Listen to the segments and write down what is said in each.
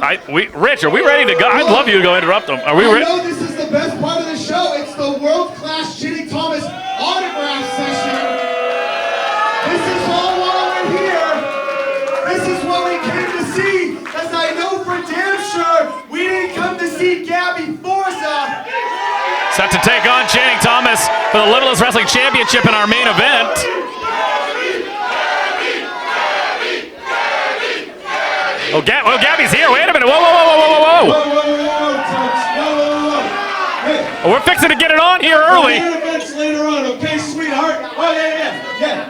Rich, are we ready to go? I'd love you to go interrupt them. Are we ready? I know this is the best part of the show. It's the world-class Channing Thomas autograph session. This is all why we're here. This is what we came to see. Because I know for damn sure we didn't come to see Gabby Forza. Set to take on Channing Thomas for the Limitless Wrestling Championship in our main event. Oh, Gabby's here. Wait a minute. Whoa. Oh, we're fixing to get it on here early. Events later on, okay, sweetheart? Oh, yeah.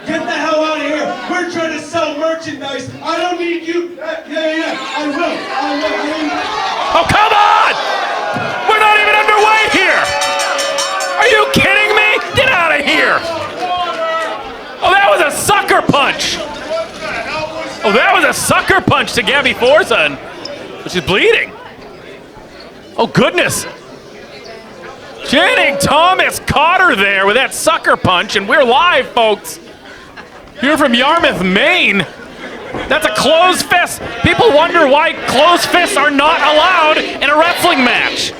Get the hell out of here. We're trying to sell merchandise. I don't need you. I will. Oh, come on! We're not even underway here. Are you kidding me? Get out of here. Oh, that was a sucker punch. Oh, that was a sucker punch to Gabby Forza, but she's bleeding. Oh, goodness. Channing Thomas caught her there with that sucker punch, and we're live, folks. Here from Yarmouth, Maine. That's a closed fist. People wonder why closed fists are not allowed in a wrestling match.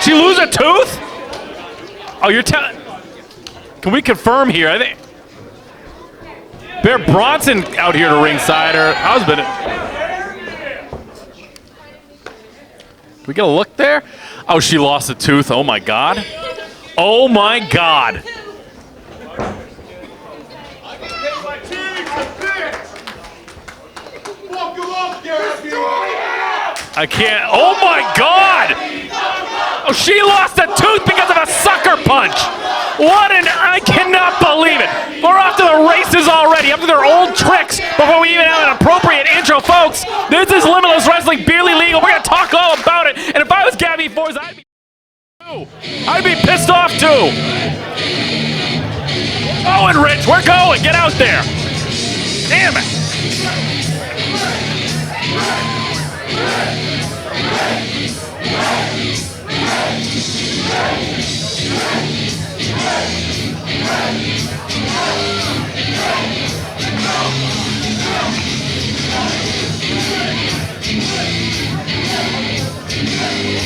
She lose a tooth? Oh, you're telling... Can we confirm here? I think... Bear Bronson out here to ringside, her husband. We get a look there? Oh, she lost a tooth. Oh, my God. Oh, my God. I can't. Oh, my God. Oh, she lost a tooth because of a sucker punch. I cannot believe it. We're off to the races already, up to their old tricks before we even have an appropriate intro, folks. This is Limitless Wrestling, BEERLY legal. We're going to talk all about it. And if I was Gabby Forza, I'd be pissed off too. Oh, and Rich, we're going. Get out there. Damn it.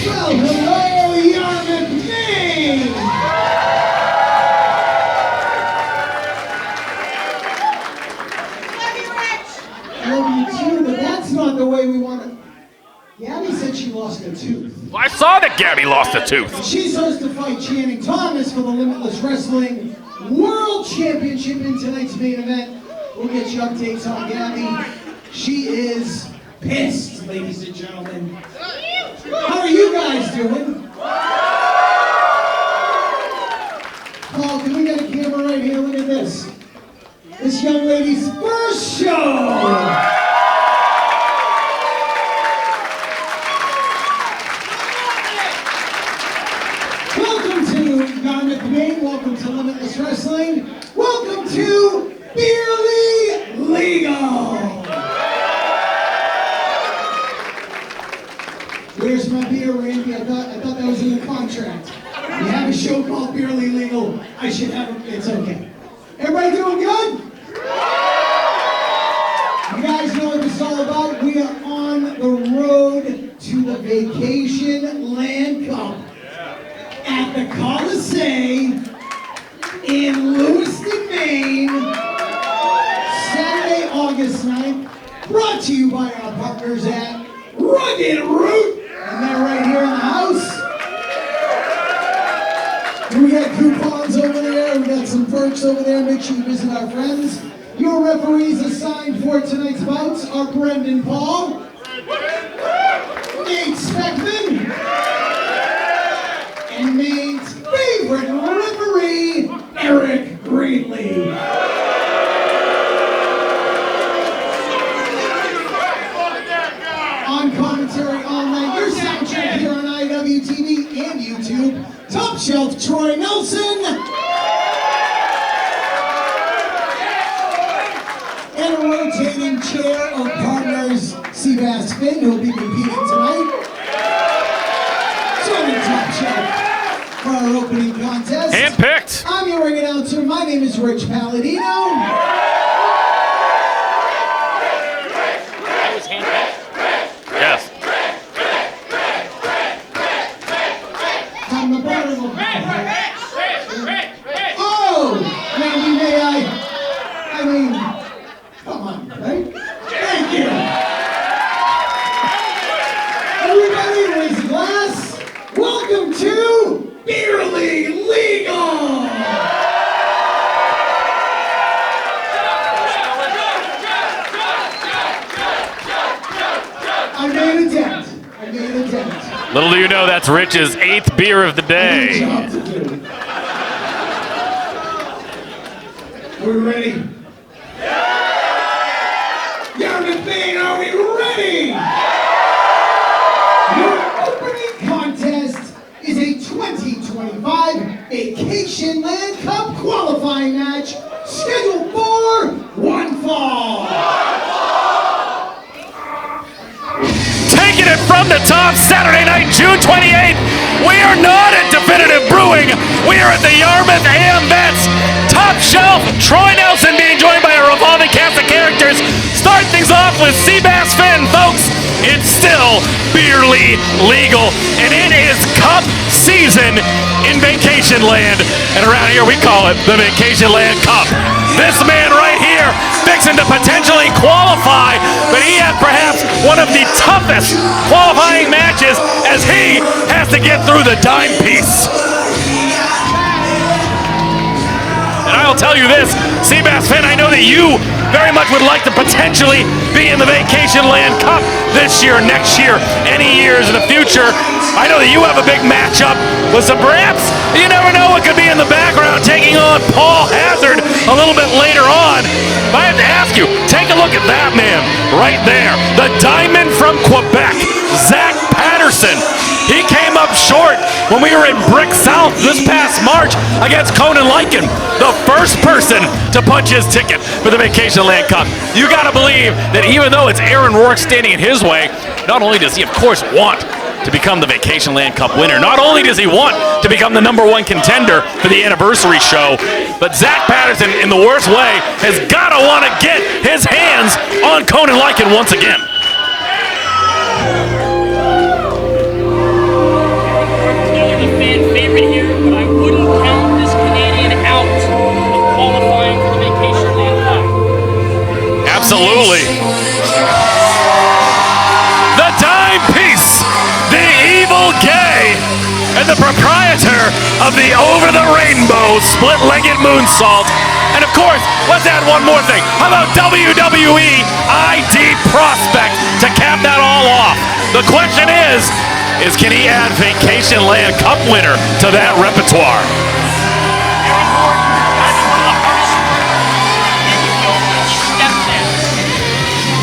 Well, hello, Yarmouth, Maine! Love you too, but that's not the way we want to... Gabby said she lost a tooth. I saw that Gabby lost a tooth. She's supposed to fight Channing Thomas for the Limitless Wrestling World Championship in tonight's main event. We'll get you updates on Gabby. She is pissed, ladies and gentlemen. How are you guys doing? Paul, can we get a camera right here? Look at this. This young lady's first show. Yarmouth, Maine. Welcome to Limitless Wrestling. Welcome to BEERLY Legal. Where's my beer, Randy? I thought that was in the contract. We have a show called BEERLY Legal. I should have it. It's okay. Everybody doing good? You guys know what this is all about. We are on the road to the Vacationland Cup at the Coliseum in Lewiston, Maine, Saturday, August 9th, brought to you by our partners at Rugged Root, and they're right here in the house. We got coupons over there, we got some perks over there, make sure you visit our friends. Your referees assigned for tonight's bouts are Brendan Paul, Nate Speckman, and Maine's favorite referee, Eric Greene. On commentary all night, your sound check here on IWTV and YouTube, Top Shelf Troy Nelson. And a rotating chair of partners, Seabass Finn, who will be competing tonight. Joining Top Shelf for our opening contest. Handpicked. I'm your ring announcer. My name is Rich Palladino. Everybody raise a glass. Welcome to BEERLY Legal. I made a dent. Little do you know, that's Rich's 8th beer of the day. We're ready. Yarmouth, Maine, are we ready? Your opening contest is a 2025 Vacationland Cup qualifying match scheduled for one fall. Taking it from the top, Saturday night, June 28th. We are not at Definitive Brewing. We are at the Yarmouth AM Vets. Top shelf, Troy Nelson being joined by a revolving cast of characters. Start things off with Seabass Finn, folks. It's still BEERLY Legal, and it is Cup season in Vacationland. And around here we call it the Vacationland Cup. This man right here fixing to potentially qualify, but he had perhaps one of the toughest qualifying matches as he has to get through the dime piece. And I'll tell you this, Seabass Finn, I know that you very much would like to potentially be in the Vacationland Cup this year, next year, any years in the future. I know that you have a big matchup with some perhaps, you never know what could be in the background, taking on Paul Hazard a little bit later on. But I have to ask you, take a look at that man right there. The Diamond from Quebec, Zach Patterson. He came up short when we were in Brick South this past March against Conan Lycan, the first person to punch his ticket for the Vacationland Cup. You gotta believe that even though it's Aaron Rourke standing in his way, not only does he of course want to become the Vacationland Cup winner, not only does he want to become the #1 contender for the anniversary show, but Zach Patterson in the worst way has gotta wanna get his hands on Conan Lycan once again. Absolutely. The dime piece, the evil gay, and the proprietor of the Over the Rainbow split-legged moonsault. And of course, let's add one more thing. How about WWE ID prospect to cap that all off? The question is can he add Vacationland Cup winner to that repertoire?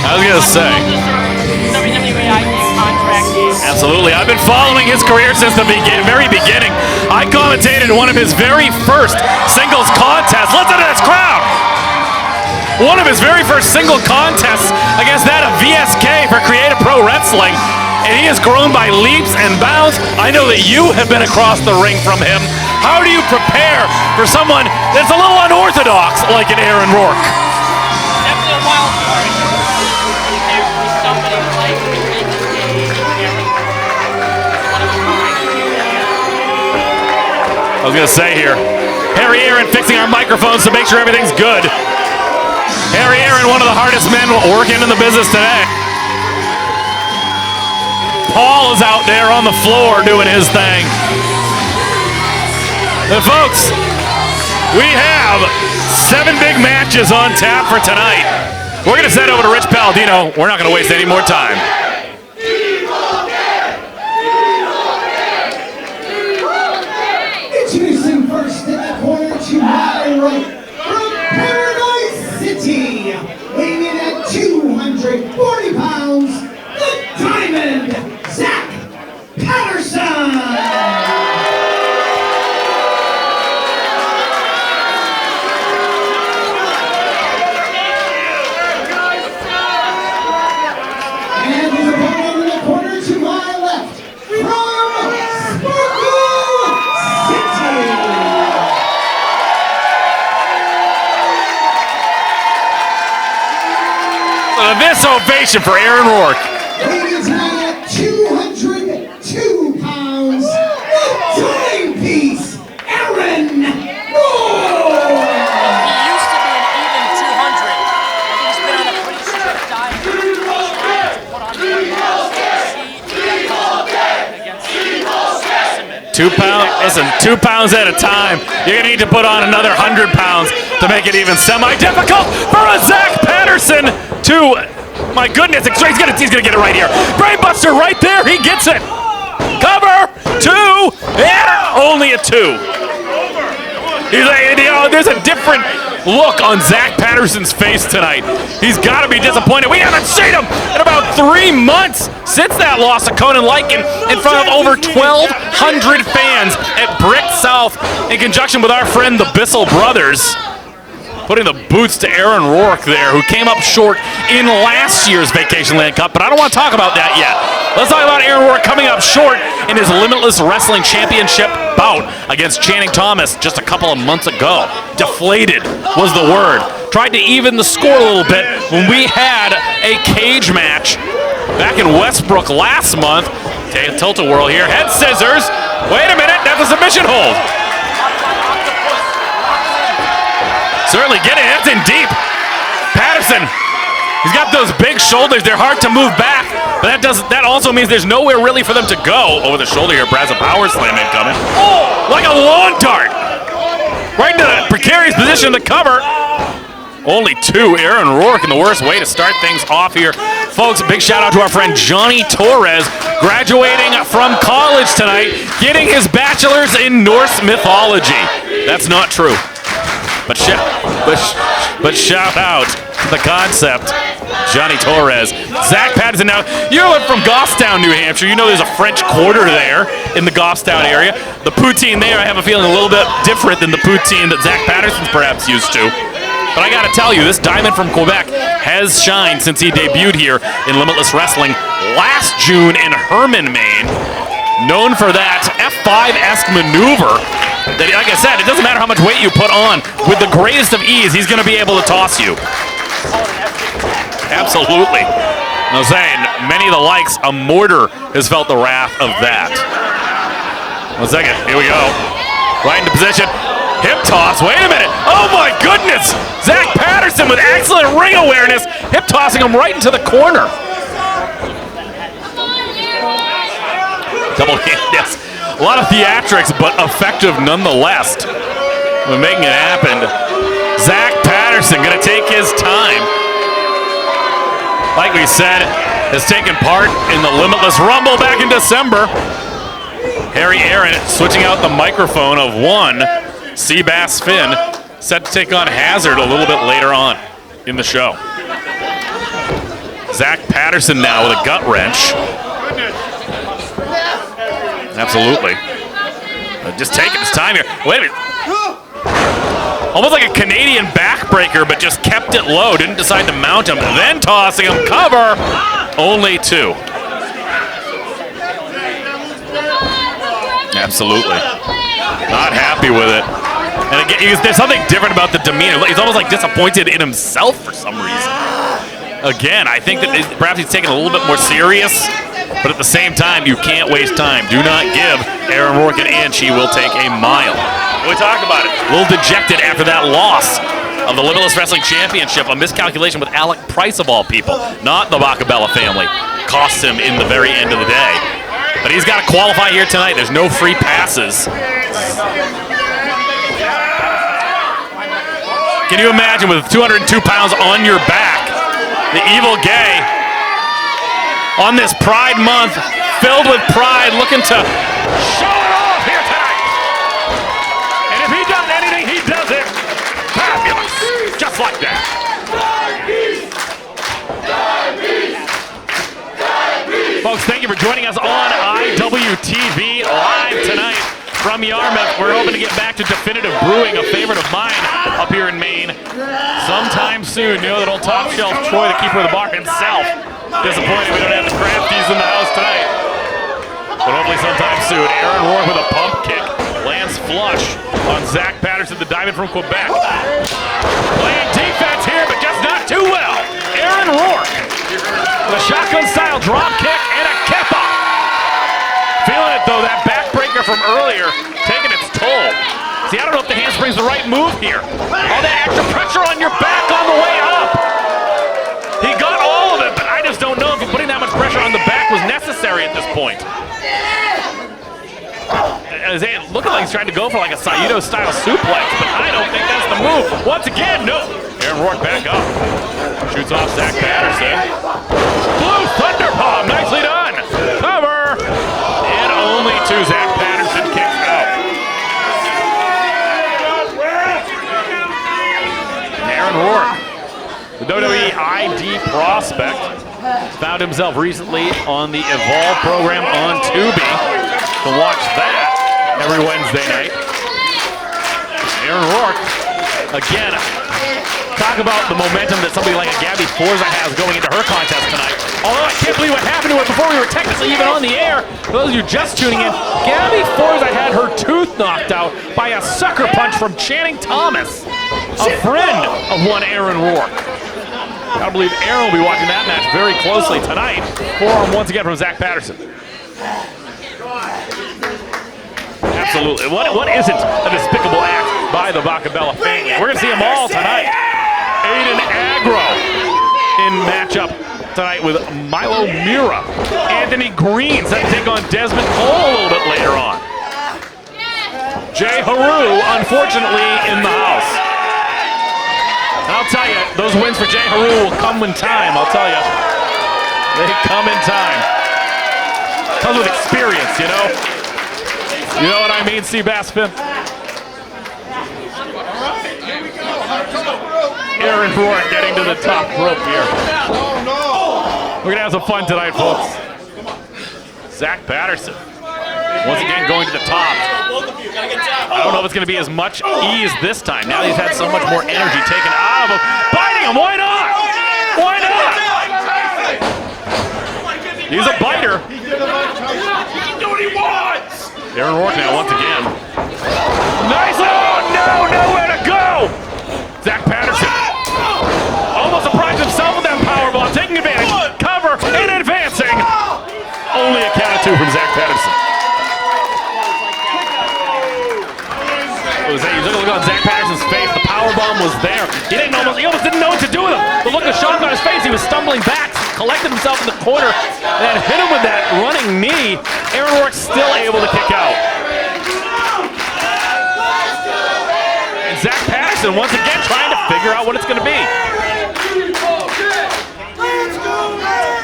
I was gonna say. Absolutely. I've been following his career since the very beginning. I commentated one of his very first singles contests. Listen to this crowd. One of his very first single contests against that of VSK for Creative Pro Wrestling. And he has grown by leaps and bounds. I know that you have been across the ring from him. How do you prepare for someone that's a little unorthodox like an Aaron Rourke? Definitely a wild card. Somebody like I was gonna say here, Harry Aaron fixing our microphones to make sure everything's good. Harry Aaron, one of the hardest men working in the business today. Paul is out there on the floor doing his thing. And folks, we have 7 big matches on tap for tonight. We're going to send over to Rich Palladino. We're not going to waste any more time. Introducing first in the corner to my right, from Paradise City, weighing in at 240 pounds, the Diamond, Zach Patterson. This ovation for Aaron Rourke. Weighing tonight at 202 pounds, the timepiece, Aaron Rourke. He used to be an even 200. I think he's been on a pretty strict diet. Put on the 2 pounds, listen, 2 pounds at a time. You're gonna need to put on another 100 pounds to make it even semi-difficult for a Zach Patterson. My goodness, he's gonna get it right here. Brainbuster right there, he gets it. Cover, 2, and only a 2. There's a different look on Zach Patterson's face tonight. He's got to be disappointed. We haven't seen him in about 3 months since that loss to Conan Lycan in front of over 1,200 fans at Brick South in conjunction with our friend the Bissell brothers. Putting the boots to Aaron Rourke there, who came up short in last year's Vacationland Cup, but I don't want to talk about that yet. Let's talk about Aaron Rourke coming up short in his Limitless Wrestling Championship bout against Channing Thomas just a couple of months ago. Deflated was the word. Tried to even the score a little bit when we had a cage match back in Westbrook last month. Tilt-a-whirl here, head scissors. Wait a minute, that's a submission hold. Certainly getting it, that's in deep. Patterson, he's got those big shoulders. They're hard to move back, but that also means there's nowhere really for them to go. Over the shoulder here, Brad's a power slam incoming. Oh, like a lawn dart. Right into the precarious position to cover. Only 2, Aaron Rourke in the worst way to start things off here. Folks, big shout out to our friend Johnny Torres, graduating from college tonight, getting his bachelor's in Norse mythology. That's not true. But shout out to the concept, Johnny Torres. Zach Patterson now, you're from Goffstown, New Hampshire. You know there's a French Quarter there in the Goffstown area. The poutine there, I have a feeling a little bit different than the poutine that Zach Patterson's perhaps used to. But I gotta tell you, this diamond from Quebec has shined since he debuted here in Limitless Wrestling last June in Herman, Maine. Known for that F5-esque maneuver. That, like I said, it doesn't matter how much weight you put on. With the greatest of ease, he's going to be able to toss you. Absolutely. I was saying, many of the likes, a mortar has felt the wrath of that. 1 second, here we go. Right into position. Hip toss, wait a minute. Oh my goodness! Zach Patterson with excellent ring awareness, hip tossing him right into the corner. Double hand, yes. A lot of theatrics, but effective nonetheless. We're making it happen. Zach Patterson gonna take his time. Like we said, has taken part in the Limitless Rumble back in December. Harry Aaron switching out the microphone of one Seabass Finn, set to take on Hazard a little bit later on in the show. Zach Patterson now with a gut wrench. Absolutely. Just taking his time here. Wait a minute. Almost like a Canadian backbreaker, but just kept it low. Didn't decide to mount him. Then tossing him. Cover. Only 2. Absolutely. Not happy with it. And again, there's something different about the demeanor. He's almost like disappointed in himself for some reason. Again, I think that perhaps he's taking it a little bit more serious. But at the same time, you can't waste time. Do not give Aaron Rourke an inch. He will take a mile. We talk about it. A little dejected after that loss of the Limitless Wrestling Championship. A miscalculation with Alec Price of all people, not the Bakabella family. Cost him in the very end of the day. But he's got to qualify here tonight. There's no free passes. Can you imagine with 202 pounds on your back, the Evil Gay on this Pride Month, filled with pride, looking to show it off here tonight. And if he does anything, he does it fabulous, just like that. Folks, thank you for joining us on IWTV live tonight from Yarmouth. We're hoping to get back to Definitive Brewing, a favorite of mine up here in Maine, sometime soon. You know that old top shelf Troy, the keeper of the bar himself. Disappointed we don't have the crafties in the house tonight. But hopefully sometime soon. Aaron Rourke with a pump kick. Lands flush on Zach Patterson, the diamond from Quebec. Playing defense here, but just not too well. Aaron Rourke with a shotgun-style drop kick and a keppa. Feeling it, though, that backbreaker from earlier, taking its toll. See, I don't know if the handspring's the right move here. All that extra pressure on your back on the way up. He got all of it, but I just don't know if putting that much pressure on the back was necessary at this point. looking like he's trying to go for like a Saito-style suplex, but I don't think that's the move. Once again, no. Aaron Rourke back up. Shoots off Zach Patterson. Blue Thunder Palm, nicely done. Cover. And only two. Zach Patterson kicks out. Aaron Rourke, the WWE ID prospect, found himself recently on the Evolve program on Tubi. To watch that every Wednesday night. Aaron Rourke, again, talk about the momentum that somebody like a Gabby Forza has going into her contest tonight. Although I can't believe what happened to her before we were technically even on the air. For those of you just tuning in, Gabby Forza had her tooth knocked out by a sucker punch from Channing Thomas, a friend of one Aaron Rourke. I believe Aaron will be watching that match very closely tonight. Forearm once again from Zach Patterson. Absolutely. What isn't a despicable act by the Bakabella family? We're going to see them all tonight. Aiden Aggro in matchup tonight with Milo Mirra. Anthony Greene set to take on Dezmond a little bit later on. J-Heru, unfortunately, in the house. And I'll tell you, those wins for J-Heru will come in time, I'll tell you. They come in time. Comes with experience, you know? You know what I mean, Seabass Finn? Aaron Rourke getting to the top rope here. We're gonna have some fun tonight, folks. Zach Patterson, once again going to the top. I don't know if it's gonna be as much ease this time. Now he's had so much more energy taken out of him. Biting him, why not? Why not? He's a biter. He can do what he wants. Aaron Rourke now once again. Nice, oh no, nowhere to go! Zach Patterson almost surprised himself with that powerbomb, taking advantage, cover, and advancing. Only a count of two from Zach Patterson. You look on Zach Patterson's face, the powerbomb was there. He almost didn't know what to do with him. The look of shock on his face, he was stumbling back, collected himself in the corner, and then hit him with that running knee. Aaron Rourke still able to kick out. And Zach Patterson once again trying to figure out what it's going to be.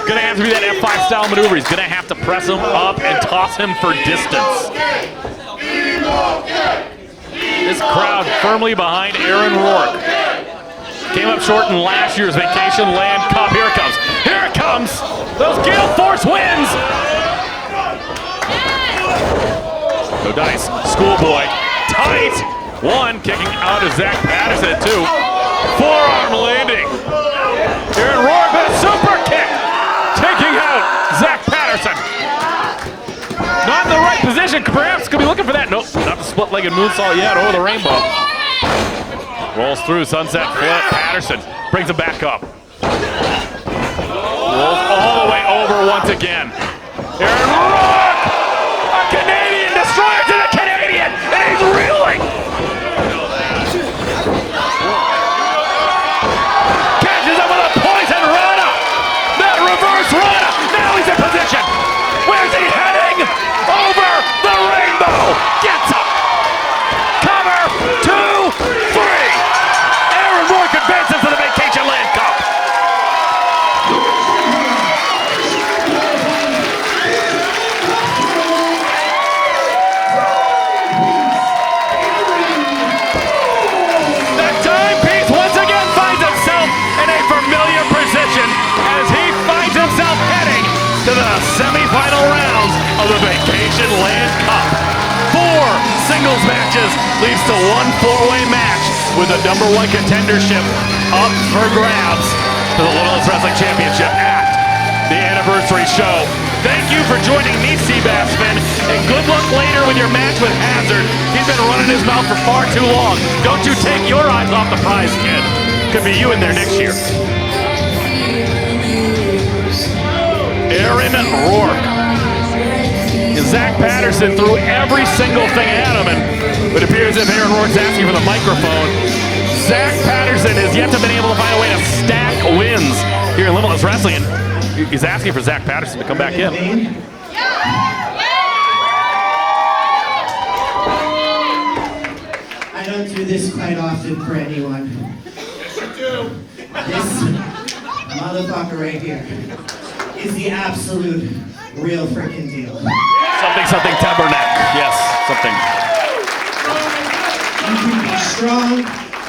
Gonna have to be that F5 style maneuver. He's gonna have to press him up and toss him for distance. This crowd firmly behind Aaron Rourke. Came up short in last year's Vacationland Cup. Here it comes. Here it comes. Those Gale Force wins. No dice. Schoolboy. Tight. One kicking out of Zach Patterson at two. Forearm landing. Aaron Rourke with a super kick. Taking out Zach Patterson. Not in the right position. Perhaps could be looking for that. Nope, not the split-legged moonsault yet over the rainbow. Rolls through, sunset flip. Patterson brings him back up. Rolls all the way over once again. Aaron Rourke! A Canadian destroyer to the Canadian! And he's reeling! Catches him with a poison rana! That reverse rana! Now he's in position! Where's he heading? Over the rainbow! Gets up! Cover! 2, 3! Aaron Rourke advances to the Vacationland Cup! That timepiece once again finds himself in a familiar position as he finds himself heading to the semifinal rounds of the Vacationland Cup. 4 singles matches leads to 1 4-way match with the #1 contendership up for grabs to the Limitless Wrestling Championship at the anniversary show. Thank you for joining me, Seabass Finn, and good luck later with your match with Hazard. He's been running his mouth for far too long. Don't you take your eyes off the prize, kid. Could be you in there next year. Aaron Rourke. Zach Patterson threw every single thing at him, and it appears as if Aaron Rourke's asking for the microphone. Zach Patterson has yet to been able to find a way to stack wins here in Limitless Wrestling, and he's asking for Zach Patterson to come back in. this quite often for anyone. Yes, you do. This motherfucker right here is the absolute real freaking deal. Something tabernacle. Yes, something. You can be strong,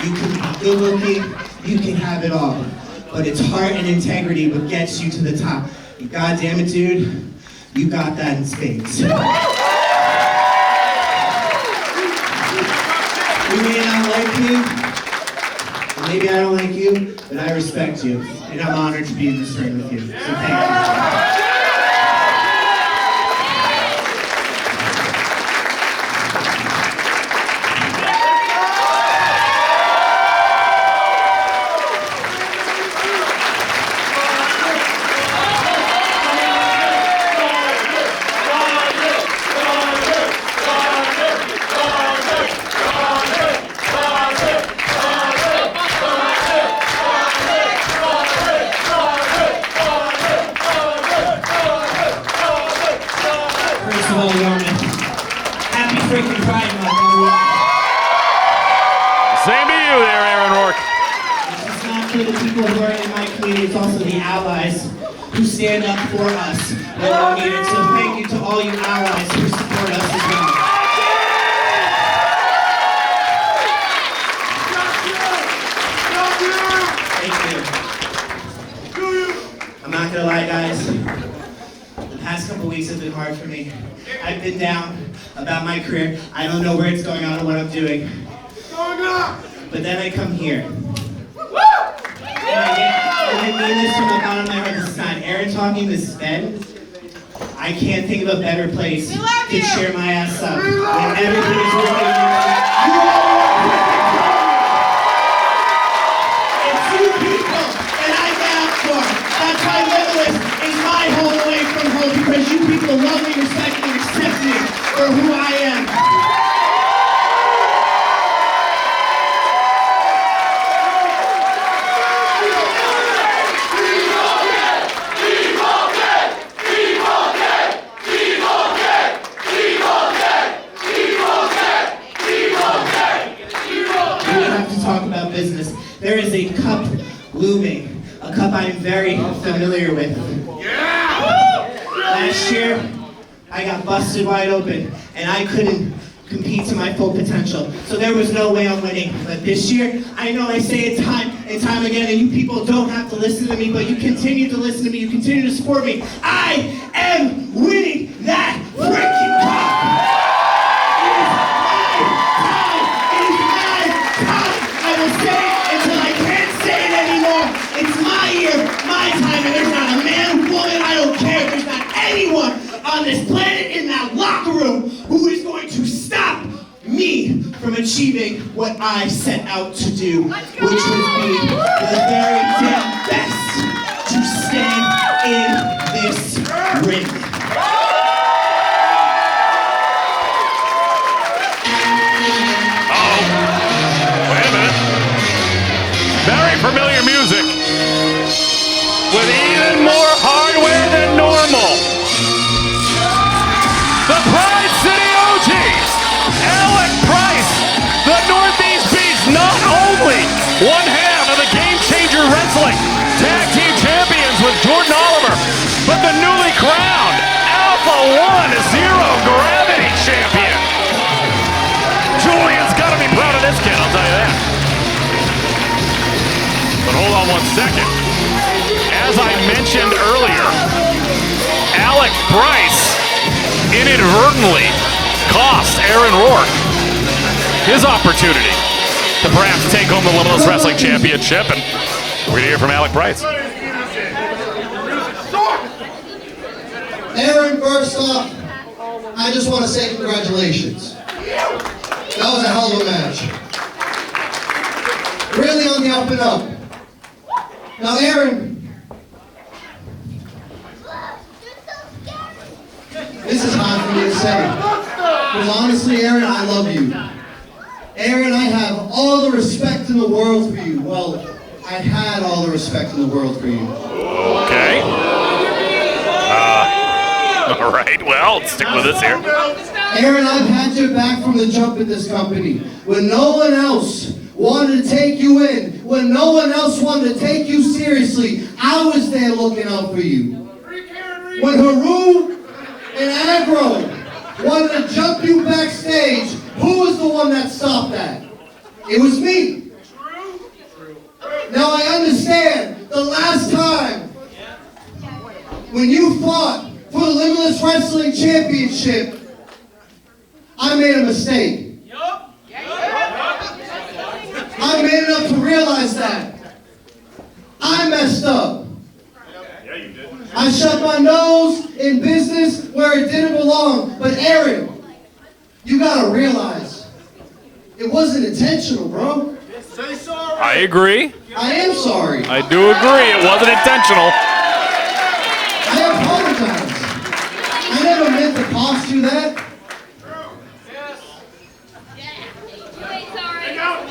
you can be good looking, you can have it all. But it's heart and integrity what gets you to the top. You goddamn it, dude, you got that in spades. We may not like you, and maybe I don't like you, but I respect you, and I'm honored to be in this ring with you. So thank you. Same to you there, Aaron Rourke. It's not for the people who are in my community, it's also the allies who stand up for us when we're needed. So thank you to all you allies who support us as well. Thank you. I'm not gonna lie, guys. The past couple weeks have been hard for me. I've been down about my career. I don't know where it's going on or what I'm doing. But then I come here. And I mean this from the bottom of my heart. This is not Aaron talking, this is Ben. I can't think of a better place to cheer my ass up when everybody's working here. It's you people that I got for. That's why Limitless is my home away from home, because you people love me, respect me, accept me for who I am. Business. There is a cup looming, a cup I'm very familiar with. Yeah! Last year, I got busted wide open, and I couldn't compete to my full potential. So there was no way I'm winning. But this year, I know I say it time and time again, and you people don't have to listen to me, but you continue to listen to me, you continue to support me. I am winning that freaking cup! On this planet, in that locker room, who is going to stop me from achieving what I set out to do, which would be the very damn best to stand in this ring. Uh-oh. Wait a minute. Very familiar music with even more hardware than normal. The Pride City OGs, Alec Price, the Northeast Beast, not only one half of the Game Changer Wrestling Tag Team Champions with Jordan Oliver, but the newly crowned Alpha 1 Zero Gravity Champion. Julian's got to be proud of this kid, I'll tell you that. But hold on 1 second. As I mentioned earlier, Alec Price inadvertently cost Aaron Rourke his opportunity to perhaps take home the Limitless Wrestling Championship, and we're going to hear from Alec Price. Aaron, first off, I just want to say congratulations. That was a hell of a match. Really on the up and up. Now, Aaron, this is hard for me to say, because honestly, Aaron, I love you. Aaron, I have all the respect in the world for you. Well, I had all the respect in the world for you. Okay. All right, well, stick with us here. Aaron, I've had your back from the jump in this company. When no one else wanted to take you in, when no one else wanted to take you seriously, I was there looking out for you. When J-Heru and Aggro wanted to jump you backstage, who was the one that stopped that? It was me. Now I understand the last time when you fought for the Limitless Wrestling Championship, I made a mistake. I made enough to realize that. I messed up. I shut my nose in business where it didn't belong. But Aaron, you gotta realize, it wasn't intentional, bro. I agree. I am sorry. I do agree. It wasn't intentional. I apologize. I never meant to cost you that.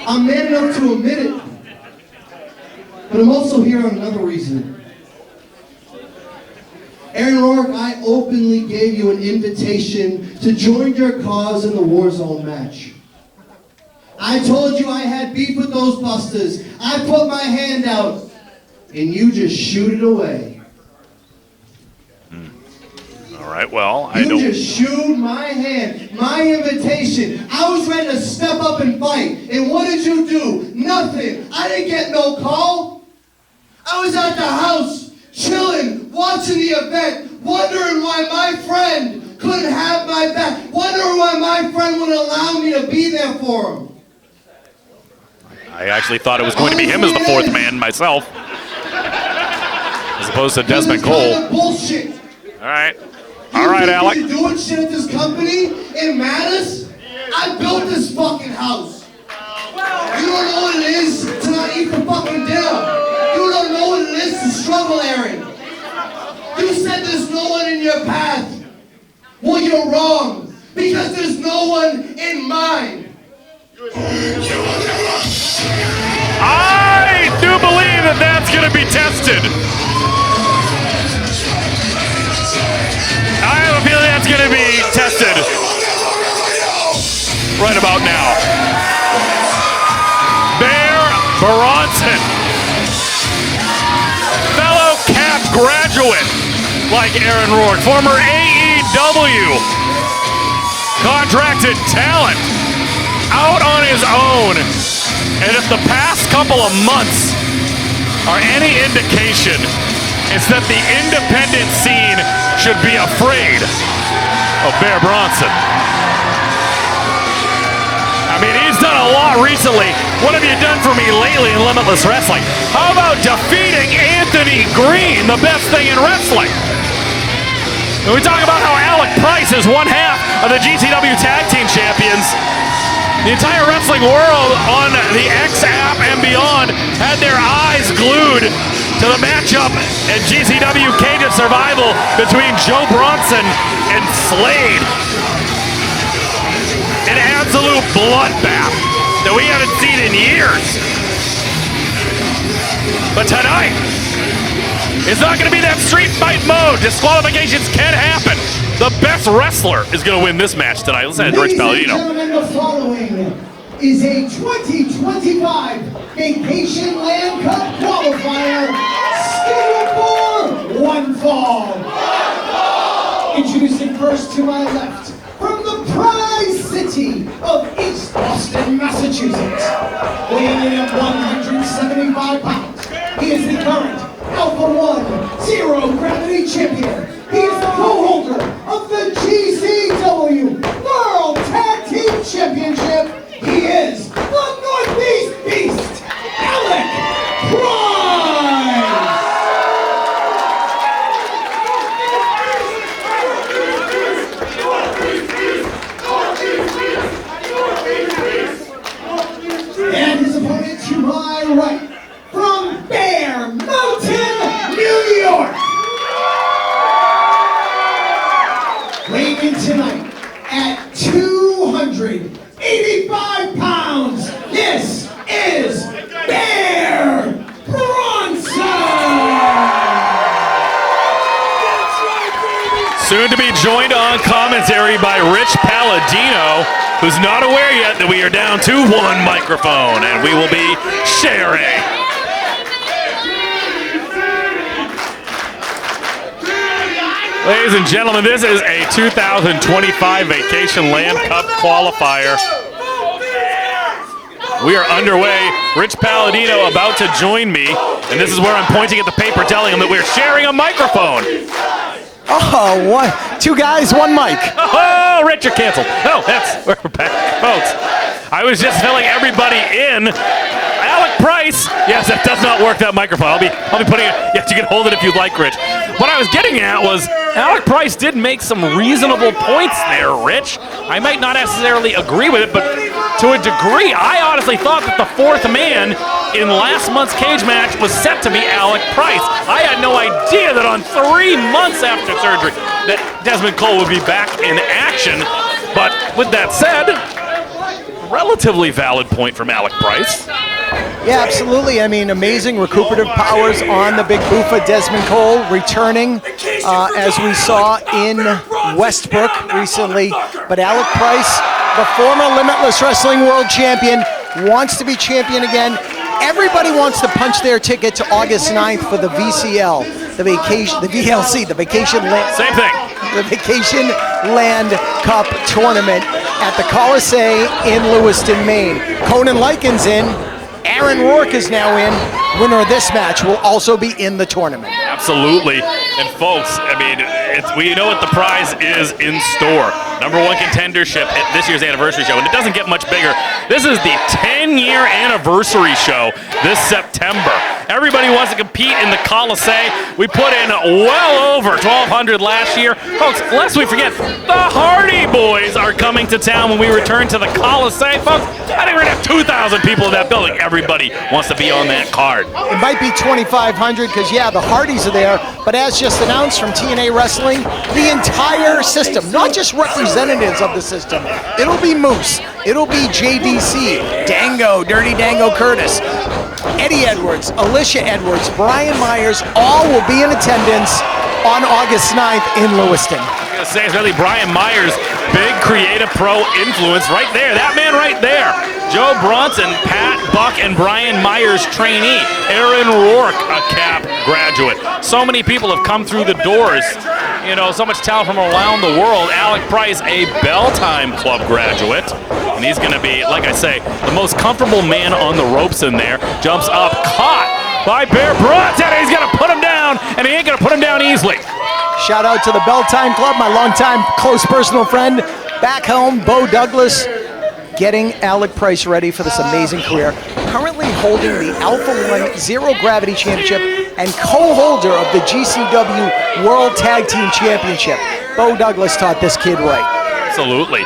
I'm man enough to admit it. But I'm also here on another reason. Aaron Rourke, I openly gave you an invitation to join your cause in the Warzone match. I told you I had beef with those busters. I put my hand out, and you just shoot it away. All right, well, I You don't... just shooed my hand, my invitation. I was ready to step up and fight. And what did you do? Nothing. I didn't get no call. I was at the house, chilling, watching the event, wondering why my friend couldn't have my back, wondering why my friend wouldn't allow me to be there for him. I actually thought it was going to be him as the fourth man myself, as opposed to Dezmond Cole. Kind of bullshit. All right. All right, Alec. You doing shit at this company? It matters? I built this fucking house. You don't know what it is to not eat for fucking dinner. You don't know what it is to struggle, Aaron. You said there's no one in your path. Well, you're wrong. Because there's no one in mine. I do believe that that's going to be tested. I have a feeling that's going to be tested right about now. Bronson, fellow CAP graduate like Aaron Rourke, former AEW contracted talent, out on his own. And if the past couple of months are any indication, it's that the independent scene should be afraid of Bronson. I mean, he's done a lot recently. What have you done for me lately in Limitless Wrestling? How about defeating Anthony Greene, the best thing in wrestling? And we talk about how Alec Price is one half of the GCW Tag Team Champions. The entire wrestling world on the X app and beyond had their eyes glued to the matchup at GCW Cage of Survival between Joe Bronson and Slade. An absolute bloodbath that we haven't seen in years. But tonight, it's not going to be that street fight mode. Disqualifications can happen. The best wrestler is going to win this match tonight. Let's head to Rich Palladino. Ladies and gentlemen, the following is a 2025 Vacationland Cup qualifier scheduled for one fall. Introducing first to my left, from the Prize City of East Boston, Massachusetts, weighing in at 175 pounds, he is the current Alpha One Zero Gravity Champion. He is the co-holder of the GCW World Tag Team Championship. He is the Northeast Beast, Alec Price. And his opponent to my right, from Bear Mountain, New York, weighing in tonight at 285 pounds, this is Bear Bronson! Soon to be joined on commentary by Rich Palladino, who's not aware yet that we are down to one microphone, and we will be sharing. Ladies and gentlemen, this is a 2025 Vacationland Cup qualifier. We are underway. Rich Palladino about to join me, and this is where I'm pointing at the paper telling him that we're sharing a microphone. Oh, what? Two guys, one mic. Oh, Rich, you're canceled. No, we're back, folks. I was just filling everybody in. Alec Price. Yes, that does not work, that microphone. I'll be putting it. Yes, you can hold it if you'd like, Rich. What I was getting at was Alec Price did make some reasonable points there, Rich. I might not necessarily agree with it, but to a degree, I honestly thought that the fourth man in last month's cage match was set to be Alec Price. I had no idea that on 3 months after surgery that Dezmond Cole would be back in action. But with that said, relatively valid point from Alec Price. Yeah, absolutely. I mean, amazing recuperative powers on the big boofa. Dezmond Cole returning, as we saw in Westbrook recently. But Alec Price, the former Limitless Wrestling World Champion, wants to be champion again. Everybody wants to punch their ticket to August 9th for the VCL, the VLC, the Vacationland. Same thing. The Vacationland Cup tournament at the Coliseum in Lewiston, Maine. Conan Lycan's in. Aaron Rourke is now in. Winner of this match will also be in the tournament. Absolutely. And folks, I mean, we know what the prize is in store. #1 contendership at this year's anniversary show, and it doesn't get much bigger. This is the 10-year anniversary show this September. Everybody wants to compete in the Coliseum. We put in well over 1,200 last year. Folks, lest we forget, the Hardy Boys are coming to town when we return to the Coliseum. Folks, I think we're going to have 2,000 people in that building. Everybody wants to be on that card. It might be 2,500 because, yeah, the Hardys are there, but as just announced from TNA Wrestling, the entire system, not just representatives of the system. It'll be Moose. It'll be JDC, Dango, Dirty Dango Curtis, Eddie Edwards, Alicia Edwards, Brian Myers, all will be in attendance on August 9th in Lewiston. I was going to say, it's really Brian Myers, big creative pro influence right there. That man right there. Joe Bronson, Pat Buck, and Brian Myers trainee. Aaron Rourke, a CAP graduate. So many people have come through the doors. You know, so much talent from around the world. Alec Price, a Bell Time Club graduate. And he's going to be, like I say, the most comfortable man on the ropes in there. Jumps up, caught by Bear Bronson. He's going to put him down, and he ain't going to put him down easily. Shout out to the Bell Time Club, my longtime close personal friend. Back home, Bo Douglas, getting Alec Price ready for this amazing career. Currently holding the Alpha 1 Zero Gravity Championship and co-holder of the GCW World Tag Team Championship. Bo Douglas taught this kid right. Absolutely.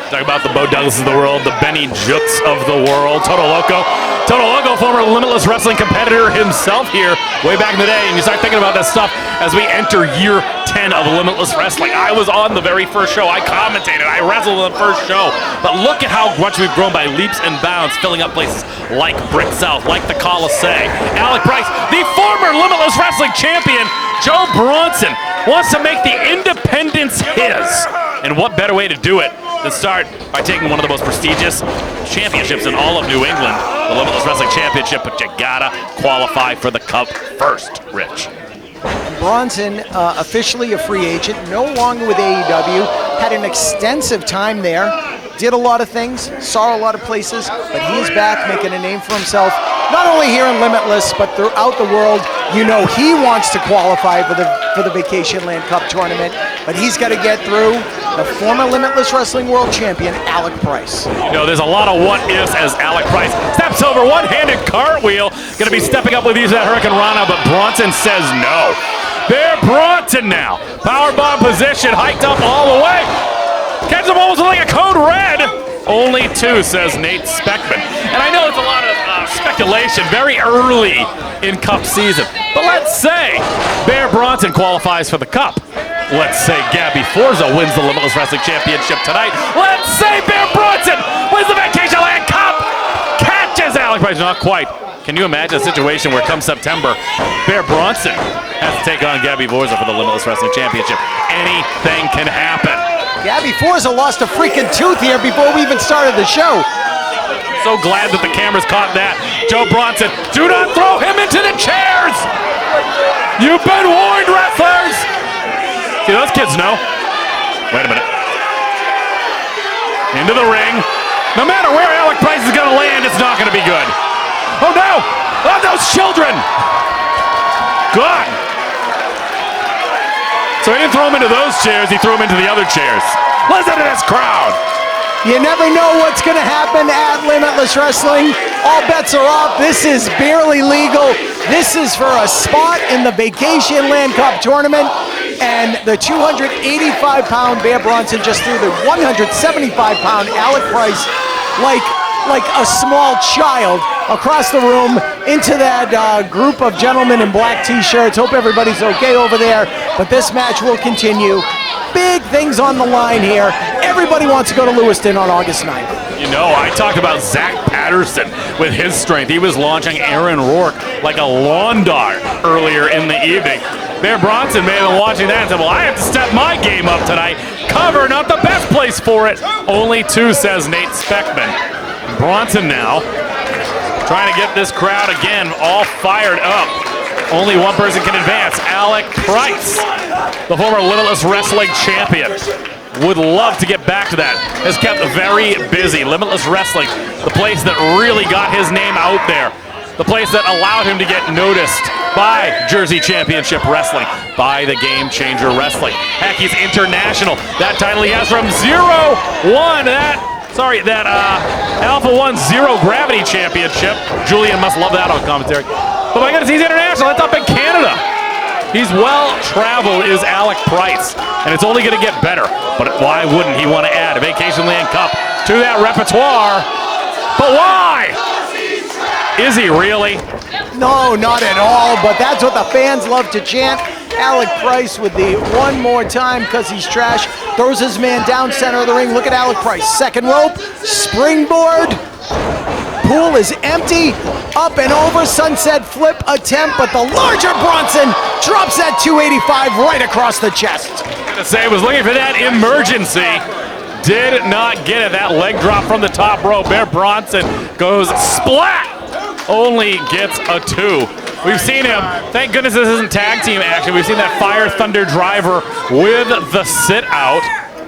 Talk about the Bo Douglas of the world, the Benny Jukes of the world. Toto Loco, former Limitless Wrestling competitor himself here way back in the day. And you start thinking about this stuff as we enter year 10 of Limitless Wrestling. I was on the very first show. I commentated. I wrestled on the first show. But look at how much we've grown by leaps and bounds, filling up places like Brick South, like the Coliseum. Alec Price, the former Limitless Wrestling champion, Joe Bronson, wants to make the independence his. And what better way to do it than start by taking one of the most prestigious championships in all of New England, the Limitless Wrestling Championship, but you gotta qualify for the Cup first, Rich. Bronson, officially a free agent, no longer with AEW, had an extensive time there, did a lot of things, saw a lot of places, but he is back making a name for himself, not only here in Limitless, but throughout the world. You know he wants to qualify for the Vacationland Cup tournament, but he's got to get through the former Limitless Wrestling World Champion, Alec Price. You know, there's a lot of what-ifs as Alec Price steps over one-handed cartwheel. Going to be stepping up with these at Hurricane Rana, but Bronson says no. Bear Bronson now. Powerbomb position, hiked up all the way. Catches him almost like a code red. Only two, says Nate Speckman. And I know it's a lot of speculation very early in Cup season. But let's say Bear Bronson qualifies for the Cup. Let's say Gabby Forza wins the Limitless Wrestling Championship tonight. Let's say Bear Bronson wins the Vacationland Cup. Catches Alec Price, not quite. Can you imagine a situation where come September, Bear Bronson has to take on Gabby Forza for the Limitless Wrestling Championship? Anything can happen. Gabby Forza lost a freaking tooth here before we even started the show. So glad that the cameras caught that. Joe Bronson, do not throw him into the chairs! You've been warned, wrestlers! See, those kids know. Wait a minute. Into the ring. No matter where Alec Price is gonna land, it's not gonna be good. Oh no! Oh, those children! Good. So he didn't throw him into those chairs, he threw him into the other chairs. Listen to this crowd. You never know what's going to happen at Limitless Wrestling. All bets are off. This is barely legal. This is for a spot in the Vacationland Cup tournament. And the 285-pound Bear Bronson just threw the 175-pound Alec Price like a small child across the room into that group of gentlemen in black t-shirts. Hope everybody's okay over there. But this match will continue. Big things on the line here. Everybody wants to go to Lewiston on August 9th. You know, I talked about Zach Patterson with his strength. He was launching Aaron Rourke like a lawn dart earlier in the evening. Bear Bronson may have been watching that and said, well, I have to step my game up tonight. Cover, not the best place for it. Only two, says Nate Speckman. Bronson now trying to get this crowd again all fired up. Only one person can advance, Alec Price, the former Limitless Wrestling champion. Would love to get back to that. Has kept very busy. Limitless Wrestling, the place that really got his name out there. The place that allowed him to get noticed by Jersey Championship Wrestling, by the Game Changer Wrestling. Heck, he's international. That title he has from 0-1. That Alpha 1 Zero Gravity Championship. Julian must love that on commentary. But my goodness, he's international. That's up in Canada. He's well-traveled, is Alec Price, and it's only going to get better. But why wouldn't he want to add a Vacationland Cup to that repertoire? But why? Is he really? No, not at all, but that's what the fans love to chant. Alec Price with the one more time because he's trash. Throws his man down center of the ring. Look at Alec Price. Second rope, springboard. Pool is empty. Up and over, sunset flip attempt, but the larger Bronson drops that 285 right across the chest. I'm gonna say, was looking for that emergency. Did not get it. That leg drop from the top rope. Bear Bronson goes splat. Only gets a 2. We've seen him. Thank goodness this isn't tag team action. We've seen that Fire Thunder driver with the sit out,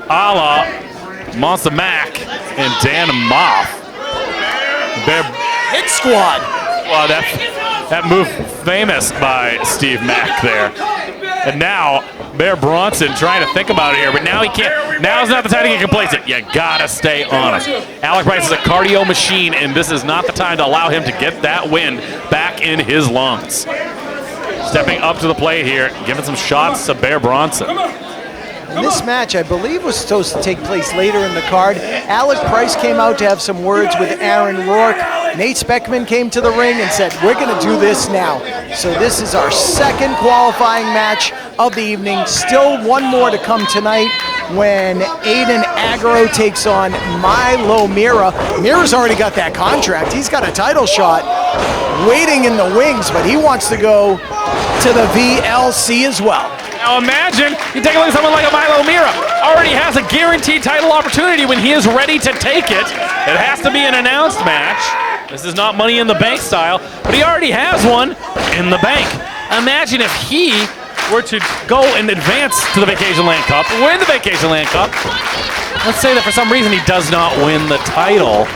a la Monster Mac and Dan Moff. Bear Hit squad. Well, that move famous by Steve Mack there. And now Bear Bronson trying to think about it here, but now he can't. Now's not the time to get complacent. You gotta stay on it. Alec Price is a cardio machine, and this is not the time to allow him to get that wind back in his lungs. Stepping up to the plate here, giving some shots to Bear Bronson. And this match, I believe, was supposed to take place later in the card. Alec Price came out to have some words with Aaron Rourke. Nate Speckman came to the ring and said, we're going to do this now. So this is our second qualifying match of the evening. Still one more to come tonight when Aiden Aggro takes on Milo Mirra. Mirra's already got that contract. He's got a title shot waiting in the wings, but he wants to go to the VLC as well. Now imagine you take a look at someone like a Milo Mirra. Already has a guaranteed title opportunity when he is ready to take it. It has to be an announced match. This is not Money in the Bank style, but he already has one in the bank. Imagine if he were to go and advance to the Vacationland Cup, win the Vacationland Cup. Let's say that for some reason he does not win the title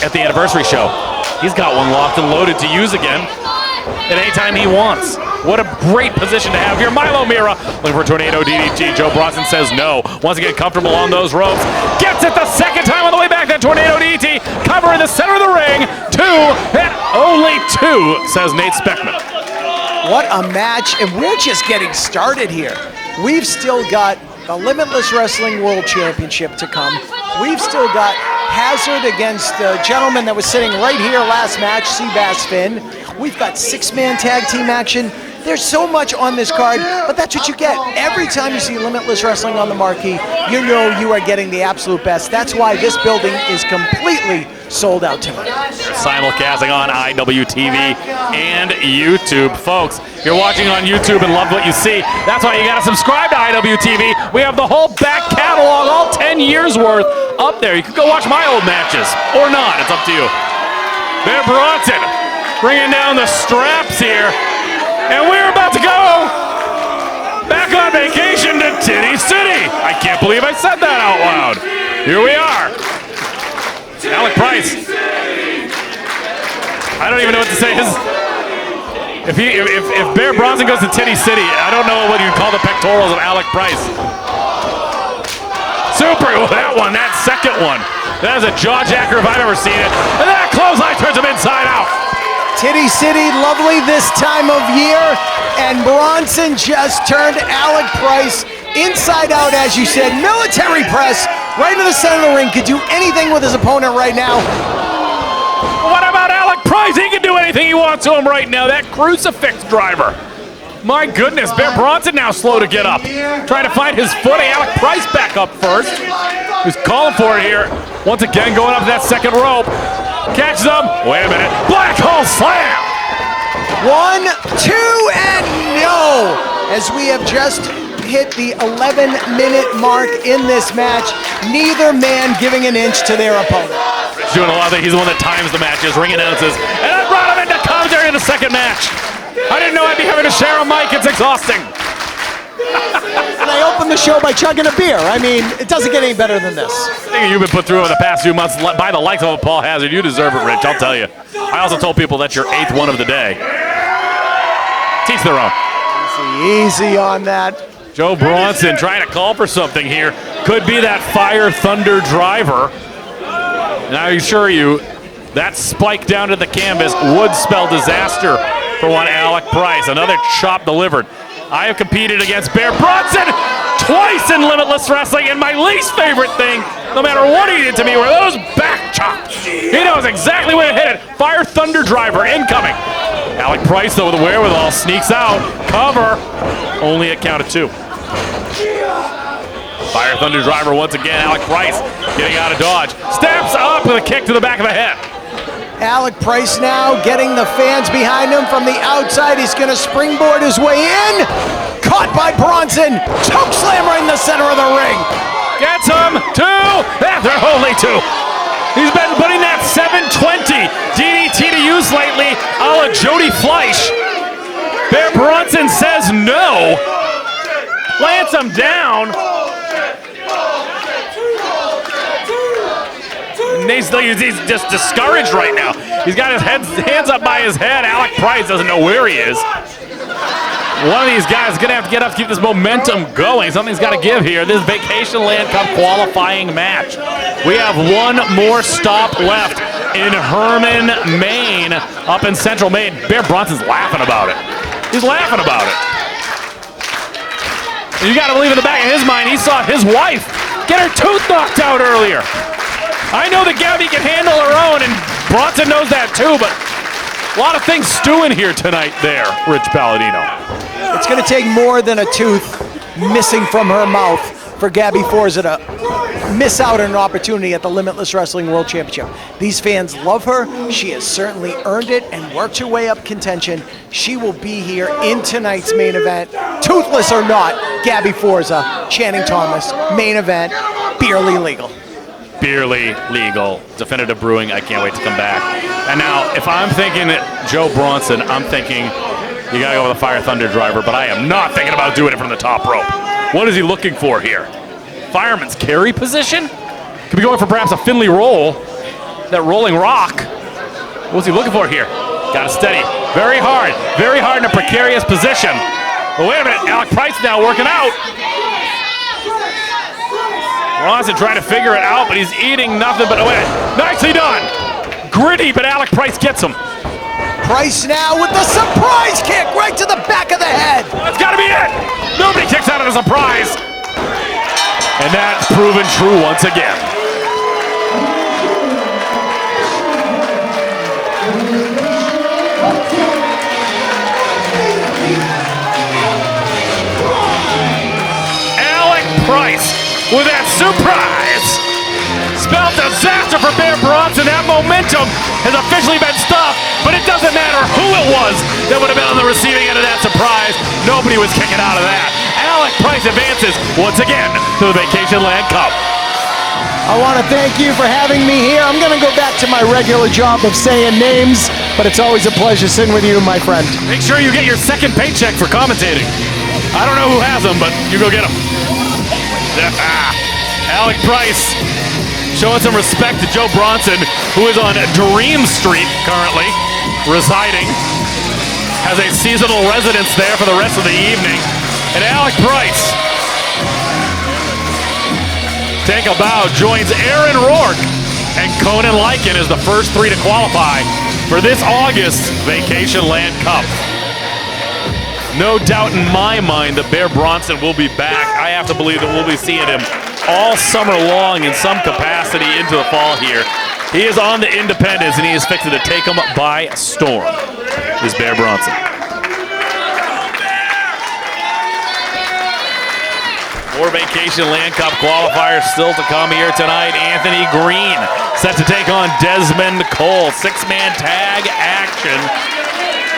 at the anniversary show. He's got one locked and loaded to use again at any time he wants. What a great position to have here. Milo Mirra looking for a tornado DDT. Joe Bronson says no. Wants to get comfortable on those ropes. Gets it the second time on the way back. That tornado DDT. Cover in the center of the ring. 2 hit. Only 2, says Nate Speckman. What a match, and we're just getting started here. We've still got the Limitless Wrestling World Championship to come. We've still got Hazard against the gentleman that was sitting right here last match, Seabass Finn. We've got 6-man tag team action. There's so much on this card, but that's what you get. Every time you see Limitless Wrestling on the marquee, you know you are getting the absolute best. That's why this building is completely sold out tonight. Simulcasting on IWTV and YouTube. Folks, if you're watching on YouTube and love what you see, that's why you got to subscribe to IWTV. We have the whole back catalog, all 10 years worth, up there. You can go watch my old matches, or not. It's up to you. There, Bronson bringing down the straps here. And we're about to go back on vacation to Titty City. I can't believe I said that out loud. Here we are. Alec Price. I don't even know what to say. If Bear Bronson goes to Titty City, I don't know what you call the pectorals of Alec Price. Super, that second one. That is a jaw jacker if I've ever seen it. And that clothesline turns him inside out. Titty City, lovely this time of year, and Bronson just turned Alec Price inside out, as you said. Military press right to the center of the ring. Could do anything with his opponent right now. What about Alec Price? He can do anything he wants to him right now. That crucifix driver. My goodness, Bear Bronson now slow to get up. Trying to find his footing. Alec Price back up first. He's calling for it here. Once again, going up to that second rope. Catches him. Wait a minute. Black hole slam. 1, 2, and no! As we have just hit the 11-minute mark in this match, neither man giving an inch to their opponent. Doing a lot of things. He's the one that times the matches, ring announces, and I brought him into commentary in the second match. I didn't know I'd be having to share a mic. It's exhausting. And I opened the show by chugging a beer. I mean, it doesn't get any better than this. Everything you've been put through over the past few months by the likes of Paul Hazard, you deserve it, Rich, I'll tell you. I also told people that's your 8th one of the day. Teach their own. Easy on that. Joe Bronson trying to call for something here. Could be that Fire Thunder driver. And I assure you, that spike down to the canvas would spell disaster for one Alec Price. Another chop delivered. I have competed against Bear Bronson twice in Limitless Wrestling, and my least favorite thing, no matter what he did to me, were those back chops. He knows exactly where to hit it. Fire Thunder driver incoming. Alec Price, though, with the wherewithal, sneaks out. Cover. Only a count of 2. Fire Thunder driver once again. Alec Price getting out of dodge. Steps up with a kick to the back of the head. Alec Price now getting the fans behind him from the outside. He's going to springboard his way in. Caught by Bronson. Choke slam right in the center of the ring. Gets him. 2. They're only 2. He's been putting that 720 DDT to use lately, a la Jody Fleisch. Bear Bronson says no. Plants him down. And he's just discouraged right now. He's got his hands up by his head. Alec Price doesn't know where he is. One of these guys is going to have to get up to keep this momentum going. Something's got to give here. This Vacationland Cup qualifying match. We have one more stop left in Herman, Maine, up in central Maine. Bear Bronson's laughing about it. He's laughing about it. And you got to believe in the back of his mind, he saw his wife get her tooth knocked out earlier. I know that Gabby can handle her own, and Bronson knows that too, but a lot of things stewing here tonight there, Rich Palladino. It's going to take more than a tooth missing from her mouth for Gabby Forza to miss out on an opportunity at the Limitless Wrestling World Championship. These fans love her. She has certainly earned it and worked her way up contention. She will be here in tonight's main event. Toothless or not, Gabby Forza, Channing Thomas, main event, BEERLY legal. BEERLY legal, definitive brewing. I can't wait to come back. And now, if I'm thinking Joe Bronson, I'm thinking you gotta go with a Fire Thunder driver, but I am not thinking about doing it from the top rope. What is he looking for here? Fireman's carry position? Could be going for perhaps a Finley roll, that rolling rock. What's he looking for here? Got to steady, very hard in a precarious position. But wait a minute, Alec Price now working out. Bronson trying to figure it out, but he's eating nothing but away. Nicely done. Gritty, but Alec Price gets him. Price now with the surprise kick right to the back of the head. That's got to be it. Nobody kicks out of the surprise. And that's proven true once again. with that surprise. Spelled disaster for Bear Bronson. That momentum has officially been stopped, but it doesn't matter who it was that would have been on the receiving end of that surprise. Nobody was kicking out of that. Alec Price advances once again to the Vacationland Cup. I want to thank you for having me here. I'm going to go back to my regular job of saying names, but it's always a pleasure sitting with you, my friend. Make sure you get your second paycheck for commentating. I don't know who has them, but you go get them. Alec Price showing some respect to Joe Bronson, who is on Dream Street currently, residing. Has a seasonal residence there for the rest of the evening. And Alec Price, take a bow, joins Aaron Rourke and Conan Lycan as the first three to qualify for this August Vacationland Cup. No doubt in my mind that Bear Bronson will be back. I have to believe that we'll be seeing him all summer long in some capacity into the fall here. He is on the Independence and he is fixing to take them by storm. This is Bear Bronson. More Vacationland Cup qualifiers still to come here tonight. Anthony Greene set to take on Dezmond Cole. Six-man tag action.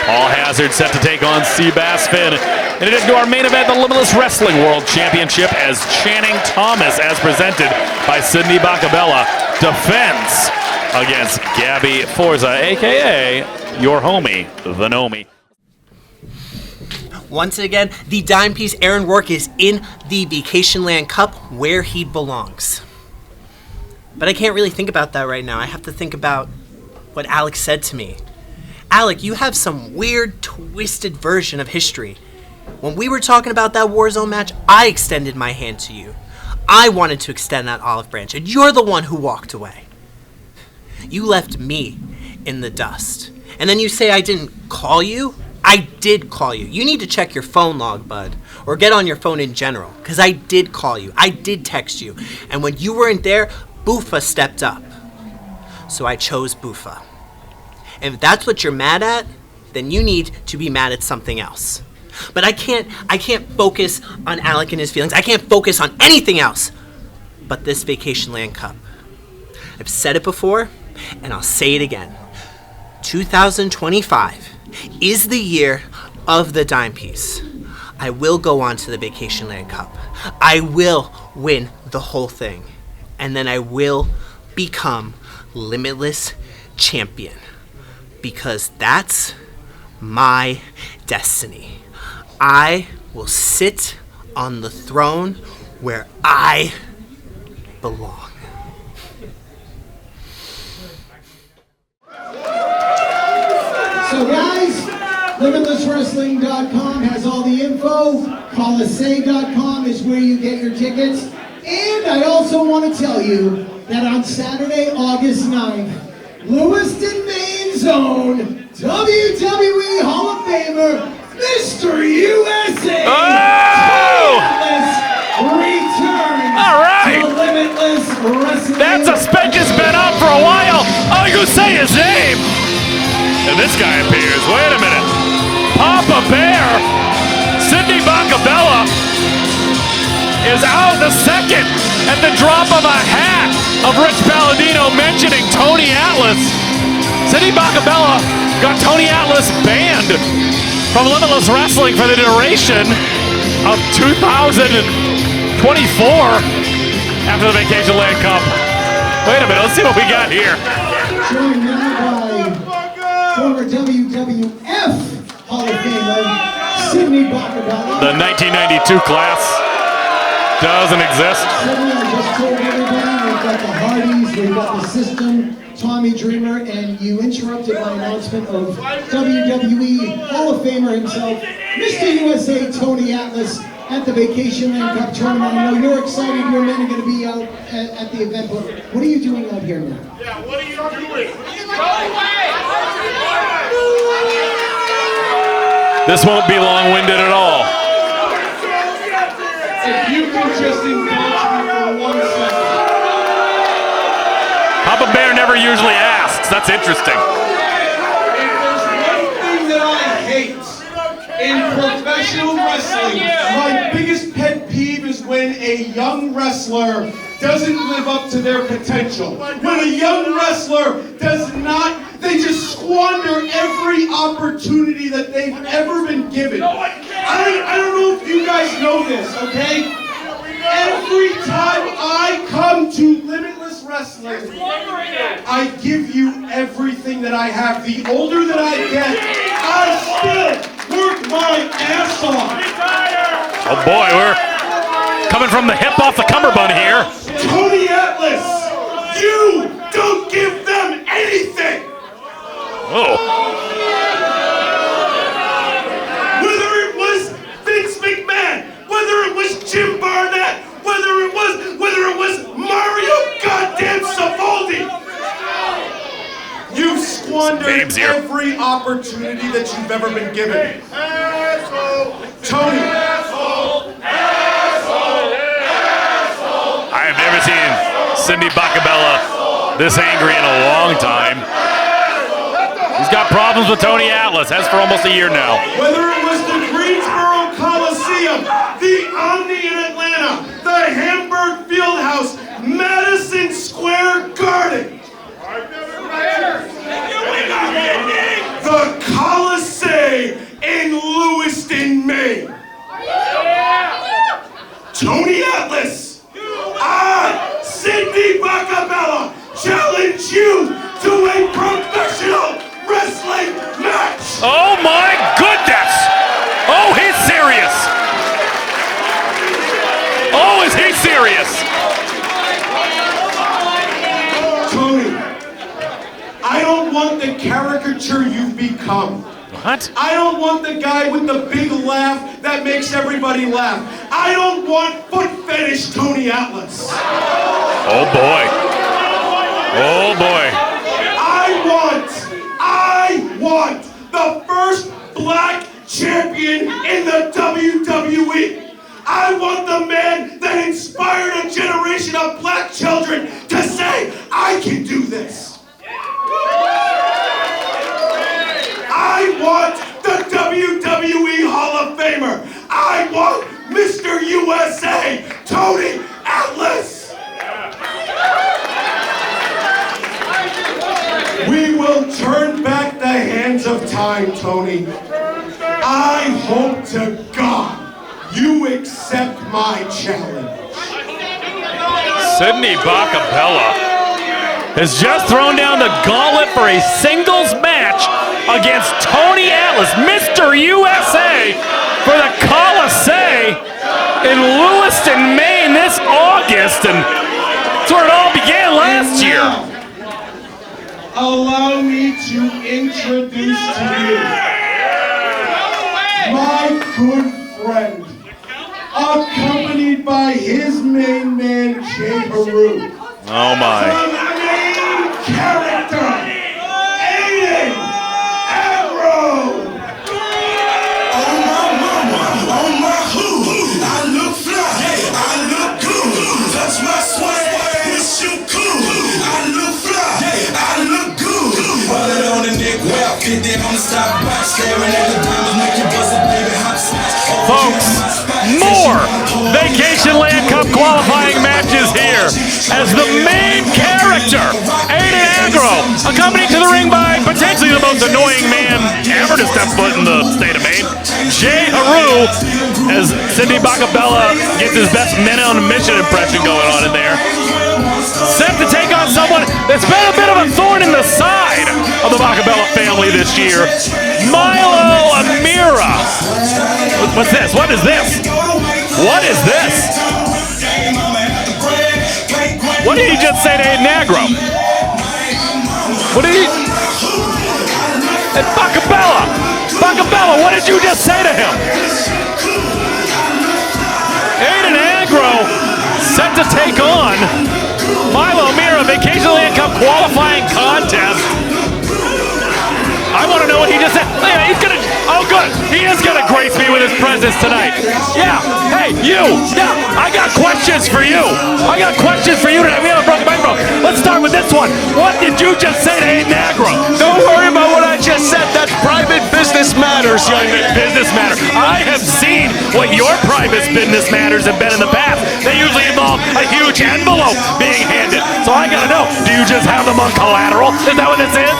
Paul Hazard set to take on Seabass Finn. In addition to our main event, the Limitless Wrestling World Championship, as Channing Thomas, as presented by Sidney Bakabella, defends against Gabby Forza, a.k.a. your homie, the Nomi. Once again, the dime piece Aaron Rourke is in the Vacationland Cup where he belongs. But I can't really think about that right now. I have to think about what Alec said to me. Alec, you have some weird, twisted version of history. When we were talking about that Warzone match, I extended my hand to you. I wanted to extend that olive branch, and you're the one who walked away. You left me in the dust. And then you say I didn't call you? I did call you. You need to check your phone log, bud. Or get on your phone in general. Because I did call you. I did text you. And when you weren't there, Boofa stepped up. So I chose Boofa. And if that's what you're mad at, then you need to be mad at something else. But I can't focus on Alec and his feelings. I can't focus on anything else but this Vacationland Cup. I've said it before, and I'll say it again. 2025 is the year of the dime piece. I will go on to the Vacationland Cup. I will win the whole thing. And then I will become Limitless Champion. Because that's my destiny. I will sit on the throne where I belong. So guys, LimitlessWrestling.com has all the info. Colisee.com is where you get your tickets. And I also want to tell you that on Saturday, August 9th, Lewiston, Maine's own WWE Hall of Famer, Mr. USA, returns to Limitless Wrestling. That suspension's been up for a while. Oh, you say his name. And this guy appears. Wait a minute. Papa Bear, Sidney Bakabella, is out the second at the drop of a hat of Rich Palladino mentioning Tony Atlas. Sidney Bakabella got Tony Atlas banned from Limitless Wrestling for the duration of 2024 after the Vacationland Cup. Wait a minute, let's see what we got here. Joined now by former WWF Hall of Famer, Sidney Bakabella. The 1992 class doesn't exist. Sidney, I just told everybody, we've got the Hardys, we've got the System, Tommy Dreamer, and you interrupted my announcement of WWE Hall of Famer himself, Mr. USA Tony Atlas, at the Vacationland Cup tournament. I know you're excited, your men are going to be out at the event, but what are you doing out here now? Yeah, what are you doing? This won't be long-winded at all. If you can just indulge me for 1 second. Papa Bear never usually asks. That's interesting. If there's one thing that I hate in professional wrestling, my biggest pet peeve is when a young wrestler doesn't live up to their potential. When a young wrestler does not, they just squander every opportunity that they've ever been given. I don't know if you guys know this, okay? Every time I come to Limitless Wrestling, I give you everything that I have. The older that I get, I still work my ass off. Oh boy, we're coming from the hip off the cummerbund here. Tony Atlas, you don't give them anything. Oh. Whether it was Vince McMahon, whether it was Jim Barnett, whether it was Mario goddamn Savoldi, you've squandered every opportunity that you've ever been given. Tony. I have never seen Sidney Bakabella this angry in a long time. He's got problems with Tony Atlas, has for almost a year now. Whether it was the Greensboro Coliseum, the Omni in Atlanta, the Hamburg Fieldhouse, Madison Square Garden, the Colisee in Lewiston, Maine. Tony Atlas, I, Sidney Bakabella, challenge you to a professional wrestling match. Oh my goodness! Oh, he's serious! Oh, is he serious? Tony, I don't want the caricature you've become. What? I don't want the guy with the big laugh that makes everybody laugh. I don't want foot fetish Tony Atlas. Oh boy. Oh boy. I want the first black champion in the WWE. I want the man that inspired a generation of black children to say, I can do this. I want the WWE Hall of Famer. I want Mr. USA, Tony Atlas. We will turn back the hands of time, Tony. I hope to God you accept my challenge. Sidney Bakabella has just thrown down the gauntlet for a singles match against Tony Atlas, Mr. USA, for the Colisee in Lewiston, Maine this August, and that's where it all began last year. Allow me to introduce to you my good friend, accompanied by his main man, J-Heru. Oh my. The main character, Aiden, Aggro. On my mama, on my hood, I look fly, I look good. Touch my swag, wish you cool. I look fly, I look good. Roll it on the neck, well, fit there on the stop box, staring at the diamonds, make you buzz it, baby, hop smash. Folks, more Vacationland Cup qualifying matches here as the main character, Aiden Aggro, accompanied to the ring by potentially the most annoying man ever to step foot in the state of Maine, J-Heru, as Sidney Bakabella gets his best men on a mission impression going on in there. Set to take on someone that's been a bit of a thorn in the side of the Bakabella family this year, Milo and Mirra. What's this? What is this? What is this? What did he just say to Aiden Aggro? What did he? And Bakabella, what did you just say to him? Aiden Aggro set to take on Milo Mirra, Vacationland Cup qualifying contest. I want to know what he just said. He's gonna, oh good, he is gonna grace me with his presence tonight. Yeah, hey, you, yeah, I got questions for you. I got questions for you tonight. We have a broken microphone. Let's start with this one. What did you just say to Aiden Aggro? Don't worry about what I just said. That's private business business matters, young man. Business matters. I have seen what your private business matters have been in the past. They usually involve a huge envelope being handed. So I gotta know, do you just have them on collateral? Is that what this is?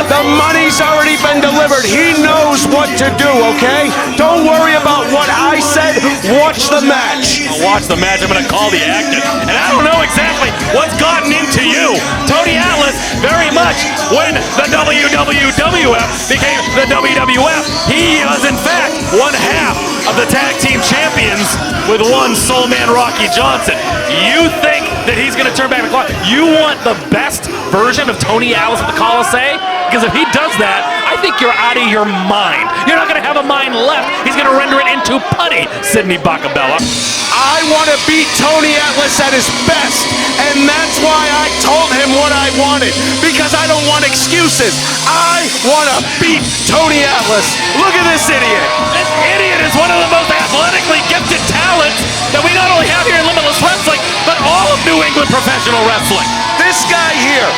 The money's already been delivered. He knows what to do, okay? Don't worry about what I said. Watch the match. I'll watch the match. I'm going to call the action. And I don't know exactly what's gotten into you. Tony Atlas, very much when the WWF became the WWF, he was in fact one half of the tag team champions with one Soul Man Rocky Johnson. You think that he's going to turn back the clock? You want the best version of Tony Atlas at the Coliseum? Because if he does that, I think you're out of your mind. You're not going to have a mind left. He's going to render it into putty, Sidney Bakabella. I want to beat Tony Atlas at his best, and that's why I told him what I wanted, because I don't want excuses. I want to beat Tony Atlas. Look at this idiot. This idiot is one of the most athletically gifted talents that we not only have here in Limitless Wrestling, but all of New England professional wrestling. This guy here,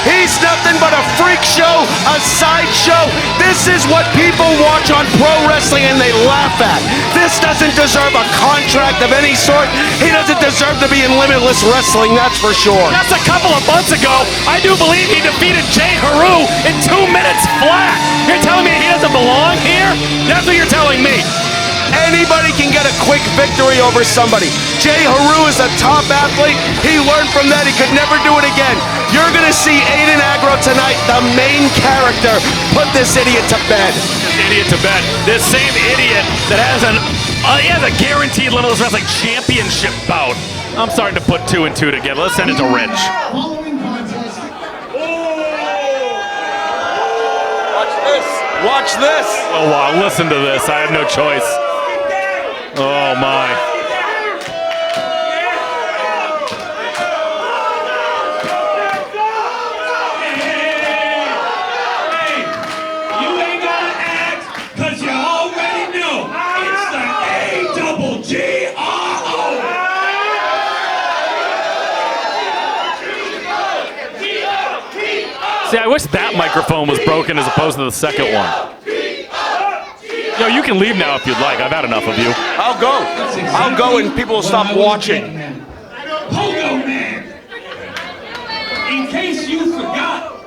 he's nothing but a freak show, a sideshow. This is what people watch on pro wrestling and they laugh at. This doesn't deserve a contract of any sort. He doesn't deserve to be in Limitless Wrestling, that's for sure. Just a couple of months ago, I do believe he defeated J-Heru in 2 minutes flat. You're telling me he doesn't belong here? That's what you're telling me. Anybody can get a quick victory over somebody. J-Heru is a top athlete. He learned from that. He could never do it again. You're going to see Aiden Aggro tonight, the main character. Put this idiot to bed. This idiot to bed. This same idiot that has he has a guaranteed Limitless Wrestling Championship bout. I'm starting to put 2 and 2 together. Let's send it to Rich. Following contest. Watch this. Watch this. Oh, wow. Listen to this. I have no choice. Oh, my. You ain't gotta act, cause you already know. It's the A-double-G-R-O. See, I wish that microphone was broken as opposed to the second one. Yo, you can leave now if you'd like. I've had enough of you. I'll go. I'll go and people will stop watching. Pogo Man! In case you forgot,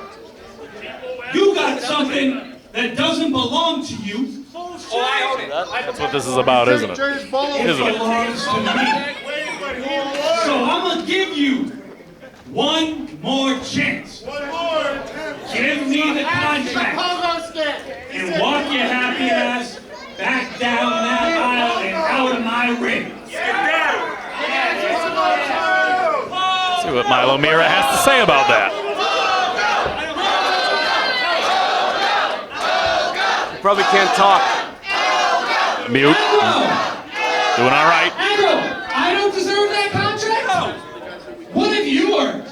you got something that doesn't belong to you. That's what this is about, isn't it? It belongs to me. So I'm gonna give you one more chance. Give me the contract and walk your happy ass back down that aisle and out of my ring. See what Milo Mirra has to say about that. You probably can't talk. Mute. Doing all right. Aggro, I don't deserve that contract? What have you earned?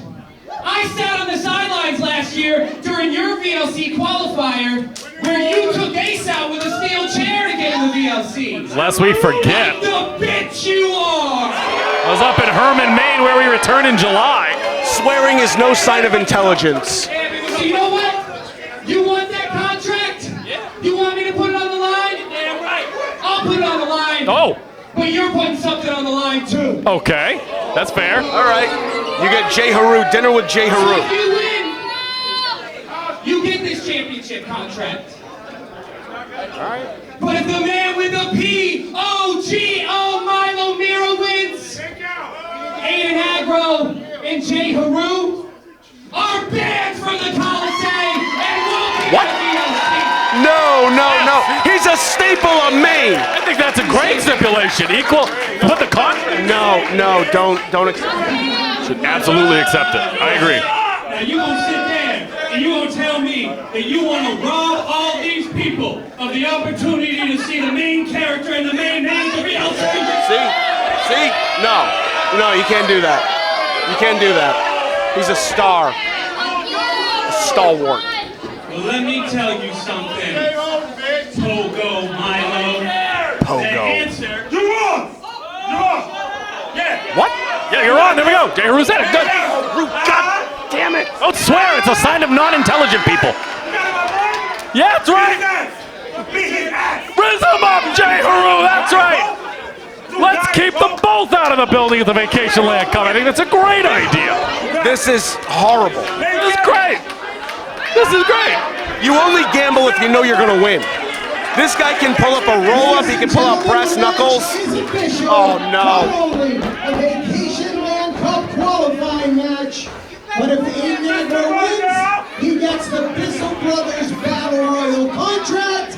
I sat on the sidelines last year during your VLC qualifier where you took Ace out with a steel chair to get in the VLC. Lest we forget. What the bitch you are! I was up in Herman, Maine, where we return in July. Swearing is no sign of intelligence. So you know what? You want that contract? You want me to put it on the line? Damn right. I'll put it on the line. Oh. But you're putting something on the line too. Okay, that's fair. All right. You get J-Heru, dinner with J-Heru. So if you win, you get this championship contract. All right. But if the man with the P-O-G-O Milo Mirra wins, Aiden Aggro and J-Heru are banned from the Coliseum and will be What? No. He's a staple of Maine. I think that's a great stipulation. Equal. Put the contract. No, don't accept it. Should absolutely accept it. I agree. Now you gonna sit there and you gonna tell me that you wanna rob all these people of the opportunity to see the main character and the main man of the VLC? See? No, you can't do that. You can't do that. He's a star. A stalwart. Well, let me tell you something, Pogo Milo. Pogo. The answer, you're on! Yeah. What? Yeah, you're on. There we go. J-Heru's at it. Good. God damn it. Don't swear. It's a sign of non-intelligent people. Yeah, that's right. Rhythm up, J-Heru, that's right. Let's keep them both out of the building at the Vacationland Cup. I think that's a great idea. This is horrible. This is great. This is great. You only gamble if you know you're going to win. This guy can pull up a roll-up. He can pull up brass knuckles. Oh, no. A Vacationland Cup qualifying match. But if Aiden Aggro wins, he gets the Bissell Brothers Battle Royal contract.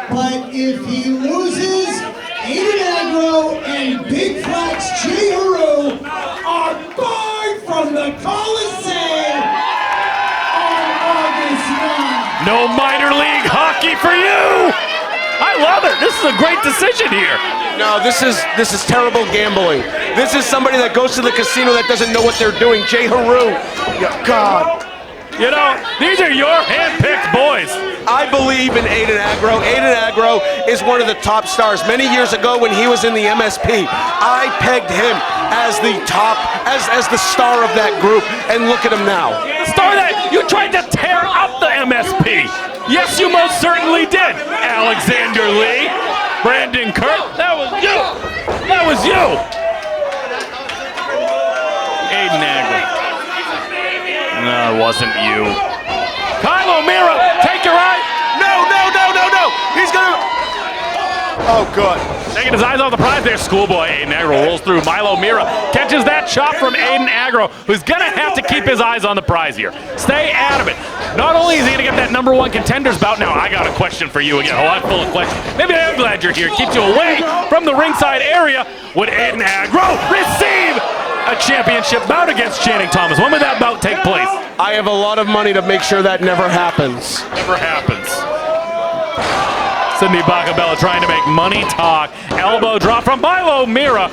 But if he loses, Aiden Aggro and Big Flex J-Heru are barred from the Coliseum on August 9th. No minor league hockey for you. I love it. This is a great decision here. No, this is terrible gambling. This is somebody that goes to the casino that doesn't know what they're doing. J-Heru. God. You know, these are your hand-picked boys. I believe in Aiden Aggro. Aiden Aggro is one of the top stars. Many years ago when he was in the MSP, I pegged him as the top, as the star of that group, and look at him now. The star that you tried to tear up the MSP. Yes, you most certainly did. Alexander Lee, Brandon Kurt, that was you. That was you. Aiden Aggro. No, it wasn't you. Mirra, take your eye. No. He's gonna. Oh, good. Taking his eyes off the prize there. Schoolboy Aiden Aggro rolls through. Mirra catches that chop from Aiden Aggro, who's going to have to keep his eyes on the prize here. Stay adamant. Not only is he going to get that #1 contenders bout, now I got a question for you again. A lot full of questions. Maybe I am glad you're here. Keeps you away from the ringside area. Would Aiden Aggro receive a championship bout against Channing Thomas? When would that bout take place? I have a lot of money to make sure that never happens. Never happens. Sidney Bakabella trying to make money talk. Elbow drop from Milo Mirra.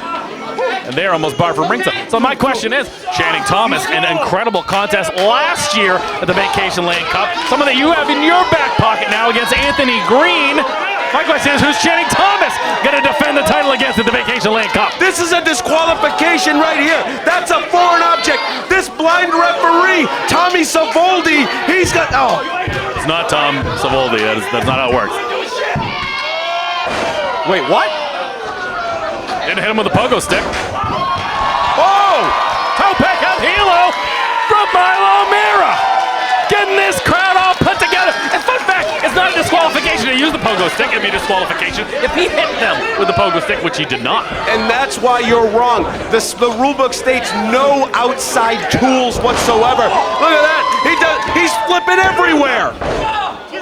And they're almost barred from ringside. So my question is, Channing Thomas, an incredible contest last year at the Vacationland Cup. Someone that you have in your back pocket now against Anthony Greene. My question is, who's Channing Thomas going to defend the title against at the Vacationland Cup? This is a disqualification right here. That's a foreign object. This blind referee, Tommy Savoldi, he's got, oh. It's not Tom Savoldi. That's not how it works. Wait, what? Didn't hit him with a pogo stick. Oh! Toe pick up Hilo from Milo Mirra. Getting this crowd all put together. And fun fact, it's not a disqualification to use the pogo stick. It'd be a disqualification if he hit them with the pogo stick, which he did not. And that's why you're wrong. The rulebook states no outside tools whatsoever. Look at that. He's flipping everywhere.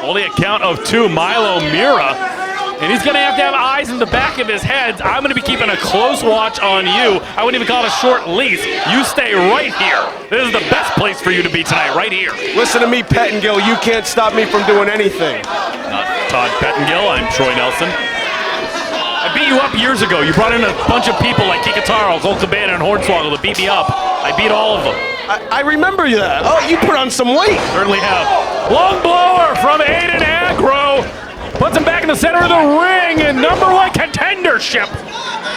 Only a count of 2, Milo Mirra. And he's going to have eyes in the back of his head. I'm going to be keeping a close watch on you. I wouldn't even call it a short leash. You stay right here. This is the best place for you to be tonight, right here. Listen to me, Pettingill. You can't stop me from doing anything. Not Todd Pettingill. I'm Troy Nelson. I beat you up years ago. You brought in a bunch of people like Kikataro, Colt Cabana, and Hornswoggle to beat me up. I beat all of them. I remember that. Oh, you put on some weight. Certainly have. Long blower from Aiden Aggro. Puts him back in the center of the ring, and #1 contendership.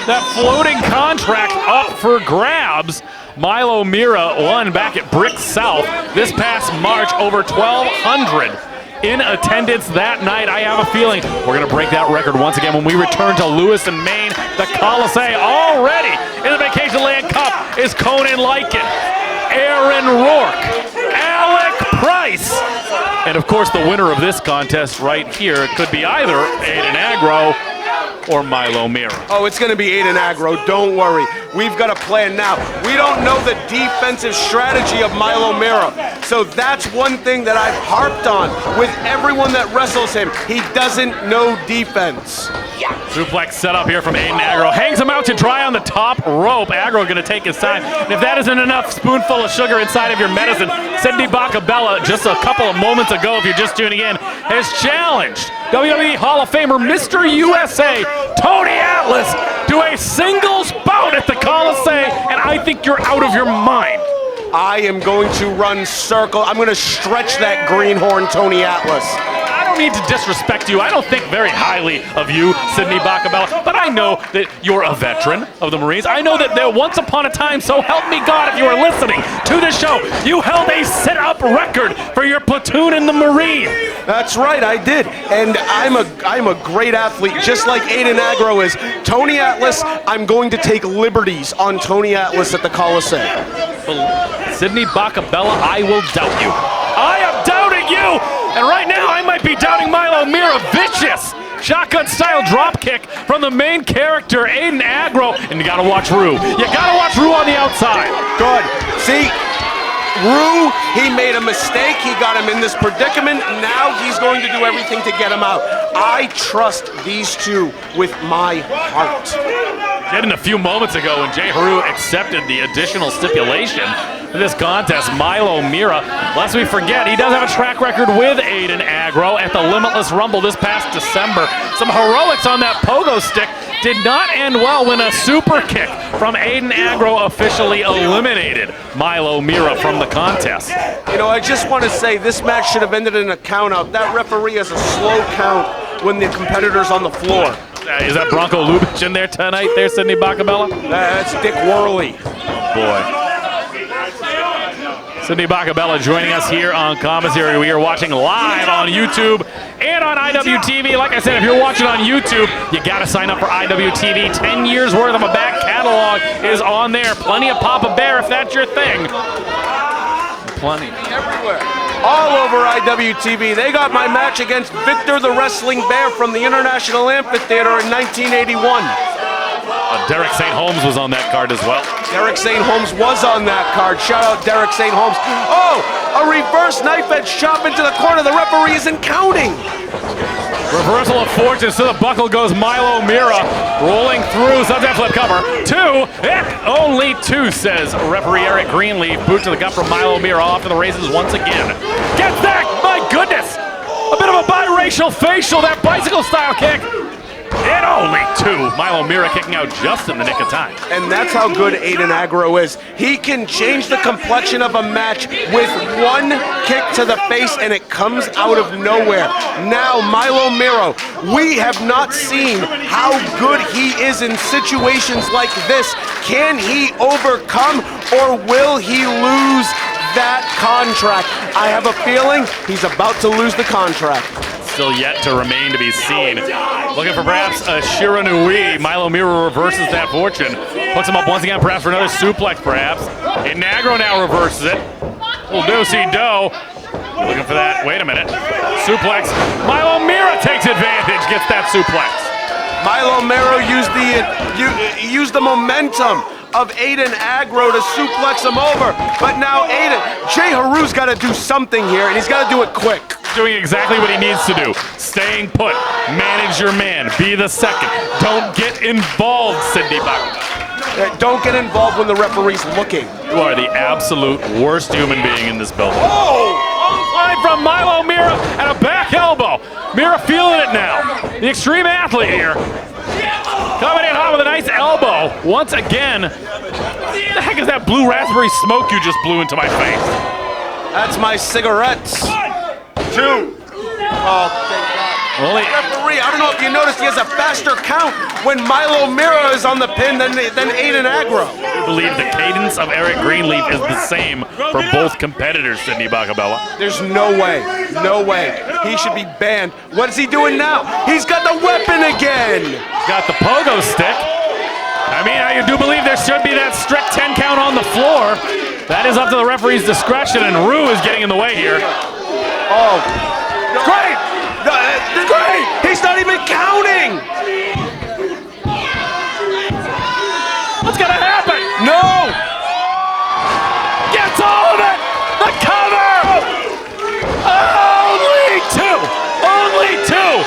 That floating contract up for grabs. Milo Mirra won back at Brick South this past March, over 1,200 in attendance that night. I have a feeling we're going to break that record once again when we return to Lewis and Maine. The Coliseum already in the Vacationland Cup is Conan Lycan, Aaron Rourke, Alec Price. And of course, the winner of this contest right here could be either Aiden Aggro or Milo Mirra. Oh, it's going to be Aiden Aggro. Don't worry. We've got a plan now. We don't know the defensive strategy of Milo Mirra. So that's one thing that I've harped on with everyone that wrestles him. He doesn't know defense. Suplex set up here from Aiden Aggro. Hangs him out to dry on the top rope. Aggro going to take his time. And if that isn't enough spoonful of sugar inside of your medicine, Sidney Bakabella, just a couple of moments ago, if you're just tuning in, has challenged WWE Hall of Famer Mr. USA, Tony Atlas, to a singles bout at the Coliseum, and I think you're out of your mind. I am going to run circle. I'm going to stretch that greenhorn, Tony Atlas. I don't don't mean to disrespect you. I don't think very highly of you, Sidney Bakabella, but I know that you're a veteran of the Marines. I know that there once upon a time, so help me God, if you are listening to this show, you held a sit-up record for your platoon in the Marine. That's right, I did. And I'm a great athlete, just like Aiden Aggro is. Tony Atlas, I'm going to take liberties on Tony Atlas at the Coliseum. Sidney Bakabella, I will doubt you. I am doubting you! And right now, I might be doubting Milo. Mirra, vicious shotgun-style drop kick from the main character, Aiden Aggro. And you gotta watch Rue. You gotta watch Rue on the outside. Good. See, Rue, he made a mistake. He got him in this predicament. Now he's going to do everything to get him out. I trust these two with my heart. Did a few moments ago when J-Heru accepted the additional stipulation for this contest, Milo Mirra. Lest we forget, he does have a track record with Aiden Aggro at the Limitless Rumble this past December. Some heroics on that pogo stick did not end well when a super kick from Aiden Aggro officially eliminated Milo Mirra from the contest. You know, I just want to say this match should have ended in a count out. That referee has a slow count when the competitor's on the floor. Is that Bronco Lubitsch in there tonight there, Sidney Bakabella? That's Dick Worley. Boy. Sidney Bakabella joining us here on commentary. We are watching live on YouTube and on IWTV. Like I said, if you're watching on YouTube, you got to sign up for IWTV. 10 years worth of a back catalog is on there. Plenty of Papa Bear if that's your thing. Plenty. Everywhere. All over IWTV. They got my match against Victor the Wrestling Bear from the International Amphitheater in 1981. Derek St. Holmes was on that card as well. Derek St. Holmes was on that card. Shout out Derek St. Holmes. Oh, a reverse knife edge chop into the corner. The referee isn't counting. Reversal of fortunes to the buckle goes Milo Mirra, rolling through, sunset flip cover. 2, only 2, says referee Eric Greenleaf. Boot to the gut from Milo Mirra, off to the races once again. Gets that, my goodness! A bit of a biracial facial, that bicycle style kick. And only 2. Milo Mirra kicking out just in the nick of time. And that's how good Aiden Aggro is. He can change the complexion of a match with one kick to the face, and it comes out of nowhere. Now, Milo Mirra, we have not seen how good he is in situations like this. Can he overcome, or will he lose that contract? I have a feeling he's about to lose the contract. Still yet to remain to be seen. Looking for perhaps a Shiranui. Milo Mirra reverses that fortune. Hooks him up once again, perhaps for another suplex, perhaps. Aiden Aggro now reverses it. Little do-see-do. Looking for that. Wait a minute. Suplex. Milo Mirra takes advantage, gets that suplex. Milo Mirra used the momentum of Aiden Aggro to suplex him over. But now J-Heru's got to do something here, and he's got to do it quick. Doing exactly what he needs to do. Staying put. Manage your man. Be the second. Don't get involved, Sidney Bakabella. Don't get involved when the referee's looking. You are the absolute worst human being in this building. Oh! Line from Milo Mirra and a back elbow. Mirra feeling it now. The extreme athlete here. Coming in hot with a nice elbow. Once again. What the heck is that blue raspberry smoke you just blew into my face? That's my cigarettes. 2. Oh, thank God. Referee, I don't know if you noticed, he has a faster count when Milo Mirra is on the pin than Aiden Aggro. I believe the cadence of Eric Greenleaf is the same for both competitors, Sidney Bakabella. There's no way. No way. He should be banned. What is he doing now? He's got the weapon again. He's got the pogo stick. I mean, I do believe there should be that strict 10 count on the floor. That is up to the referee's discretion, and Rue is getting in the way here. Oh, great! Great! He's not even counting! What's gonna happen? No! Gets all of it! The cover! Only 2! Only 2!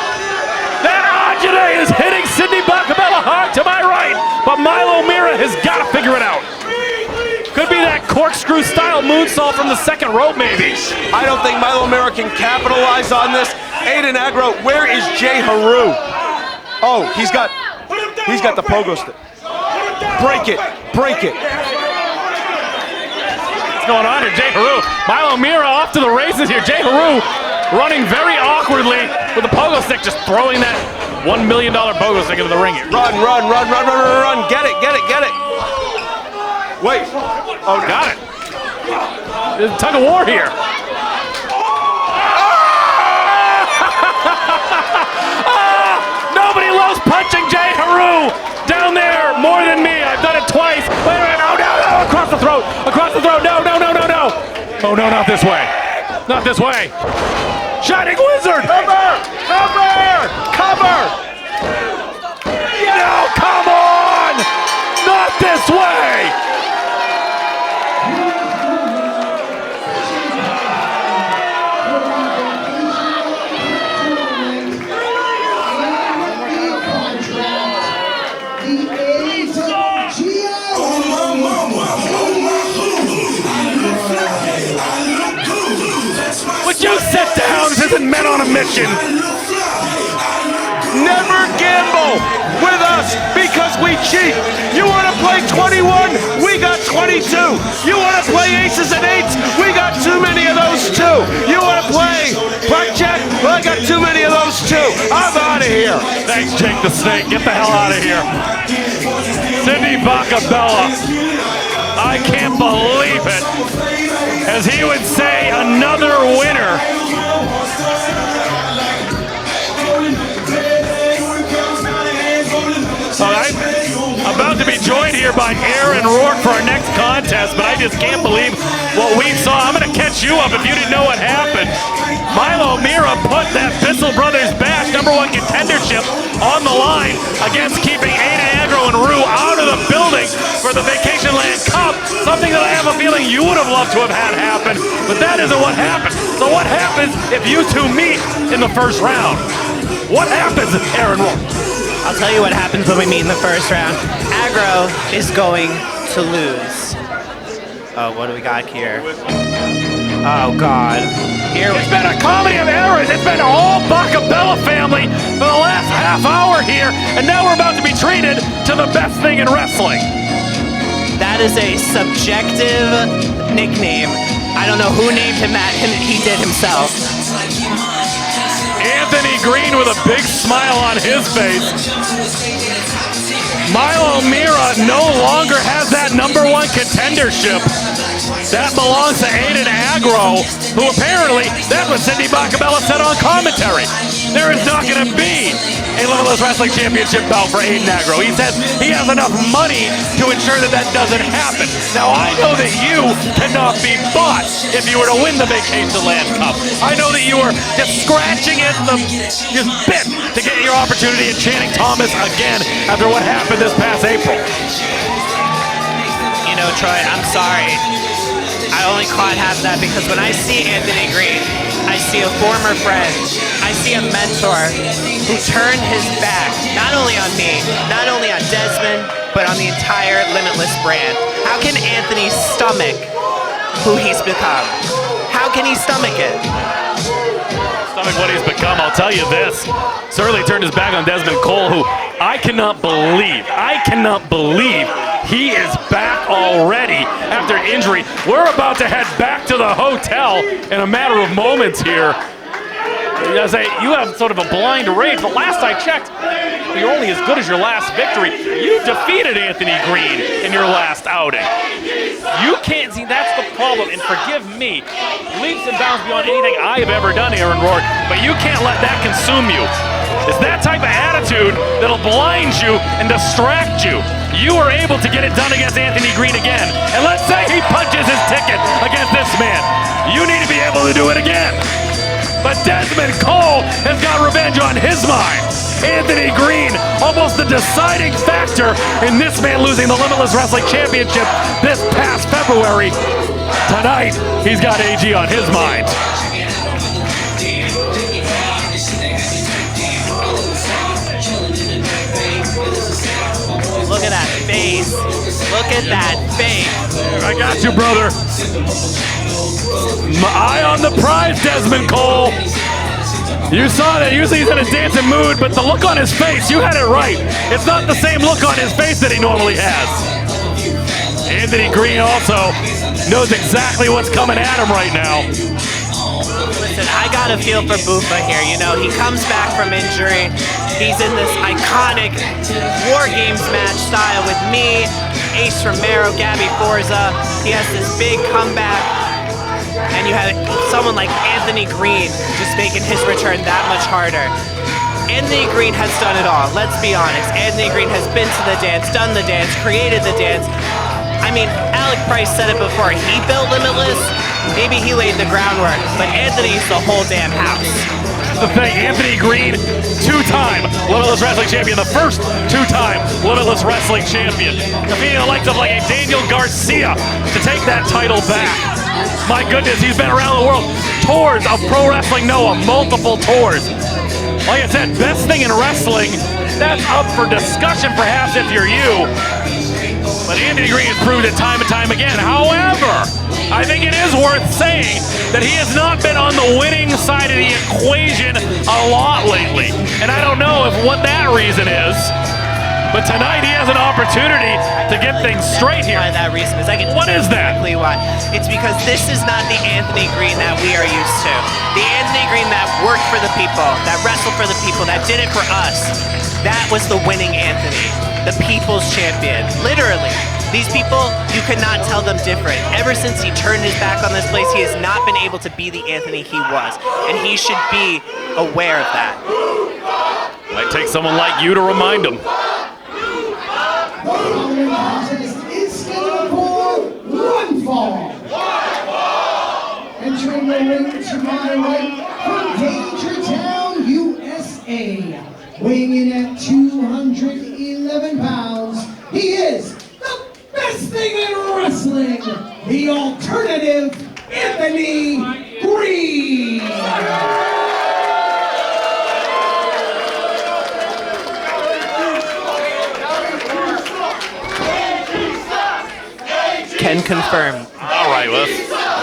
That Ajane is hitting Sidney Bakabella hard to my right, but Milo Mirra has got to figure it out. Could be that corkscrew-style moonsault from the second rope, maybe. I don't think Milo Mirra can capitalize on this. Aiden Aggro, where is J-Heru? Oh, he's got the pogo stick. Break it, break it. What's going on here? J-Heru. Milo Mirra off to the races here. J-Heru running very awkwardly with a pogo stick, just throwing that $1 million pogo stick into the ring here. Run. Get it. Wait. Oh, got it. There's a tug of war here. Nobody loves punching J-Heru down there more than me. I've done it twice. Wait a minute. Oh, no. Across the throat. No. Oh, no, not this way. Not this way. Shining Wizard. Cover. No, come on. Not this way. Would you sit down? This isn't men on a mission. Never gamble with us because we cheat. You want to play 21? We got 22. You want to play aces and eights? We got too many of those too. You want to play blackjack? Well, I got too many of those too. I'm out of here. Thanks, Jake the Snake. Get the hell out of here. Sidney Bakabella. I can't believe it. As he would say, another winner. I'm about to be joined here by Aaron Rourke for our next contest, but I just can't believe what we saw. I'm going to catch you up if you didn't know what happened. Milo Mirra put that Bissell Brothers Bash #1 contendership on the line against keeping Aiden, Aggro, and Rue out of the building for the Vacationland Cup, something that I have a feeling you would have loved to have had happen, but that isn't what happened. So what happens if you two meet in the first round? What happens, Aaron Rourke? I'll tell you what happens when we meet in the first round. Aggro is going to lose. Oh, what do we got here? Oh, God. It's been a comedy of errors. It's been all Bakabella family for the last half hour here, and now we're about to be treated to the best thing in wrestling. That is a subjective nickname. I don't know who named him that. He did himself. Anthony Greene with a big smile on his face. Milo Mirra no longer has that #1 contendership. That belongs to Aiden Aggro, who apparently, that's what Sidney Bakabella said on commentary. There is not going to be a Limitless Wrestling Championship belt for Aiden Aggro. He says he has enough money to ensure that that doesn't happen. Now, I know that you cannot be bought if you were to win the Vacationland Cup. I know that you were just scratching at the bit to get your opportunity in Channing Thomas again after what happened this past April. You know, Troy, I'm sorry. I only caught half of that because when I see Anthony Greene, I see a former friend. I see a mentor who turned his back not only on me, not only on Dezmond, but on the entire Limitless brand. How can Anthony stomach who he's become? How can he stomach it? Stomach what he's become, I'll tell you this. Certainly turned his back on Dezmond Cole, who I cannot believe he is back already after injury. We're about to head back to the hotel in a matter of moments here. As you have sort of a blind rage. The last I checked, you're only as good as your last victory. You defeated Anthony Greene in your last outing. You can't see, that's the problem, and forgive me, leaps and bounds beyond anything I have ever done, Aaron Rourke, but you can't let that consume you. It's that type of attitude that'll blind you and distract you. You were able to get it done against Anthony Greene again, and let's say he punches his ticket against this man. You need to be able to do it again. But Dezmond Cole has got revenge on his mind. Anthony Greene, almost the deciding factor in this man losing the Limitless Wrestling Championship this past February. Tonight, he's got AG on his mind. Look at that face. Look at that face. I got you, brother. My eye on the prize, Dezmond Cole. You saw that. Usually he's in a dancing mood, but the look on his face, you had it right. It's not the same look on his face that he normally has. Anthony Greene also knows exactly what's coming at him right now. Listen, I got a feel for Bufa here. You know, he comes back from injury. He's in this iconic War Games match style with me, Ace Romero, Gabby Forza. He has this big comeback. And you have someone like Anthony Greene just making his return that much harder. Anthony Greene has done it all, let's be honest. Anthony Greene has been to the dance, done the dance, created the dance. I mean, Alec Price said it before, he built Limitless, maybe he laid the groundwork, but Anthony's the whole damn house. The thing, Anthony Greene, two-time Limitless Wrestling Champion, the first two-time Limitless Wrestling Champion, defeating the likes of like a Daniel Garcia to take that title back. My goodness, he's been around the world. Tours of Pro Wrestling Noah, multiple tours. Like I said, best thing in wrestling, that's up for discussion perhaps if you're you. But Anthony Greene has proved it time and time again. However, I think it is worth saying that he has not been on the winning side of the equation a lot lately. And I don't know what that reason is. But tonight he has an opportunity to get things straight here. Why that reason is, I can what is that? Exactly why. It's because this is not the Anthony Greene that we are used to. The Anthony Greene that worked for the people, that wrestled for the people, that did it for us. That was the winning Anthony, the people's champion. Literally. These people, you could not tell them different. Ever since he turned his back on this place, he has not been able to be the Anthony he was. And he should be aware of that. Might take someone like you to remind him. The following contest is scheduled for one fall. Entering the ring to my right from Dangertown, USA, weighing in at 211 pounds, he is the best thing in wrestling, the alternative Anthony Greene. Can confirm. All right, let's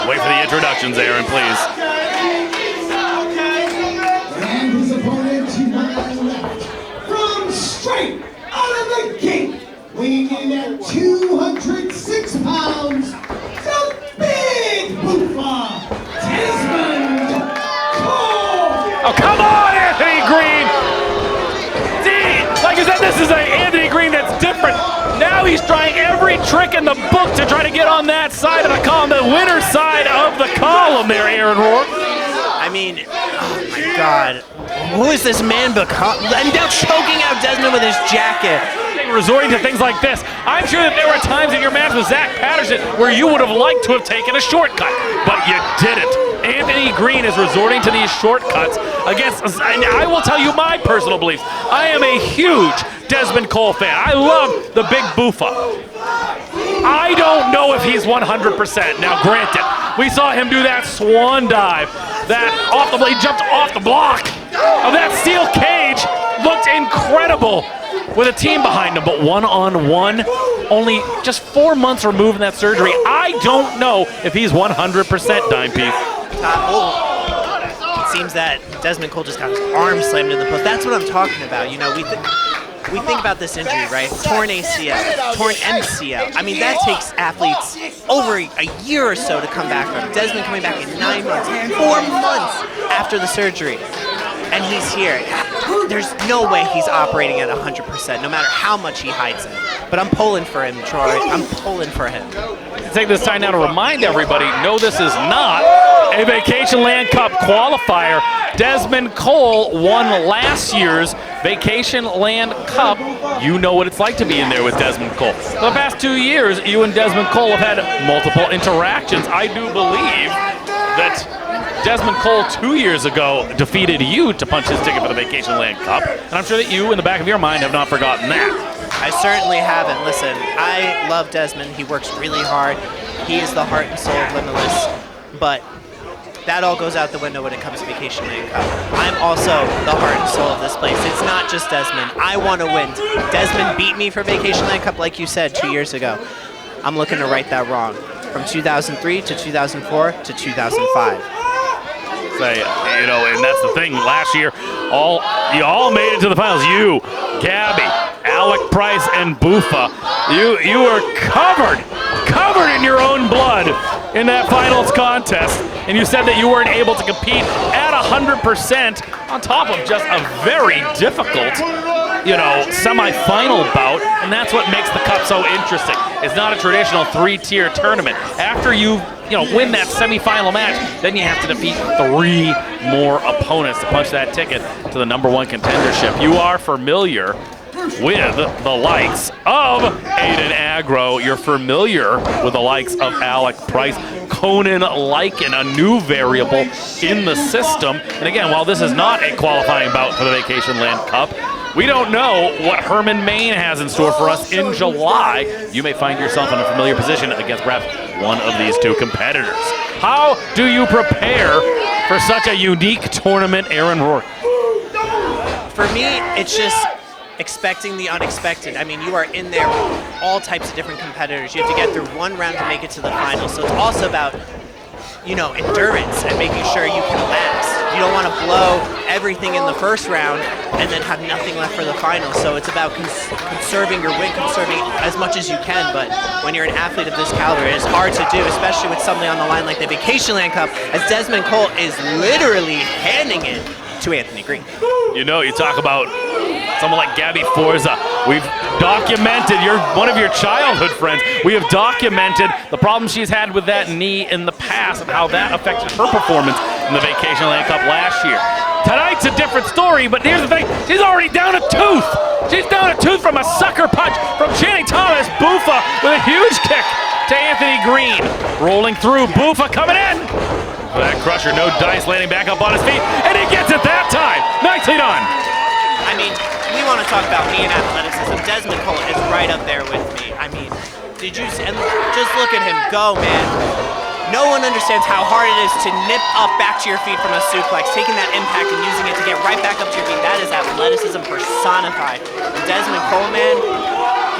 wait for the introductions, Aaron, please. And his opponent to my left, from straight out of the gate, weighing in at 206 pounds, the big Bufa, Dezmond Cole. Oh, come on, Anthony Greene! See, like I said, this is an Anthony Greene that's different. Now he's trying every trick in the book to try to get on that side of the column, the winner's side of the column there, Aaron Rourke. I mean, oh my God. Who is this man become? And now choking out Dezmond with his jacket. Resorting to things like this. I'm sure that there were times in your match with Zach Patterson where you would have liked to have taken a shortcut, but you didn't. Anthony Greene is resorting to these shortcuts against, and I will tell you my personal beliefs. I am a huge Dezmond Cole fan. I love the big Bufa. I don't know if he's 100%. Now, granted, we saw him do that swan dive, that off the blade, jumped off the block of that steel cage, looked incredible with a team behind him, but one-on-one, only just 4 months removed from that surgery. I don't know if he's 100% dime piece. It seems that Dezmond Cole just got his arm slammed in the post. That's what I'm talking about. You know, we think about this injury, right? Torn ACL, torn MCL. I mean, that takes athletes over a year or so to come back from. Dezmond coming back in 9 months, 4 months after the surgery. And he's here. There's no way he's operating at 100%, no matter how much he hides it. But I'm pulling for him, Troy. I'm pulling for him. Take this time now to remind everybody, no, this is not a Vacationland Cup qualifier. Dezmond Cole won last year's Vacationland Cup. You know what it's like to be in there with Dezmond Cole. For the past 2 years, you and Dezmond Cole have had multiple interactions. I do believe that Dezmond Cole 2 years ago defeated you to punch his ticket for the Vacationland Cup, and I'm sure that you, in the back of your mind, have not forgotten that. I certainly haven't. Listen, I love Dezmond. He works really hard. He is the heart and soul of Limitless, but that all goes out the window when it comes to Vacationland Cup. I'm also the heart and soul of this place. It's not just Dezmond. I want to win. Dezmond beat me for Vacationland Cup, like you said, 2 years ago. I'm looking to right that wrong. From 2003 to 2004 to 2005. Say, you know, and that's the thing. Last year, you all made it to the finals. You, Gabby, Alec Price, and Bufa. You were covered in your own blood in that finals contest. and you said that you weren't able to compete at 100% on top of just a very difficult, semi-final bout, and that's what makes the Cup so interesting. It's not a traditional 3-tier tournament. After you win that semi-final match, then you have to defeat 3 more opponents to punch that ticket to the #1 contendership. You are familiar with the likes of Aiden Aggro. You're familiar with the likes of Alec Price, Conan Lycan, a new variable in the system. And again, while this is not a qualifying bout for the Vacationland Cup, we don't know what Herman, Maine has in store for us in July. You may find yourself in a familiar position against perhaps one of these 2 competitors. How do you prepare for such a unique tournament, Aaron Rourke? For me, it's just expecting the unexpected. I mean, you are in there with all types of different competitors. You have to get through 1 round to make it to the final. So it's also about, endurance and making sure you can last. You don't want to blow everything in the first round and then have nothing left for the final. So it's about conserving your win, conserving as much as you can. But when you're an athlete of this caliber, it's hard to do, especially with something on the line like the Vacationland Cup, as Dezmond Cole is literally handing it to Anthony Greene. You talk about someone like Gabby Forza. We've documented, you're one of your childhood friends. We have documented the problems she's had with that knee in the past and how that affected her performance in the Vacationland Cup last year. Tonight's a different story, but here's the thing, she's already down a tooth. She's down a tooth from a sucker punch from Channing Thomas. Buffa with a huge kick to Anthony Greene. Rolling through, Buffa coming in. That crusher, no dice, landing back up on his feet, and he gets it that time. Nicely done. I mean, we want to talk about me and athleticism. Dezmond Cole is right up there with me. I mean, and just look at him go, man. No one understands how hard it is to nip up back to your feet from a suplex, taking that impact and using it to get right back up to your feet. That is athleticism personified. And Dezmond Cole, man,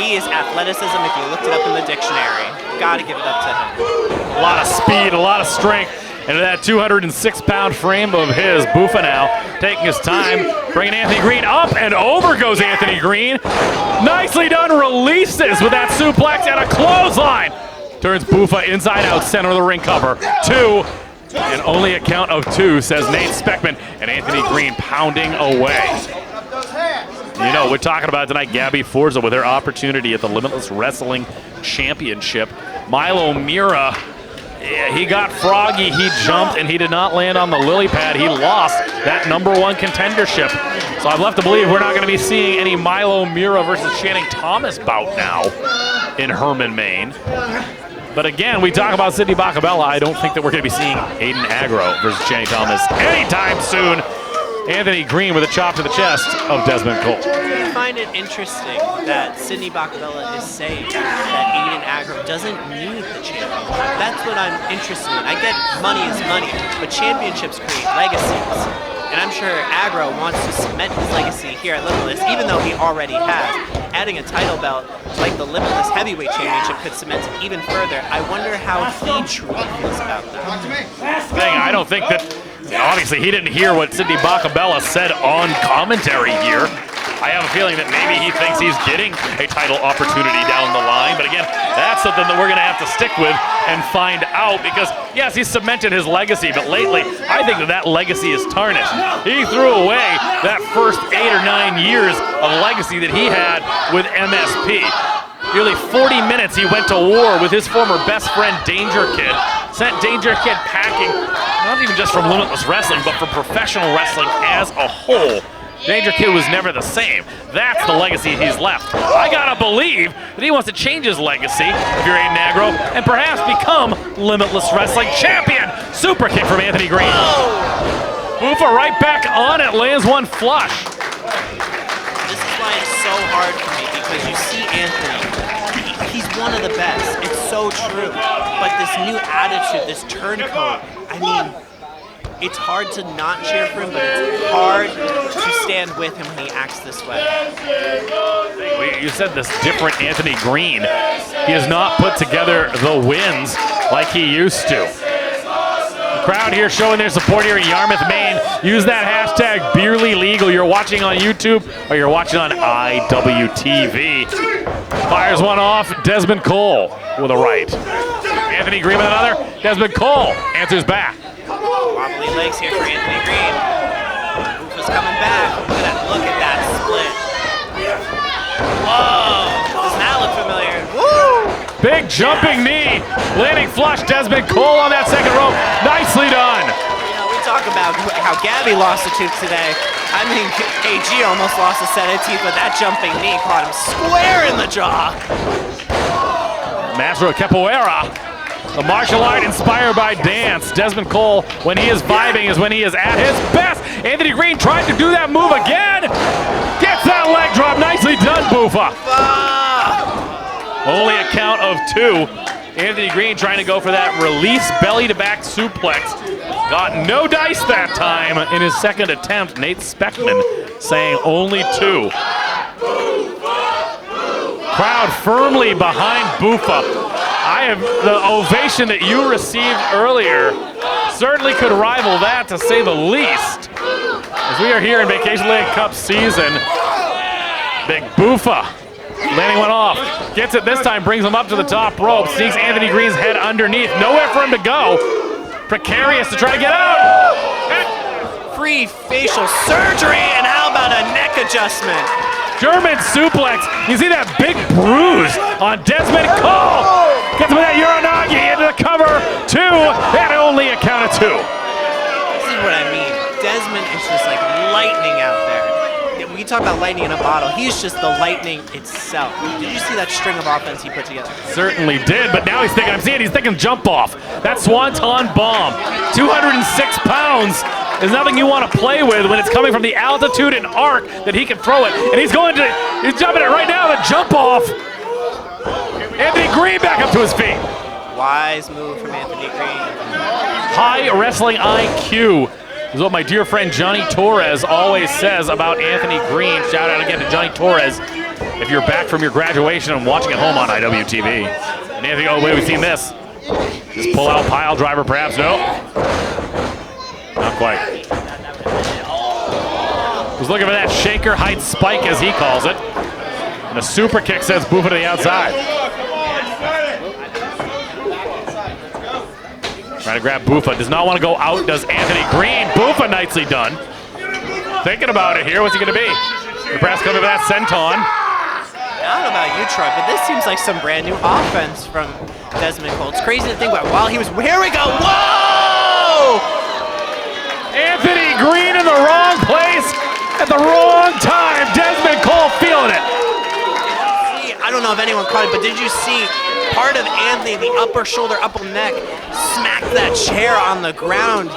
he is athleticism if you looked it up in the dictionary. Gotta give it up to him. A lot of speed, a lot of strength. Into that 206-pound frame of his. Buffa now taking his time, bringing Anthony Greene up, and over goes Anthony Greene. Nicely done, releases with that suplex and a clothesline. Turns Buffa inside out, center of the ring cover. 2, and only a count of 2, says Nate Speckman, and Anthony Greene pounding away. We're talking about tonight Gabby Forza with her opportunity at the Limitless Wrestling Championship. Milo Mirra, he got froggy, he jumped, and he did not land on the lily pad. He lost that #1 contendership. So I'm left to believe we're not going to be seeing any Milo Mirra versus Channing Thomas bout now in Herman, Maine. But again, we talk about Sidney Bakabella. I don't think that we're going to be seeing Aiden Aggro versus Channing Thomas anytime soon. Anthony Greene with a chop to the chest of Dezmond Cole. I find it interesting that Sidney Bakabella is saying that Aiden Aggro doesn't need the championship. That's what I'm interested in. I get money is money, but championships create legacies. And I'm sure Aggro wants to cement his legacy here at Limitless, even though he already has. Adding a title belt like the Limitless Heavyweight Championship could cement it even further. I wonder how he truly feels about that. I don't think that, obviously he didn't hear what Sidney Bakabella said on commentary here. I have a feeling that maybe he thinks he's getting a title opportunity down the line. But again, that's something that we're going to have to stick with and find out, because yes, he's cemented his legacy, but lately I think that legacy is tarnished. He threw away that first 8 or 9 years of legacy that he had with MSP. Nearly 40 minutes he went to war with his former best friend Danger Kid. Sent Danger Kid packing, not even just from Limitless Wrestling, but from professional wrestling as a whole. Danger Kid was never the same. That's the legacy he's left. I gotta believe that he wants to change his legacy, if you're Aiden Aggro, and perhaps become Limitless Wrestling champion. Super kick from Anthony Greene. Buffa right back on it, lands one flush. This is why it's so hard for me, because you see Anthony, he's one of the best. It's so true. But this new attitude, this turncoat, I mean, it's hard to not cheer for him, but it's hard to stand with him when he acts this way. You said this different Anthony Greene. He has not put together the wins like he used to. The crowd here showing their support here in Yarmouth, Maine. Use that hashtag BEERLY. You're watching on YouTube or you're watching on IWTV. Fires one off, Dezmond Cole with a right. Anthony Greene with another. Dezmond Cole answers back. Wobbly legs here for Anthony Greene. Boofa's coming back. Look at that split. Whoa! Does that look familiar? Woo! Big jumping knee. Landing flush. Dezmond Cole on that second rope. Nicely done. We talk about how Gabby lost a tooth today. I mean, AG almost lost a set of teeth, but that jumping knee caught him square in the jaw. Master of Capoeira. The martial art inspired by dance. Dezmond Cole, when he is vibing, is when he is at his best. Anthony Greene tried to do that move again. Gets that leg drop. Nicely done, Boofa. Only a count of 2. Anthony Greene trying to go for that release belly-to-back suplex. Got no dice that time in his second attempt. Nate Speckman saying only 2. Crowd firmly behind Boofa. I have the ovation that you received earlier. Certainly could rival that, to say the least. As we are here in Vacationland Cup season, Big Boofa landing one off. Gets it this time, brings him up to the top rope. Sneaks Anthony Greene's head underneath. Nowhere for him to go. Precarious to try to get out. Free facial surgery, and how about a neck adjustment? German suplex. You see that big bruise on Dezmond Cole. Gets him with that Uranagi into the cover. 2, and only a count of 2. This is what I mean. Dezmond is just like lightning out there. We talk about lightning in a bottle. He's just the lightning itself. Did you see that string of offense he put together? Certainly did, but now he's thinking jump off. That Swanton bomb, 206 pounds, is nothing you want to play with when it's coming from the altitude and arc that he can throw it. And he's jumping it right now, the jump off. Anthony Greene back up to his feet. Wise move from Anthony Greene. High wrestling IQ is what my dear friend Johnny Torres always says about Anthony Greene. Shout out again to Johnny Torres if you're back from your graduation and watching at home on IWTV. And Anthony, oh wait, we've seen this. This pull-out pile driver perhaps, no? Not quite. Was looking for that shaker height spike, as he calls it. And the super kick sends Boofa to the outside. Trying to grab Boofa. Does not want to go out, does Anthony Greene. Boofa nicely done. Thinking about it here. What's he going to be? Perhaps coming with that senton. I don't know about you, Troy, but this seems like some brand new offense from Dezmond Cole. It's crazy to think about. While he was, here we go. Whoa! Anthony Greene in the wrong place at the wrong time. Dezmond Cole feeling it. I don't know if anyone caught it, but did you see part of Anthony, the upper shoulder, upper neck, smacked that chair on the ground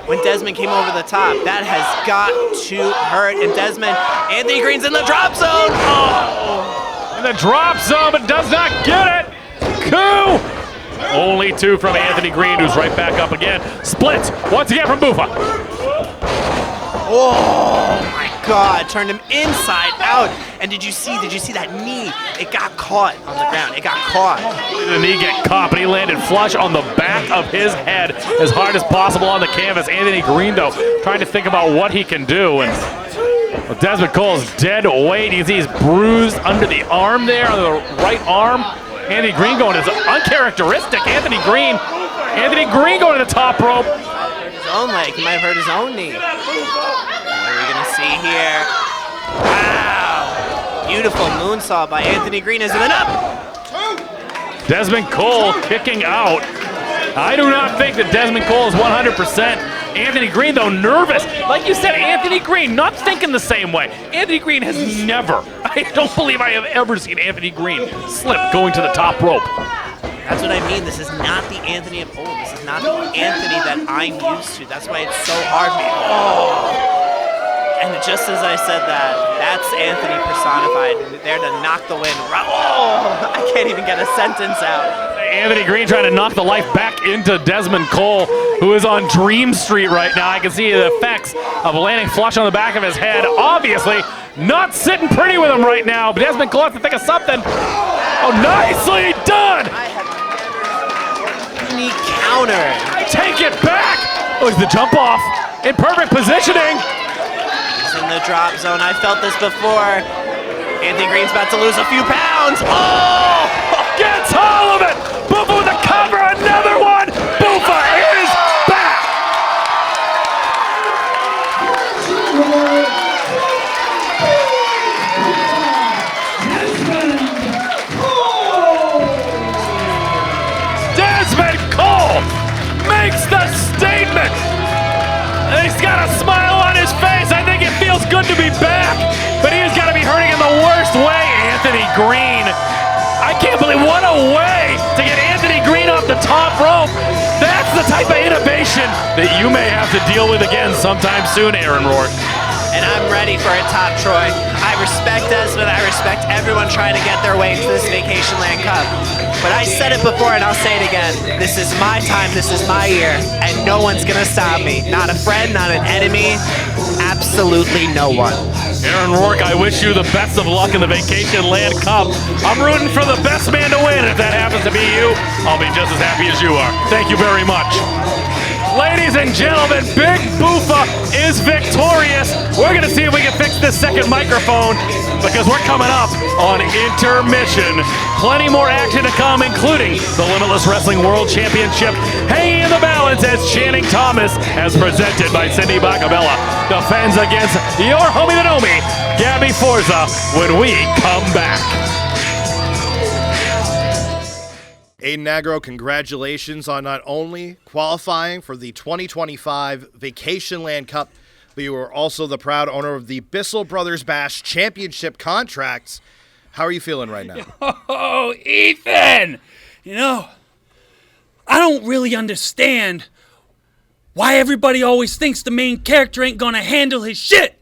when Dezmond came over the top? That has got to hurt. And Dezmond, Anthony Greene's in the drop zone. Oh! In the drop zone, but does not get it. Coup! Only 2 from Anthony Greene, who's right back up again. Splits once again from Boofa. Oh my God, turned him inside out. And did you see that knee? It got caught on the ground. It got caught. The knee get caught, but he landed flush on the back of his head as hard as possible on the canvas. Anthony Greene, though, trying to think about what he can do. And Dezmond Cole's dead weight. You can see he's bruised under the arm there, on the right arm. Anthony Greene going is uncharacteristic. Anthony Greene going to the top rope. His own leg. He might have hurt his own knee. What are we going to see here? Wow. Beautiful moonsault by Anthony Greene. Is it enough? Dezmond Cole kicking out. I do not think that Dezmond Cole is 100%. Anthony Greene, though, nervous. Like you said, Anthony Greene not thinking the same way. Anthony Greene has never, I don't believe I have ever seen Anthony Greene slip going to the top rope. That's what I mean. This is not the Anthony of old. This is not the Anthony that I'm used to. That's why it's so hard for me. Oh. And just as I said that, that's Anthony personified. There to knock the wind. Oh, I can't even get a sentence out. Anthony Greene trying to knock the life back into Dezmond Cole, who is on Dream Street right now. I can see the effects of landing flush on the back of his head. Obviously, not sitting pretty with him right now, but Dezmond Cole has to think of something. Oh, nicely done! Unique counter. Take it back! Oh, it's the jump off. In perfect positioning. He's in the drop zone. I felt this before. Anthony Greene's about to lose a few pounds. Oh! Gets all of it! Boofa with the cover, enough! He's got a smile on his face. I think it feels good to be back, but he has got to be hurting in the worst way. Anthony Greene. I can't believe what a way to get Anthony Greene off the top rope. That's the type of innovation that you may have to deal with again sometime soon, Aaron Rourke. And I'm ready for a top Troy. I respect Dezmond. I respect everyone trying to get their way into this Vacationland Cup. But I said it before and I'll say it again. This is my time. This is my year. And no one's going to stop me. Not a friend, not an enemy. Absolutely no one. Aaron Rourke, I wish you the best of luck in the Vacationland Cup. I'm rooting for the best man to win. If that happens to be you, I'll be just as happy as you are. Thank you very much. Ladies and gentlemen, Big Boofa is victorious. We're going to see if we can fix this second microphone because we're coming up on intermission. Plenty more action to come, including the Limitless Wrestling World Championship hanging in the balance as Channing Thomas, as presented by Sidney Bakabella, defends against your homie that know me, Gabby Forza, when we come back. Aiden Aggro, congratulations on not only qualifying for the 2025 Vacationland Cup, but you are also the proud owner of the Bissell Brothers Bash Championship contracts. How are you feeling right now? Oh, Ethan! You know, I don't really understand why everybody always thinks the main character ain't gonna handle his shit.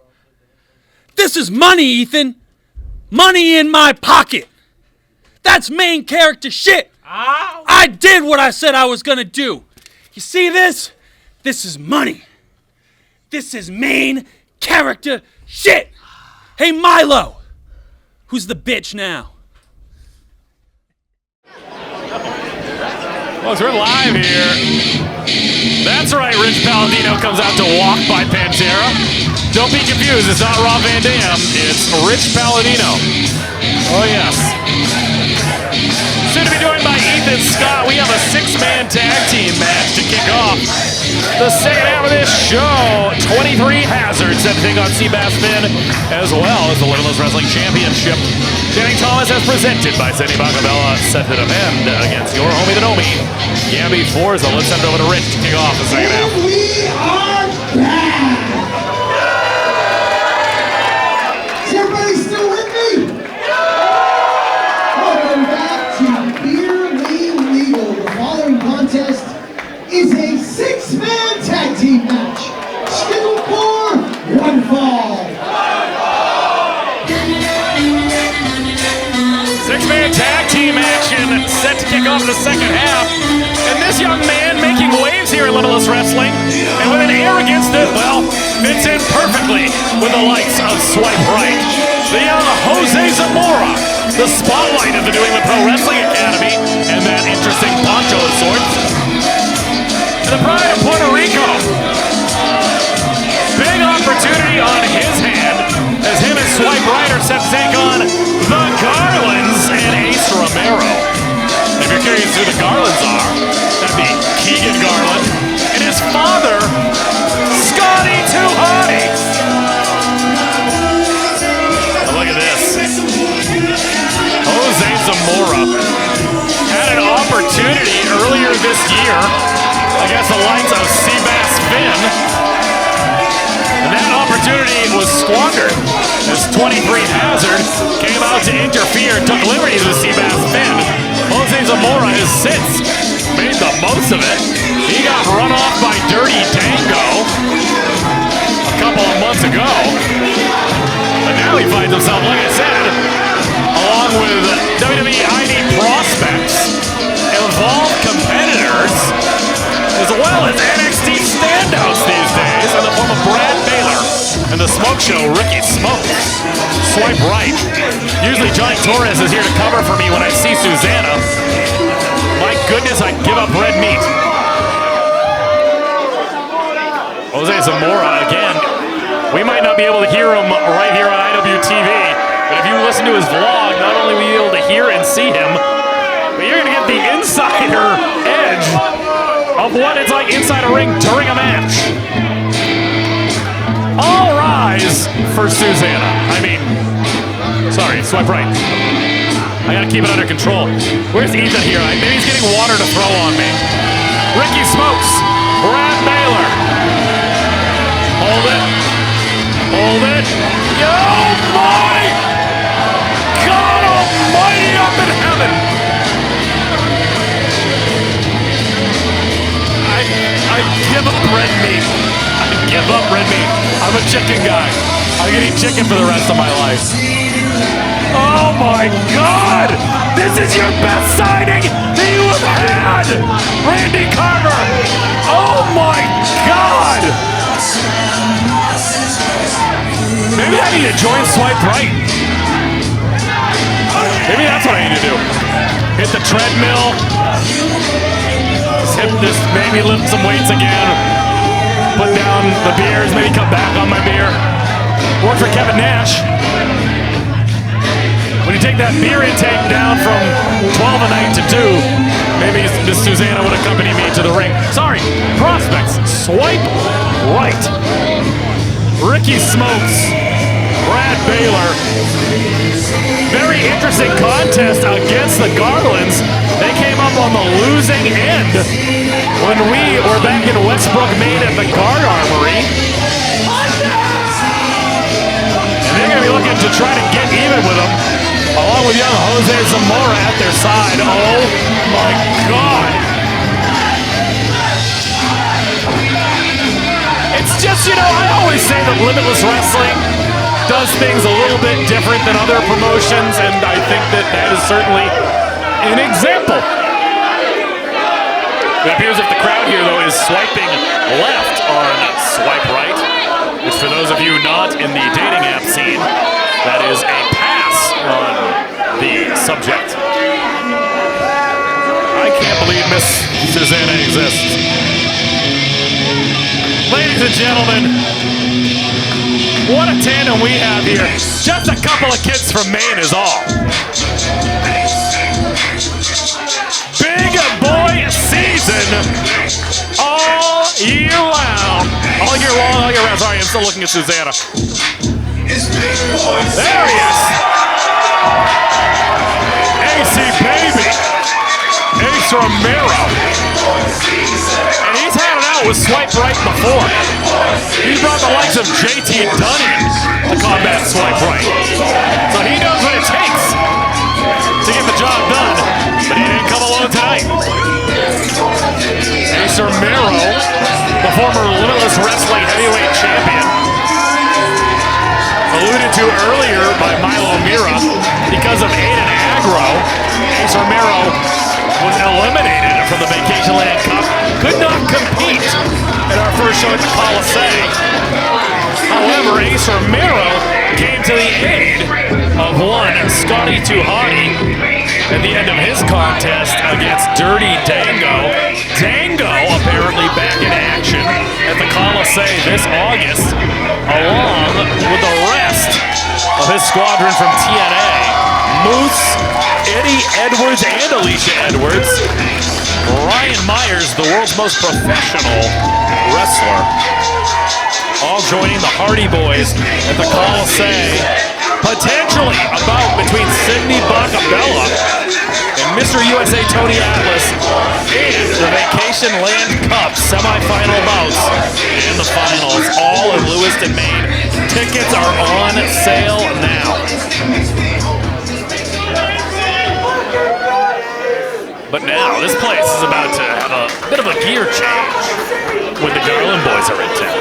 This is money, Ethan. Money in my pocket. That's main character shit. I did what I said I was gonna do. You see this? This is money. This is main character shit. Hey, Milo, who's the bitch now? Folks, we're live here. That's right, Rich Palladino comes out to walk by Pantera. Don't be confused, it's not Rob Van Dam, it's Rich Palladino. Oh yes. Soon to be joined by Ethan Scott. We have a six-man tag team match to kick off the second half of this show. 23 Hazards that take on Seabass Finn, as well as the Limitless Wrestling Championship. Channing Thomas as presented by Sidney Bakabella, set to defend against your homie, the Nomi, Gabby Forza. Let's send it over to Rich to kick off the second half. We are back! Is everybody still with me? Welcome back to BEERLY Legal. The following contest is a six-man tag team match scheduled for one fall. Six-man tag team action set to kick off the second half. And this young man making waves here in Limitless Wrestling, and with an arrogance that, well, fits in perfectly with the likes of Swipe Right. The young Jose Zamora, the spotlight of the New England Pro Wrestling Academy, and that interesting poncho of sorts. And the pride of Puerto Rico. Big opportunity on his hand as him and Swipe Right are set to take on the Garlands and Ace Romero. If you're curious who the Garlands are, that'd be Keagan Garland and his father, Scotty Too Hotty. Look at this. Jose Zamora had an opportunity earlier this year against the likes of Seabass Finn. And that opportunity was squandered as 23 Hazard came out to interfere, took liberties with Seabass Finn. Jose Zamora has since made the most of it. He got run off by Dirty Dango a couple of months ago. But now he finds himself, like I said, along with WWE ID prospects, evolved competitors, as well as NXT standouts these days in the form of Brad Baylor and the Smoke Show, Ricky Smoke. Swipe Right. Usually Johnny Torres is here to cover for me when I see Susannah. My goodness, I give up red meat. Jose Zamora, again, we might not be able to hear him right here on IWTV, but if you listen to his vlog, not only will you be able to hear and see him, but you're going to get the insider edge of what it's like inside a ring during a match. All rise for Susannah. Sorry, Swipe Right. I gotta keep it under control. Where's Ethan here? Maybe he's getting water to throw on me. Ricky Smokes, Brad Baylor. nailed it. Oh my God almighty up in heaven. I give up red meat. I give up red meat. I'm a chicken guy. I can eat chicken for the rest of my life. Oh my God! This is your best signing that you have had! Randy Carter! Oh my God! Maybe I need to join Swipe Right. Maybe that's what I need to do. Hit the treadmill. Just maybe lift some weights again. Put down the beers, maybe cut back on my beer. Work for Kevin Nash. When you take that beer intake down from 12 a night to 2, maybe Miss Susannah would accompany me to the ring. Sorry, prospects, swipe right. Ricky Smokes, Brad Baylor. Very interesting contest against the Garlands. They came up on the losing end when we were back in Westbrook, Maine at the Guard Armory. And they're going to be looking to try to get even with them, along with young Jose Zamora at their side. Oh my God. It's just, you know, I always say that Limitless Wrestling does things a little bit different than other promotions, and I think that that is certainly an example. It appears if the crowd here, though, is swiping left on Swipe Right, which for those of you not in the dating app scene, that is a pass on the subject. I can't believe Miss Susannah exists. Ladies and gentlemen, what a tandem we have here. Just a couple of kids from Maine is all. Big boy season all year round. All year long, all year round. Sorry, I'm still looking at Susannah. There he is. AC Baby. Ace Romero. And he's had it out with Swipe Right before. He's brought the likes of JT Dunning to combat Swipe Right. So he knows what it takes to get the job done, but he didn't come alone tonight. Ace Romero, the former Limitless Wrestling heavyweight champion, alluded to earlier by Milo Mirra, because of Aiden Aggro, Ace Romero was eliminated from the Vacationland Cup, could not compete in our first show at the Coliseum. However, Ace Romero came to the aid of one Scotty to Hotty at the end of his contest against Dirty Dango. Dango apparently back in action at the Coliseum this August, along with the rest of his squadron from TNA. Moose, Eddie Edwards, and Alicia Edwards. Ryan Myers, the world's most professional wrestler, all joining the Hardy Boys at the Coliseum. Potentially a bout between Sidney Bakabella and Mr. USA Tony Atlas and the Vacationland Cup semifinal bouts and the finals, all in Lewiston, Maine. Tickets are on sale now. But now, this place is about to have a bit of a gear change when the Garland boys are in town.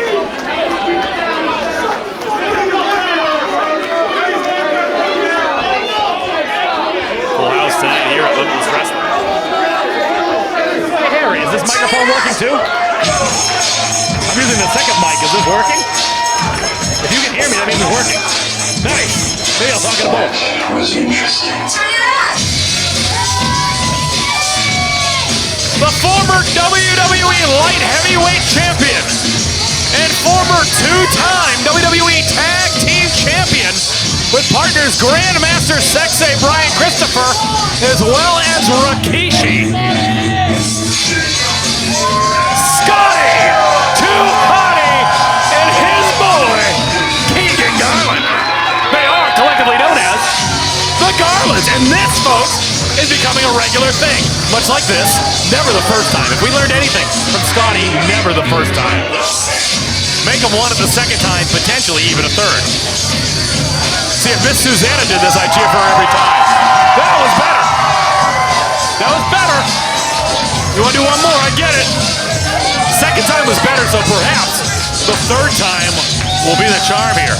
Full house tonight here at Limitless Wrestling. Hey, Harry, is this microphone working too? I'm using the second mic. Is this working? If you can hear me, that means it's working. Nice. Maybe I'll talk to both. That was interesting. The former WWE Light Heavyweight Champion and former two-time WWE Tag Team Champion with partners Grandmaster Sexay Brian Christopher as well as Rikishi. Scotty to Hotty and his boy Keagan Garland. They are collectively known as the Garlands, and this, folks, is becoming a regular thing. Much like this, never the first time. If we learned anything from Scotty, never the first time. Make him one at the second time, potentially even a third. See, if Miss Susannah did this, I'd cheer for her every time. That was better. That was better. You want to do one more? I get it. Second time was better, so perhaps the third time will be the charm here.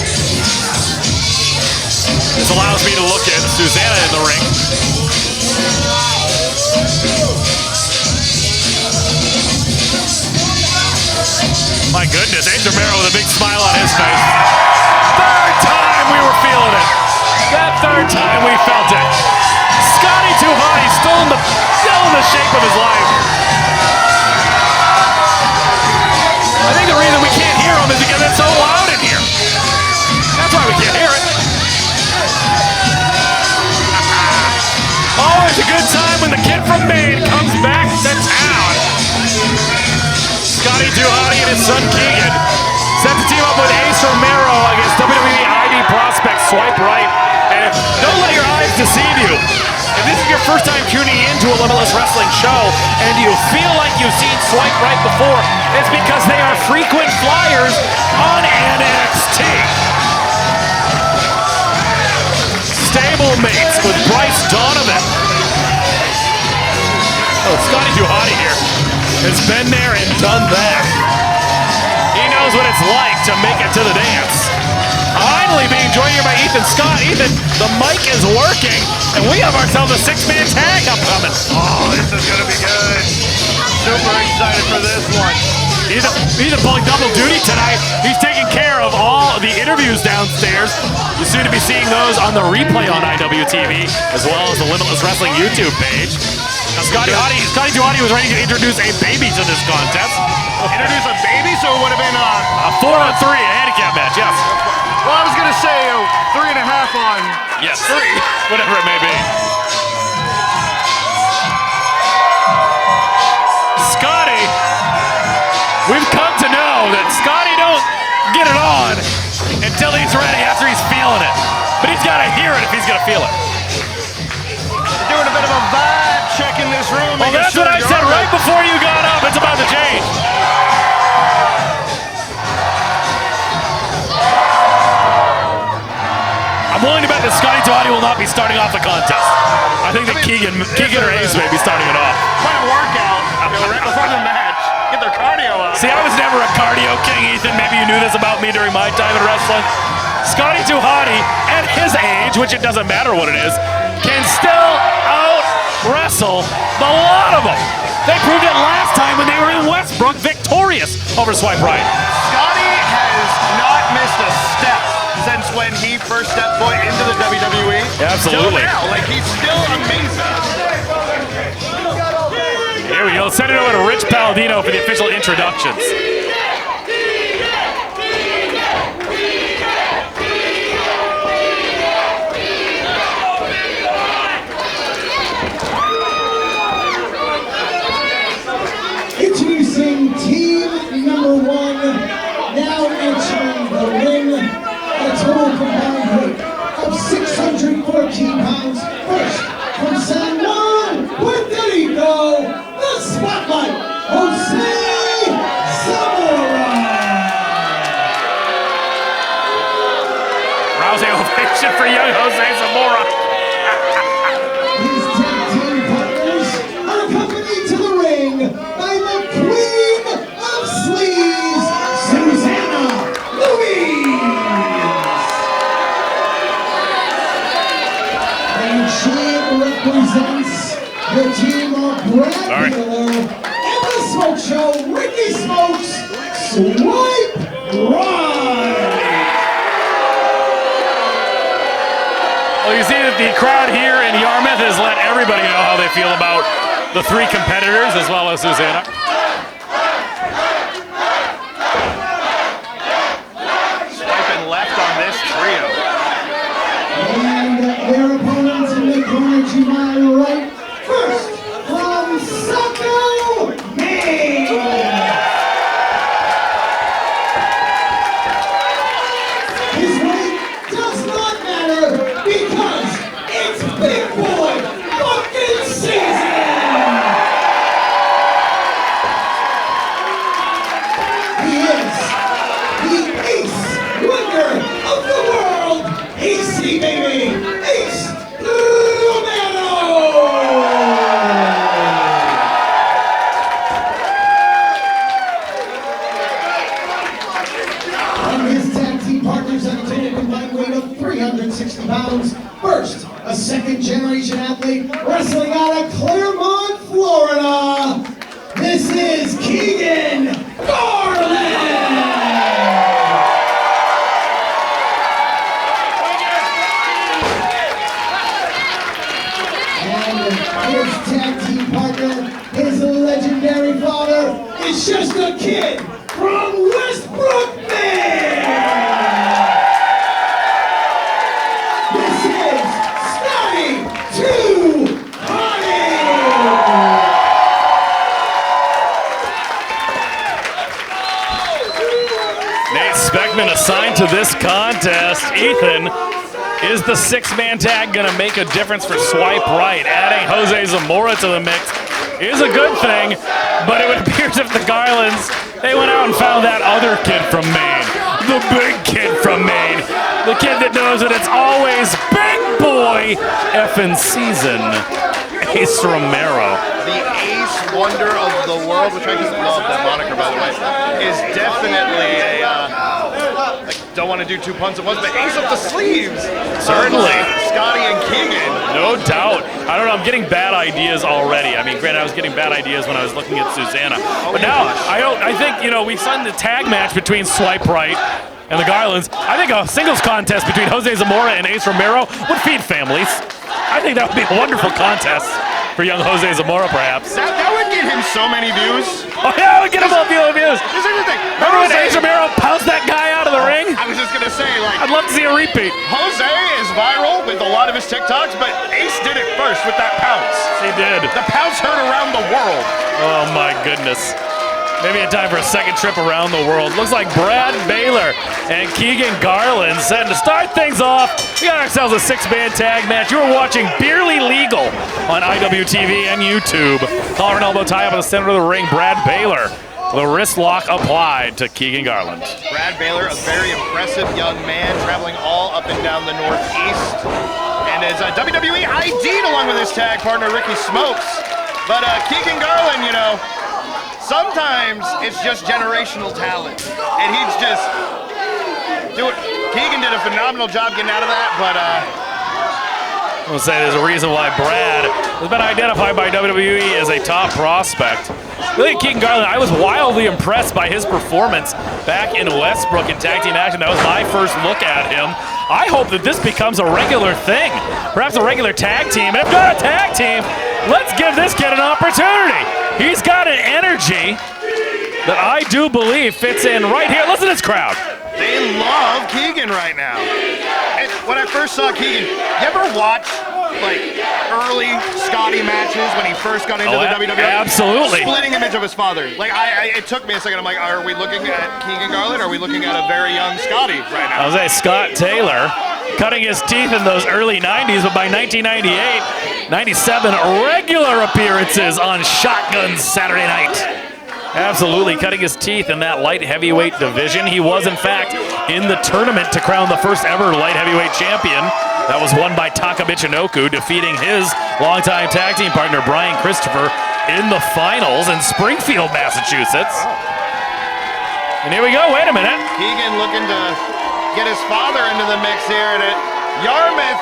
This allows me to look at Susannah in the ring. My goodness, Aiden Romero with a big smile on his face. Third time we were feeling it. That third time we felt it. Scotty too high, still in the shape of his life. I think the reason we can't hear him is because it's so loud in here. That's why we can't hear it. Always a good time when the kid from Maine comes back to town. Scotty too high and his son Keagan set to team up with Ace Romero against WWE ID prospect Swipe Right. And don't let your eyes deceive you. If this is your first time tuning into a Limitless Wrestling show and you feel like you've seen Swipe Right before, it's because they are frequent flyers on NXT. Stablemates with Bryce Donovan. Oh, Scotty too high here. Has been there and done that. He knows what it's like to make it to the dance. Finally being joined here by Ethan Scott. Ethan, the mic is working, and we have ourselves a six-man tag upcoming. Oh, this is going to be good. Super excited for this one. He's pulling double duty tonight. He's taking care of all the interviews downstairs. You're soon to be seeing those on the replay on IWTV, as well as the Limitless Wrestling YouTube page. Now, Scotty too high was ready to introduce a baby to this contest. Introduce a baby, so it would have been a 4-on-3, a handicap match, yes. Well, I was going to say 3.5 on... Yes, 3, whatever it may be. Scotty, we've come to know that Scotty don't get it on until he's ready, after he's feeling it. But he's got to hear it if he's going to feel it. Doing a bit of a vibe check in this room. Well, that's what I said right before you got up. It's about to change. I'm willing to bet that Scotty too high will not be starting off the contest. I think that Keagan or Ace may be starting it off. Quite a workout. Right before the match. Get their cardio up. See, I was never a cardio king, Ethan. Maybe you knew this about me during my time in wrestling. Scotty too high, at his age, which it doesn't matter what it is, can still out-wrestle the lot of them. They proved it last time when they were in Westbrook, victorious over Swipe Right. Scotty has not missed a step since when he first stepped foot into the WWE. Absolutely. Till now, like, he's still amazing. Here we go. Send it over to Rich Palladino for the official introductions. Introducing team number 1, now entering the ring at a total combined weight of 614 pounds. First, from San Juan, Puerto Rico, the Spotlight, Jose Zamora. Rousing ovation for young Jose Zamora. His tag team partners are accompanied to the ring by the Queen of Sleeves, Susannah, Louise. And she represents the team of Brad Miller and the Smoke Show, Ricky Smokes, Swipe Right. Well, you see that the crowd here in Yarmouth has let everybody know how they feel about the 3 competitors as well as Susannah. Swiping left on this trio. And their opponents in the corner to my right. First, from Saco, Maine. His weight does not matter because it's Big Boy fucking season. He is the Ace Wonder of the World, AC baby, Ace Romero! And his tag team partners at a total combined weight of 360 pounds. First, a second-generation athlete wrestling out of Claremont, Florida. This is Keagan, Garland! And his tag team partner, his legendary father, is just a kid from Westbrook, Maine! This is Scotty to Hotty! Nate Speckman assigned to this contest. Ethan, is the six-man tag going to make a difference for Swipe Right? Adding Jose Zamora to the mix is a good thing, but it would appear as if the Garlands, they went out and found that other kid from Maine. The big kid from Maine. The kid that knows that it's always big boy effing season. Ace Romero. The Ace Wonder of the World, which I just love that moniker, by the way, is definitely a, I don't want to do two puns at once, but Ace up the sleeves. Certainly. Scotty and Keagan. No doubt. I don't know, I'm getting bad ideas already. I mean, granted, I was getting bad ideas when I was looking at Susannah. But now, I think, you know, we signed the tag match between Swipe Right and the Garlands. I think a singles contest between Jose Zamora and Ace Romero would feed families. I think that would be a wonderful contest for young Jose Zamora, perhaps. That would get him so many views. Oh yeah, it would get him a few views. Here's everything. Remember when Ace Romero pounced that guy out of the ring? I was just gonna say, like, I'd love to see a repeat. Jose is viral with a lot of his TikToks, but Ace did it first with that pounce. He did. The pounce heard around the world. Oh my goodness. Maybe a time for a second trip around the world. Looks like Brad Baylor and Keagan Garland setting to start things off. We got ourselves a six-man tag match. You are watching Beerly Legal on IWTV and YouTube. Collar and elbow tie up in the center of the ring. Brad Baylor, the wrist lock applied to Keagan Garland. Brad Baylor, a very impressive young man, traveling all up and down the Northeast. And is WWE ID'd along with his tag partner, Ricky Smokes. But Keagan Garland, you know, sometimes it's just generational talent, and he's just doing. Keagan did a phenomenal job getting out of that, but I'm gonna say there's a reason why Brad has been identified by WWE as a top prospect. Really, Keagan Garland, I was wildly impressed by his performance back in Westbrook in tag team action. That was my first look at him. I hope that this becomes a regular thing, perhaps a regular tag team. And if not a tag team, let's give this kid an opportunity. He's got an energy that I do believe fits in right here. Listen to this crowd. they love Keagan right now. And when I first saw Keagan, you ever watch like early Scotty matches when he first got into the WWE? Absolutely. Splitting image of his father. Like it took me a second. I'm like, are we looking at Keagan Garland? Or are we looking at a very young Scotty right now? I was Scott Taylor cutting his teeth in those early 90s, but by 1998, 97 regular appearances on Shotgun Saturday Night. Absolutely cutting his teeth in that light heavyweight division. He was, in fact, in the tournament to crown the first ever light heavyweight champion. That was won by Taka Michinoku, defeating his longtime tag team partner, Brian Christopher, in the finals in Springfield, Massachusetts. And here we go, wait a minute. Keagan looking to get his father into the mix here, and Yarmouth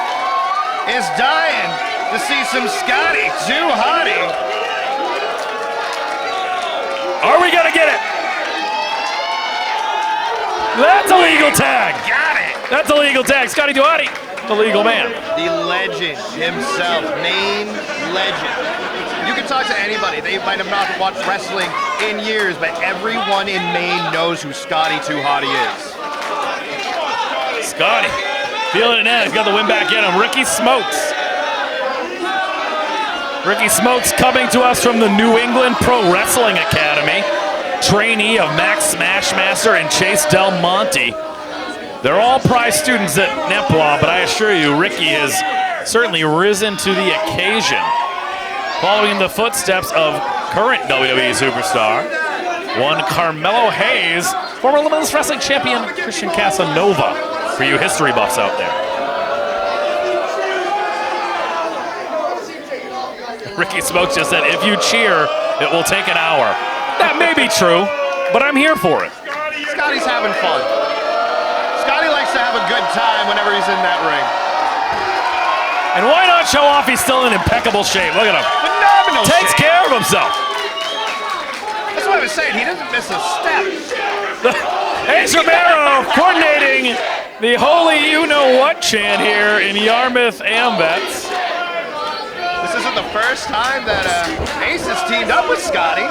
is dying to see some Scotty too Hotty. Are we gonna get it? That's a legal tag. Got it. That's a legal tag. Scotty Duhati, the legal man. The legend himself, Maine legend. You can talk to anybody. They might have not watched wrestling in years, but everyone in Maine knows who Scotty Too Hotty is. Scotty, feeling it now. He's got the win back in him. Ricky Smokes. Ricky Smokes coming to us from the New England Pro Wrestling Academy. Trainee of Max Smashmaster and Chase Del Monte. They're all prize students at Nepwah, but I assure you, Ricky has certainly risen to the occasion. Following the footsteps of current WWE superstar one Carmelo Hayes, former Limitless Wrestling champion Christian Casanova, for you history buffs out there. Ricky Smokes just said, if you cheer, it will take an hour. That may be true, but I'm here for it. Scotty's having fun. Scotty likes to have a good time whenever he's in that ring. And why not show off he's still in impeccable shape? Look at him. Phenomenal Takes shape. care of himself. That's what I was saying. He doesn't miss a step. Ace Romero coordinating the holy you-know-what chant here in Yarmouth Ambets. This isn't the first time that Ace has teamed up with Scotty.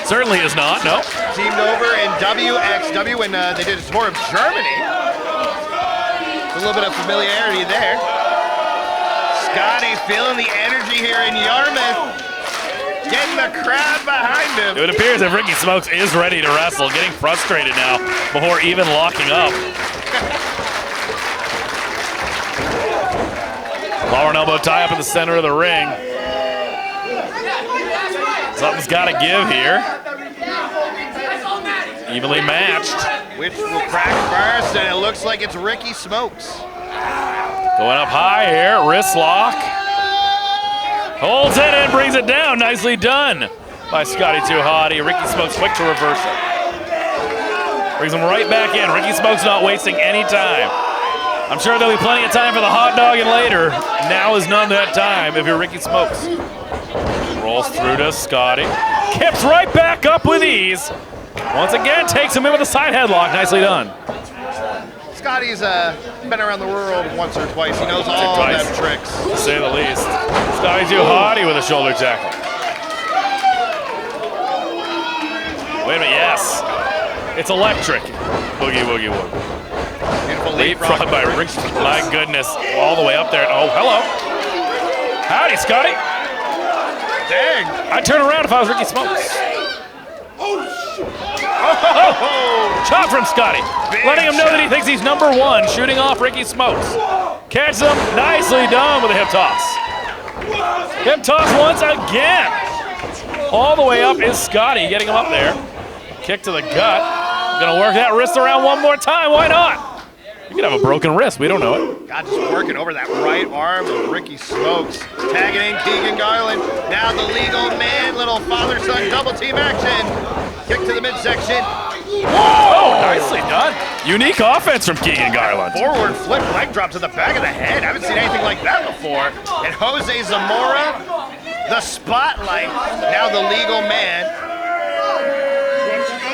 Certainly is not, no. Teamed over in WXW when they did a tour of Germany. A little bit of familiarity there. Scotty feeling the energy here in Yarmouth. Getting the crowd behind him. It appears that Ricky Smokes is ready to wrestle, getting frustrated now before even locking up. Lower elbow tie up in the center of the ring. Something's got to give here. Evenly matched. Which will crack first, and it looks like it's Ricky Smokes. Going up high here, wrist lock. Holds it and brings it down. Nicely done by Scotty Too Hotty. Ricky Smokes quick to reverse it. Brings him right back in. Ricky Smokes not wasting any time. I'm sure there'll be plenty of time for the hot dog and later. Now is not that time if you're Ricky Smokes. Rolls through to Scotty. Kips right back up with ease. Once again, takes him in with a side headlock. Nicely done. Scotty's been around the world once or twice. He knows all of them tricks. To say the least. Scotty Too Hotty with a shoulder tackle. Wait a minute, yes. It's electric. Boogie, woogie, woogie. Beautiful Leapfrog by Rick. My goodness. All the way up there. Oh, hello. Howdy, Scotty. Dang. I'd turn around if I was Ricky Smokes. Oh, chop from Scotty. Letting him know that he thinks he's number one, shooting off Ricky Smokes. Catches him. Nicely done with a hip toss. Hip toss once again. All the way up is Scotty, getting him up there. Kick to the gut. Gonna work that wrist around one more time. Why not? You could have a broken wrist. We don't know it. God, just working over that right arm of Ricky Smokes. Tagging in Keagan Garland. Now the legal man. Little father-son double team action. Kick to the midsection. Whoa! Nicely done. Unique offense from Keagan Garland. Forward flip leg drop to the back of the head. I haven't seen anything like that before. And Jose Zamora, the spotlight. Now the legal man.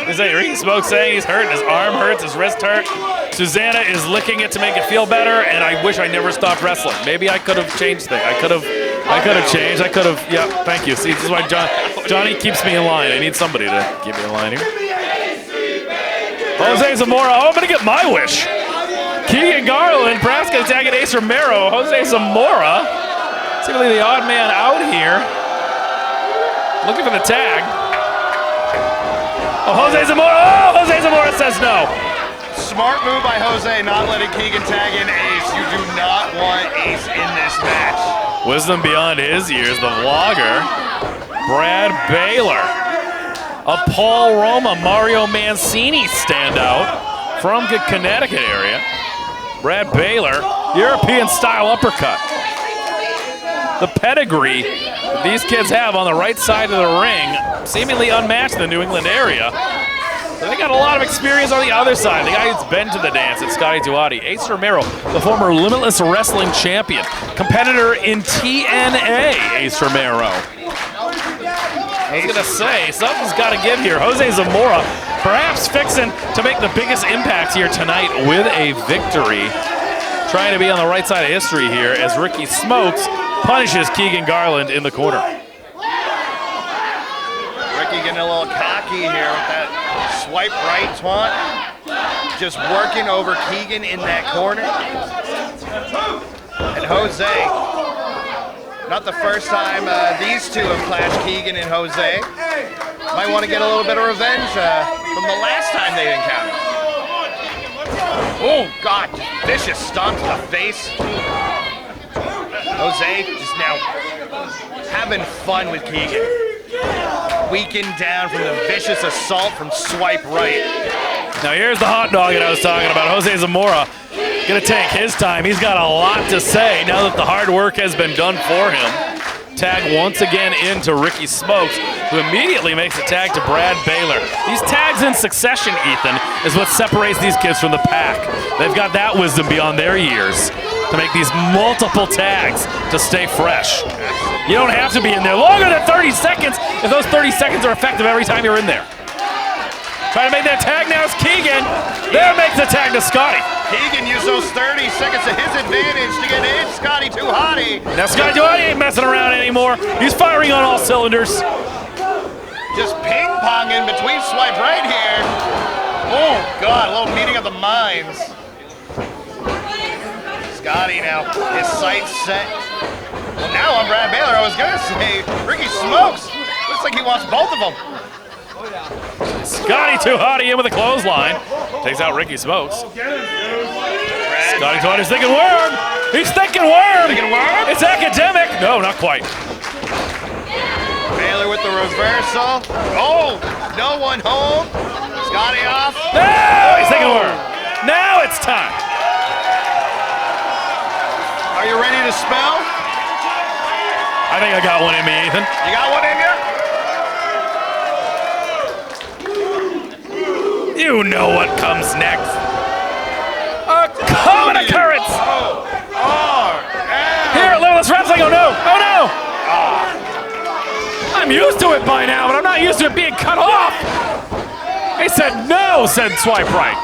Is that Ricky Smokes saying he's hurt, his arm hurts, his wrist hurt? Susannah is licking it to make it feel better, and I wish I never stopped wrestling. Maybe I could have changed things. I could have changed. I could have, yeah, thank you. See, this is why Johnny keeps me in line. I need somebody to keep me in line here. Jose Zamora, oh, I'm gonna get my wish. Keagan Garland, perhaps gonna tag at Ace Romero. Jose Zamora, seemingly the odd man out here. Looking for the tag. Oh, Jose Zamora, oh, Jose Zamora says no. Smart move by Jose, not letting Keagan tag in Ace. You do not want Ace in this match. Wisdom beyond his years, the vlogger, Brad Baylor. A Paul Roma, Mario Mancini standout from the Connecticut area. Brad Baylor, European-style uppercut. The pedigree that these kids have on the right side of the ring, seemingly unmatched in the New England area. But they got a lot of experience on the other side. The guy who's been to the dance at Scotty Too Hotty. Ace Romero, the former Limitless Wrestling champion. Competitor in TNA, Ace Romero. I was gonna say, something's gotta give here. Jose Zamora, perhaps fixing to make the biggest impact here tonight with a victory. Trying to be on the right side of history here as Ricky Smokes punishes Keagan Garland in the corner. Ricky getting a little cocky here with that swipe right taunt. Just working over Keagan in that corner. And Jose, not the first time these two have clashed, Keagan and Jose. Might want to get a little bit of revenge from the last time they encountered. Oh, God, vicious stomp to the face. Jose just now having fun with Keagan. weakened down from the vicious assault from Swipe Right. Now here's the hot dog that I was talking about. Jose Zamora gonna take his time. He's got a lot to say now that the hard work has been done for him. Tag once again into Ricky Smokes, who immediately makes a tag to Brad Baylor. These tags in succession, Ethan, is what separates these kids from the pack. They've got that wisdom beyond their years to make these multiple tags to stay fresh. You don't have to be in there longer than 30 seconds if those 30 seconds are effective every time you're in there. Trying to make that tag now is Keagan. There makes the tag to Scotty. Keagan used those 30 seconds to his advantage to get in Scotty to Hotty. Now Scotty to Hotty ain't messing around anymore. He's firing on all cylinders. Just ping-ponging between Swipe Right here. Oh, God, a little meeting of the minds. Scotty now, his sights set. Well, now on Brad Baylor, I was going to say, Ricky Smokes. Looks like he wants both of them. Scotty to Hotty in with a clothesline. Takes out Ricky Smokes. Scotty to Hotty's thinking worm. He's thinking worm. Thinking worm? It's academic. No, not quite. Baylor with the reversal. Oh, no one home. Scotty off. No, he's thinking worm. Now it's time. Are you ready to spell? I think I got one in me, Ethan. You got one in you? You know what comes next. A common occurrence. Here at Limitless Wrestling. Oh no! Oh no! I'm used to it by now, but I'm not used to it being cut off. He said no, said Swipe Right.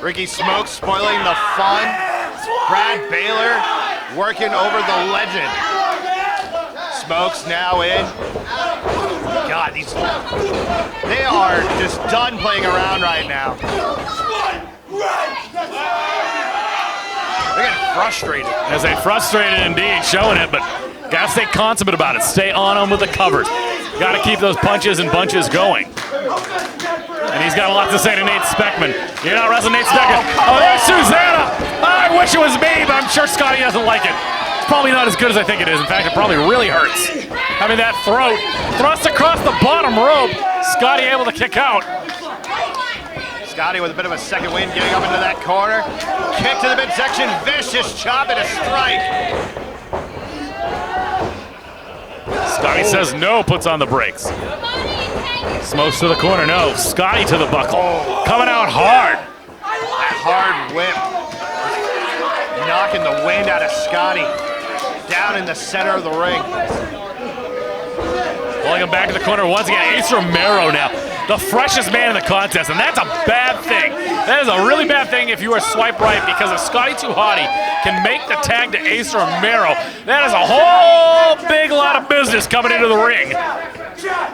Ricky Smokes spoiling the fun. Brad Baylor working over the legend. Smokes now in. God, they are just done playing around right now. They're getting frustrated. As they frustrated indeed, showing it, but gotta stay consummate about it. Stay on them with the covers. Gotta keep those punches and bunches going. And he's got a lot to say to Nate Speckman. You're not wrestling Nate Speckman. Oh, there's Susannah. I wish it was me, but I'm sure Scotty doesn't like it. It's probably not as good as I think it is. In fact, it probably really hurts. Having that throat thrust across the bottom rope. Scotty able to kick out. Scotty with a bit of a second wind, getting up into that corner. Kick to the midsection, vicious chop and a strike. Scotty says no, puts on the brakes. Smokes to the corner, no. Scotty to the buckle. Coming out hard. That hard whip. Knocking the wind out of Scotty. Down in the center of the ring. Pulling him back to the corner once again. Ace Romero now. The freshest man in the contest, and that's a bad thing. That is a really bad thing if you are Swipe Right, because if Scotty Too Hotty can make the tag to Ace Romero, that is a whole big lot of business coming into the ring.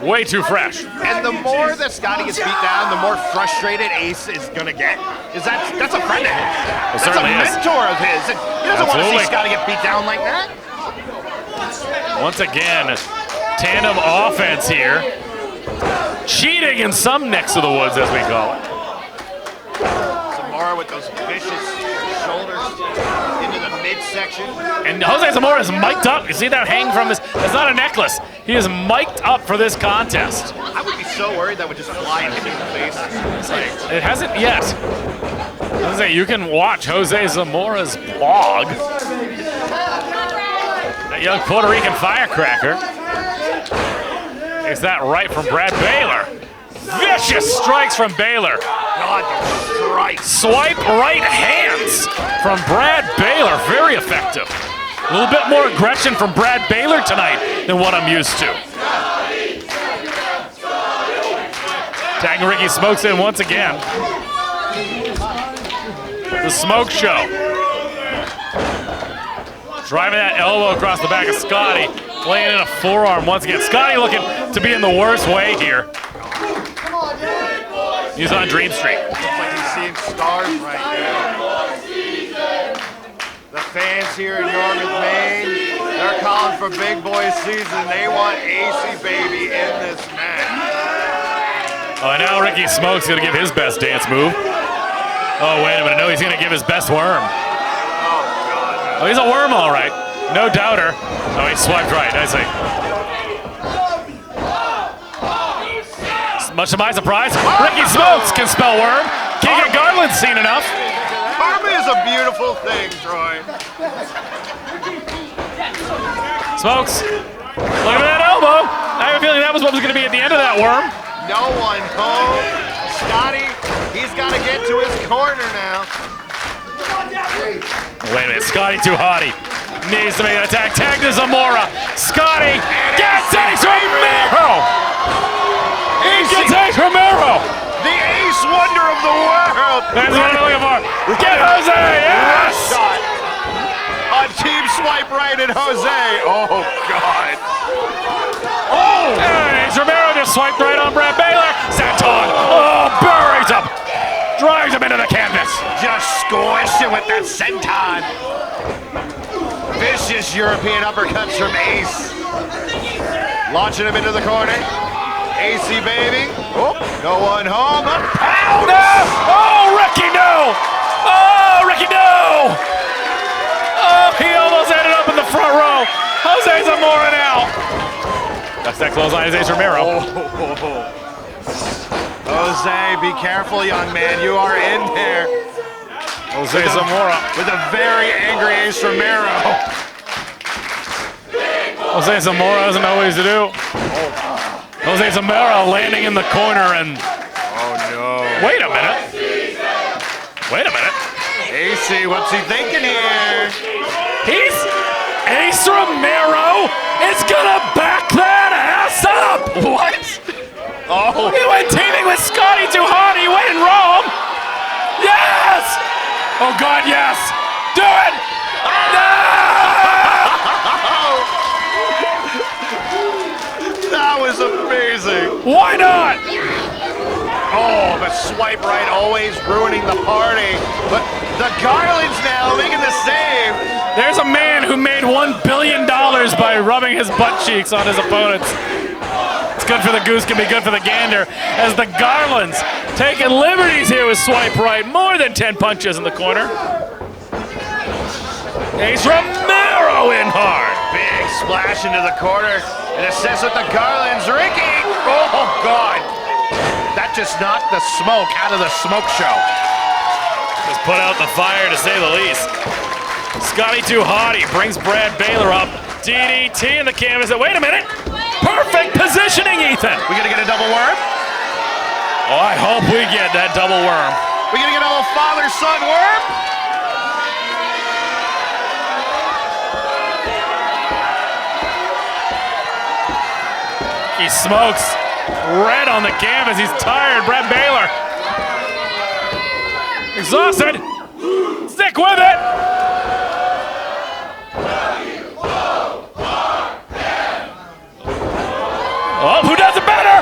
Way too fresh. And the more that Scotty gets beat down, the more frustrated Ace is gonna get. That's a friend of his. That's a mentor of his. And he doesn't want to see Scotty get beat down like that. Once again, tandem offense here. Cheating in some necks of the woods, as we call it. Zamora with those vicious shoulders into the midsection. And Jose Zamora is mic'd up. You see that hang from his, it's not a necklace. He is mic'd up for this contest. I would be so worried that would just fly and hit him in the face. It hasn't yet. I was say, you can watch Jose Zamora's blog. That young Puerto Rican firecracker. Takes that right from Brad Baylor. Vicious strikes from Baylor. God, strikes. Swipe right hands from Brad Baylor. Very effective. A little bit more aggression from Brad Baylor tonight than what I'm used to. Tagging Ricky Smokes in once again. The Smoke Show. Driving that elbow across the back of Scotty. Laying in a forearm once again. Scotty looking to be in the worst way here. He's on Dream Street. Looks like he's seeing stars right now. The fans here in Yarmouth, Maine, they're calling for big boy season. They want AC Baby in this match. Oh, and now Ricky Smokes gonna give his best dance move. Oh, wait a minute. No, he's gonna give his best worm. Oh, he's a worm, all right. No doubter. Oh, he swiped right. I see. Much to my surprise, Ricky Smokes can spell worm. Keagan Garland's seen enough. Karma is a beautiful thing, Troy. Smokes, look at that elbow. I have a feeling that was what was going to be at the end of that worm. No one home. Scotty, he's got to get to his corner now. Wait a minute, Scotty too hotty. Needs to make an attack. Tag to Zamora. Scotty gets Ace Romero. He gets Ace Romero. The ace wonder of the world. That's what I'm looking for. Get Jose. Yes. Shot. On team swipe right at Jose. Oh, God. Oh! And Ace Romero just swiped right on Brad Baylor. Santon. Oh, buries him. Drives him into the canvas. Just squished him with that senton. Vicious European uppercuts from Ace. Launching him into the corner. AC baby. Oh, no one home. Pound! No! Oh, Ricky, no! Oh, Ricky, no! Oh, he almost ended up in the front row. Jose Zamora now. That's that clothesline is Ace Romero. Oh. Jose, be careful, young man. You are in there. Jose Zamora with a very angry Ace Romero. Jose Zamora doesn't know what he's to do. Jose Zamora landing in the corner and... Oh, no. Wait a minute. Wait a minute. AC, what's he thinking here? He's... Ace Romero is gonna back that ass up! What? Oh. He went teaming with Scotty too hard. He went in Rome. Yes! Oh, God, yes. Do it! No! That was amazing. Why not? Oh, the swipe right always ruining the party. But the Garlands now making the save. There's a man who made $1 billion by rubbing his butt cheeks on his opponents. It's good for the goose, can be good for the gander. As the Garlands taking liberties here with swipe right. More than 10 punches in the corner. Ace Romero in hard. Big splash into the corner. An assist with the Garlands. Ricky! Oh, God. That just knocked the smoke out of the smoke show. Just put out the fire, to say the least. Scotty too hotty brings Brad Baylor up. DDT in the canvas. Wait a minute. Perfect positioning, Ethan. We gonna get a double worm? Oh, I hope we get that double worm. We gonna get a little father-son worm? He smokes. Red on the canvas. He's tired. Brad Baylor. Exhausted. Stick with it. Oh, who does it better?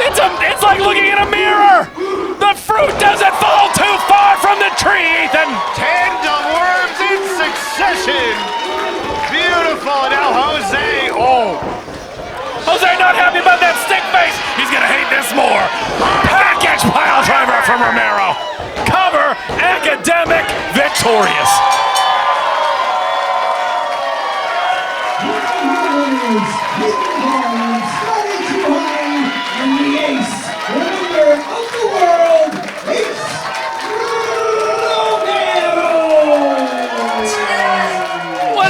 It's like looking in a mirror. The fruit doesn't fall too far from the tree, Ethan. Tandem worms in succession. Beautiful. Now Jose. Oh. Jose not happy about that stick face. He's gonna hate this more. Package pile driver from Romero. Cover, academic, victorious.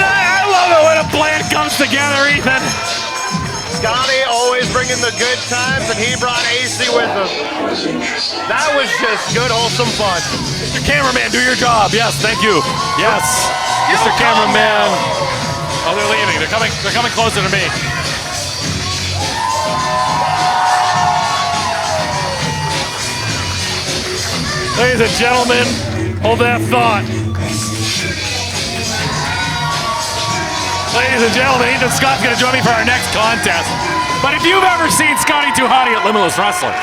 I love it when a plan comes together, Ethan. Scotty always bringing the good times, and he brought AC with him. That was just good, wholesome fun. Mr. Cameraman, do your job. Yes, thank you. Yes, Mr. Cameraman. Oh, they're leaving. They're coming closer to me. Ladies and gentlemen, hold that thought. Ladies and gentlemen, Ethan Scott's going to join me for our next contest. But if you've ever seen Scotty Too Hotty at Limitless Wrestling,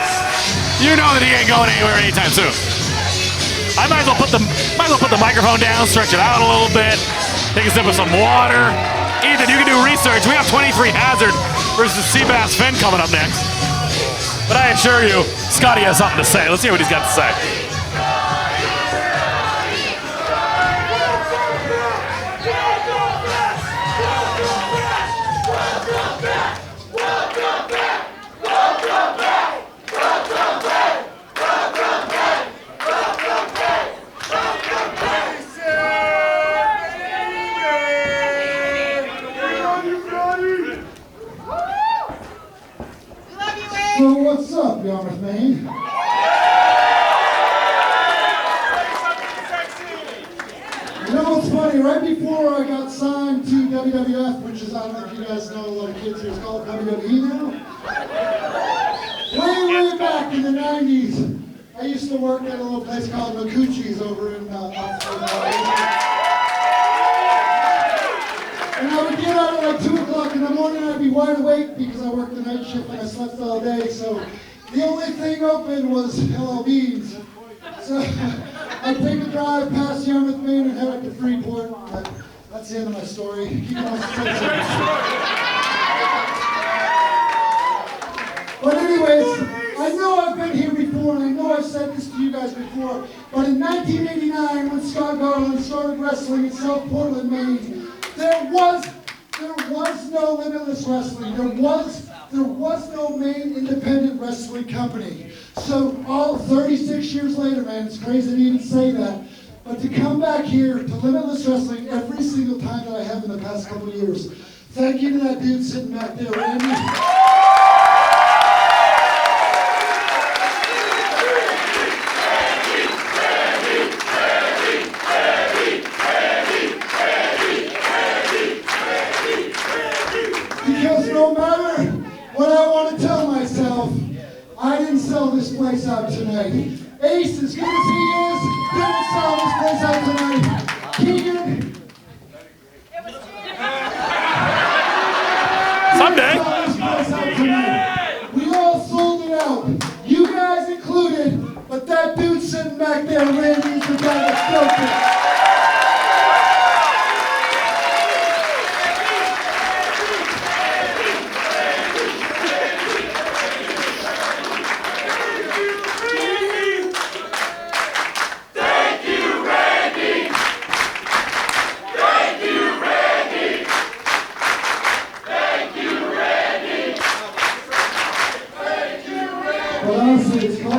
you know that he ain't going anywhere anytime soon. I might as well put the microphone down, stretch it out a little bit, take a sip of some water. Ethan, you can do research. We have 23 Hazard versus Seabass Finn coming up next. But I assure you, Scotty has something to say. Let's hear what he's got to say. Yarmouth, Maine. You know what's funny? Right before I got signed to WWF, which is, I don't know if you guys know, a lot of kids here, it's called WWE now. Way back in the 90s, I used to work at a little place called Makuchi's over in Oxford. And I would get out at like 2 o'clock in the morning, and I'd be wide awake because I worked the night shift and I slept all day. So the only thing open was Hello Beans. So I'd take a drive past Yarmouth, Maine, and head up to Freeport. That's the end of my story. Keep it on But anyways, I know I've been here before, and I know I've said this to you guys before, but in 1989, when Scott Garland started wrestling in South Portland, Maine, there was no Limitless Wrestling. There was no Maine independent wrestling company. So all 36 years later, man, it's crazy to even say that, but to come back here to Limitless Wrestling every single time that I have in the past couple of years, thank you to that dude sitting back there, Randy. Because no matter what I want to tell myself, I didn't sell this place out tonight. Ace, as good as he is, didn't sell this place out tonight. Keagan. Someday. We all sold it out. You guys included, but that dude sitting back there, Randy, is the guy that built it.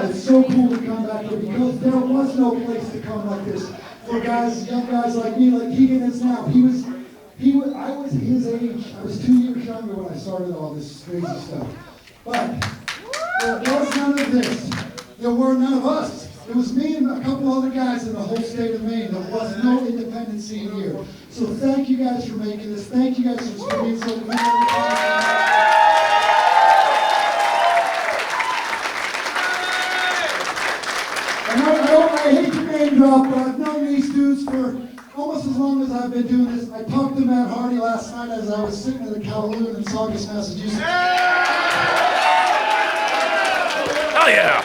It's so cool to come back here because there was no place to come like this for guys, young guys like me, like Keagan is now. I was his age. I was 2 years younger when I started all this crazy stuff. But there was none of this. There were none of us. It was me and a couple other guys in the whole state of Maine. There was no independent scene here. So thank you guys for making this. Thank you guys for being so cool. I hate to name drop, but I've known these dudes for almost as long as I've been doing this. I talked to Matt Hardy last night as I was sitting at the Kowloon in Saugus, Massachusetts. Hell yeah!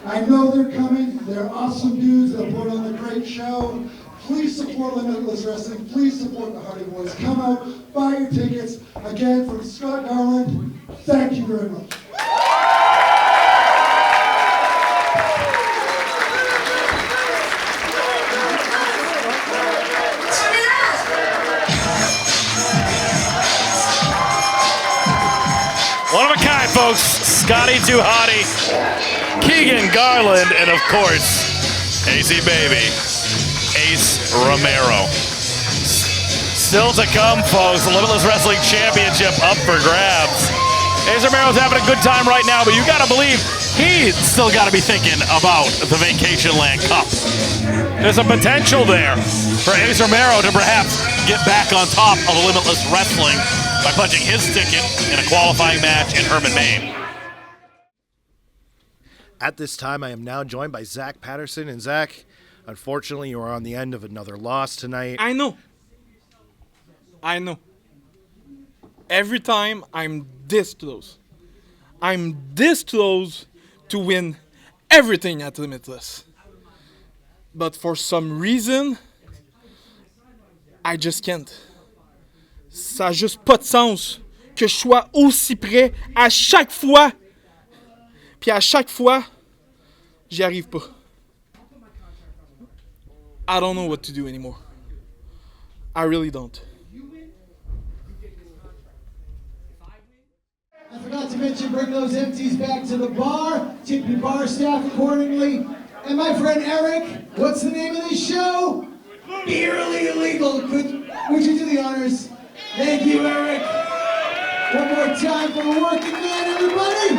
I know they're coming. They're awesome dudes. They'll put on a great show. Please support Limitless Wrestling. Please support the Hardy Boys. Come out, buy your tickets. Again, from Scott Garland, thank you very much. One of a kind, folks. Scotty to Hotty, Keagan, Garland, and of course, AC Baby, Ace Romero. Still to come, folks. The Limitless Wrestling Championship up for grabs. Ace Romero's having a good time right now, but you gotta believe he's still gotta be thinking about the Vacationland Cup. There's a potential there for Ace Romero to perhaps get back on top of Limitless Wrestling by punching his ticket in a qualifying match in Herman, Maine. At this time, I am now joined by Zach Patterson. And Zach, unfortunately, you are on the end of another loss tonight. I know. Every time I'm this close. I'm this close to win everything at Limitless. But for some reason, I just can't. Ça a juste pas de sens que je sois aussi près à chaque fois. Puis à chaque fois, j'y arrive pas. I don't know what to do anymore. I really don't. I forgot to mention, bring those empties back to the bar. Tip your bar staff accordingly. And my friend Eric, what's the name of this show? BEERLY Illegal. Would you do the honors? Thank you, Eric. One more time for the working man, everybody.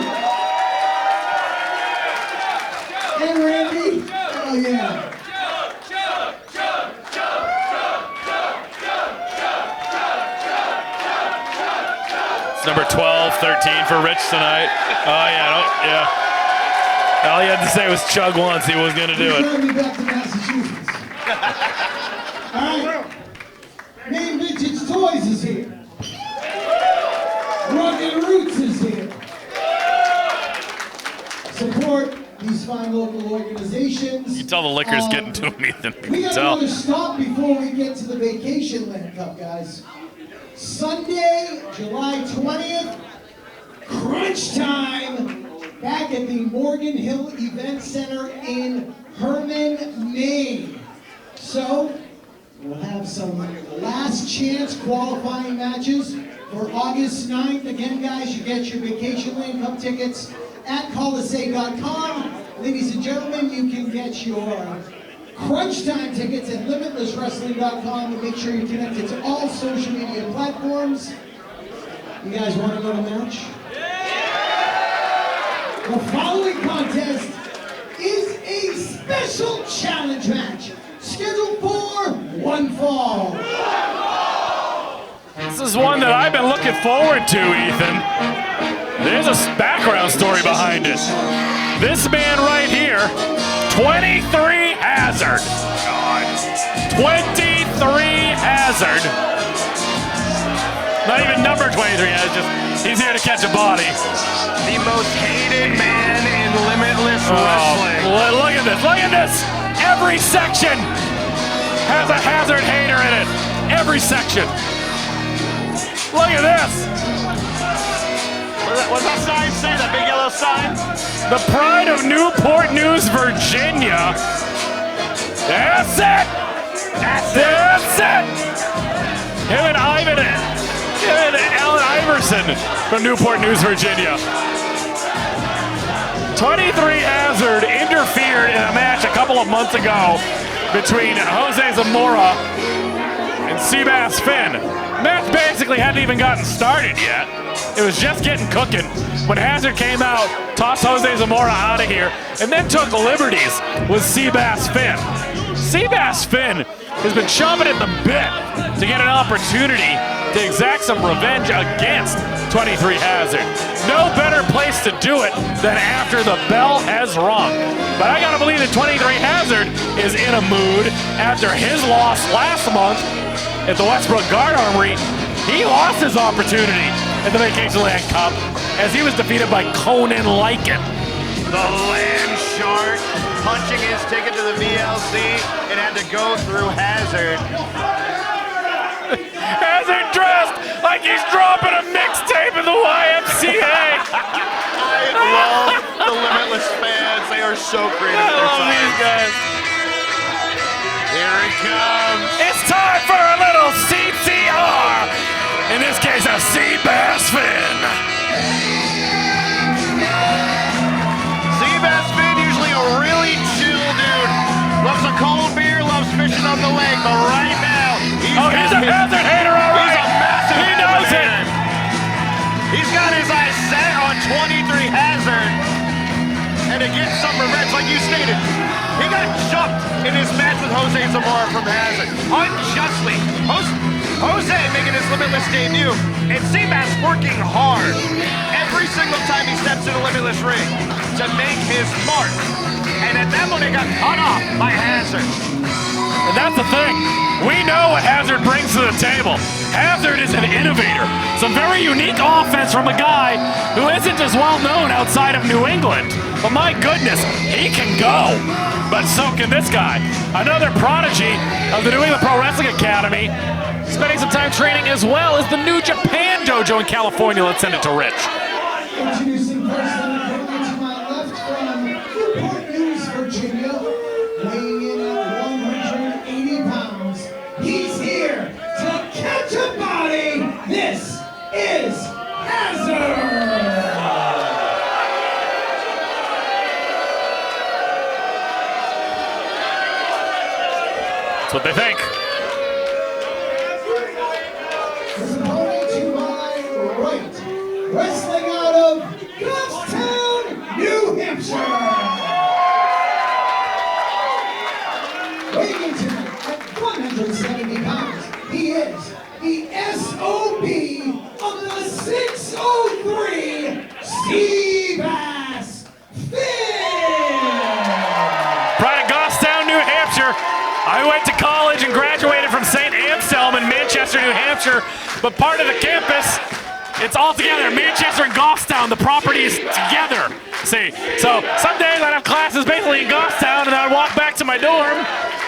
And Randy. Oh, yeah. It's number 12, 13 for Rich tonight. Oh, yeah. All he had to say was chug once. He was going to do it. Driving back to Massachusetts. All right. Maine Vintage Toys is here. Rugged Roots is here. Support these fine local organizations. You tell the liquor's getting to him, Ethan. We You got tell. another stop before we get to the Vacationland Cup, guys. Sunday, July 20th, crunch time, back at the Morgan Hill Event Center in Herman, Maine. So, we'll have some last chance qualifying matches for August 9th. Again, guys, you get your Vacationland Cup tickets at Colisee.com. Ladies and gentlemen, you can get your Crunch Time tickets at LimitlessWrestling.com, and make sure you're connected to all social media platforms. You guys want to go to match? The following contest is a special challenge match scheduled for one fall. This is one that I've been looking forward to, Ethan. There's a background story behind it. This man right here, 23 Hazard. 23 Hazard. Not even number 23, he's here to catch a body. The most hated man in Limitless Wrestling. Look at this. Every section has a Hazard hater in it. Every section. Look at this. What's that sign say? That big yellow sign? The pride of Newport News, Virginia. That's it. Him and Alan Iverson from Newport News, Virginia. 23 Hazard interfered in a match a couple of months ago between Jose Zamora and Seabass Finn. Match basically hadn't even gotten started yet. It was just getting cooking when Hazard came out, tossed Jose Zamora out of here, and then took liberties with Seabass Finn. Seabass Finn has been chomping at the bit to get an opportunity to exact some revenge against 23 Hazard. No better place to do it than after the bell has rung. But I gotta believe that 23 Hazard is in a mood after his loss last month at the Westbrook Guard Armory. He lost his opportunity at the Vacationland Cup as he was defeated by Conan Lycan. The land shark punching his ticket to the VLC and had to go through Hazard. Hazard dressed like he's dropping a mixtape in the YMCA. I love the Limitless fans. They are so creative. I love these guys. Here it comes. It's time for a little CCR. In this case, a Seabass Finn. Seabass Finn, usually a really chill dude. Loves a cold beer, loves fishing on the lake, but right now, he's a Hazard hater, all right. He's a massive He knows it. He's got his eyes set on 23 Hazard. And to get some revenge, like you stated, he got jumped in his match with Jose Zamora from Hazard. Unjustly. Jose making his Limitless debut, and Seabass working hard every single time he steps in a Limitless ring to make his mark. And at that moment, he got cut off by Hazard. And that's the thing. We know what Hazard brings to the table. Hazard is an innovator. Some very unique offense from a guy who isn't as well known outside of New England. But my goodness, he can go. But so can this guy. Another prodigy of the New England Pro Wrestling Academy. Spending some time training as well as the New Japan Dojo in California. Let's send it to Rich. Introducing first currently to my left from Newport News, Virginia, weighing in at 180 pounds. He's here to catch a body. This is Hazard. That's what they think. His opponent to my right, wrestling out of Goffstown, New Hampshire. Pride of Goffstown, New Hampshire. I went to college and graduated from St. Anselm in Manchester, New Hampshire, but part of the campus, it's all together. Manchester and Goffstown, the property is together. See, so some days I'd have classes basically in Goffstown, and I'd walk back to my dorm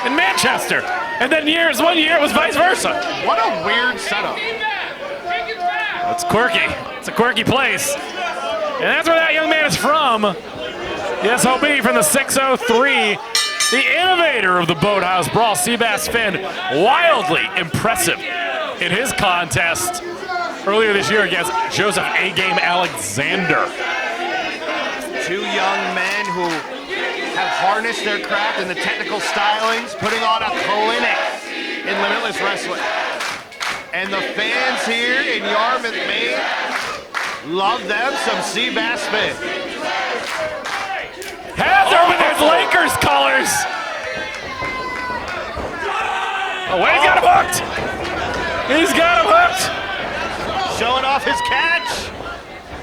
in Manchester. And then one year it was vice versa. What a weird setup. It's quirky. It's a quirky place. And that's where that young man is from. The SOB from the 603. The innovator of the Boathouse Brawl, Seabass Finn, wildly impressive in his contest earlier this year against Joseph A-Game Alexander. Two young men who have harnessed their craft and the technical stylings, putting on a clinic in Limitless Wrestling. And the fans here in Yarmouth, Maine, love them some Seabass Finn. Hazard with his Lakers colors. Oh, wait, he's got him hooked. He's got him hooked. Showing off his catch.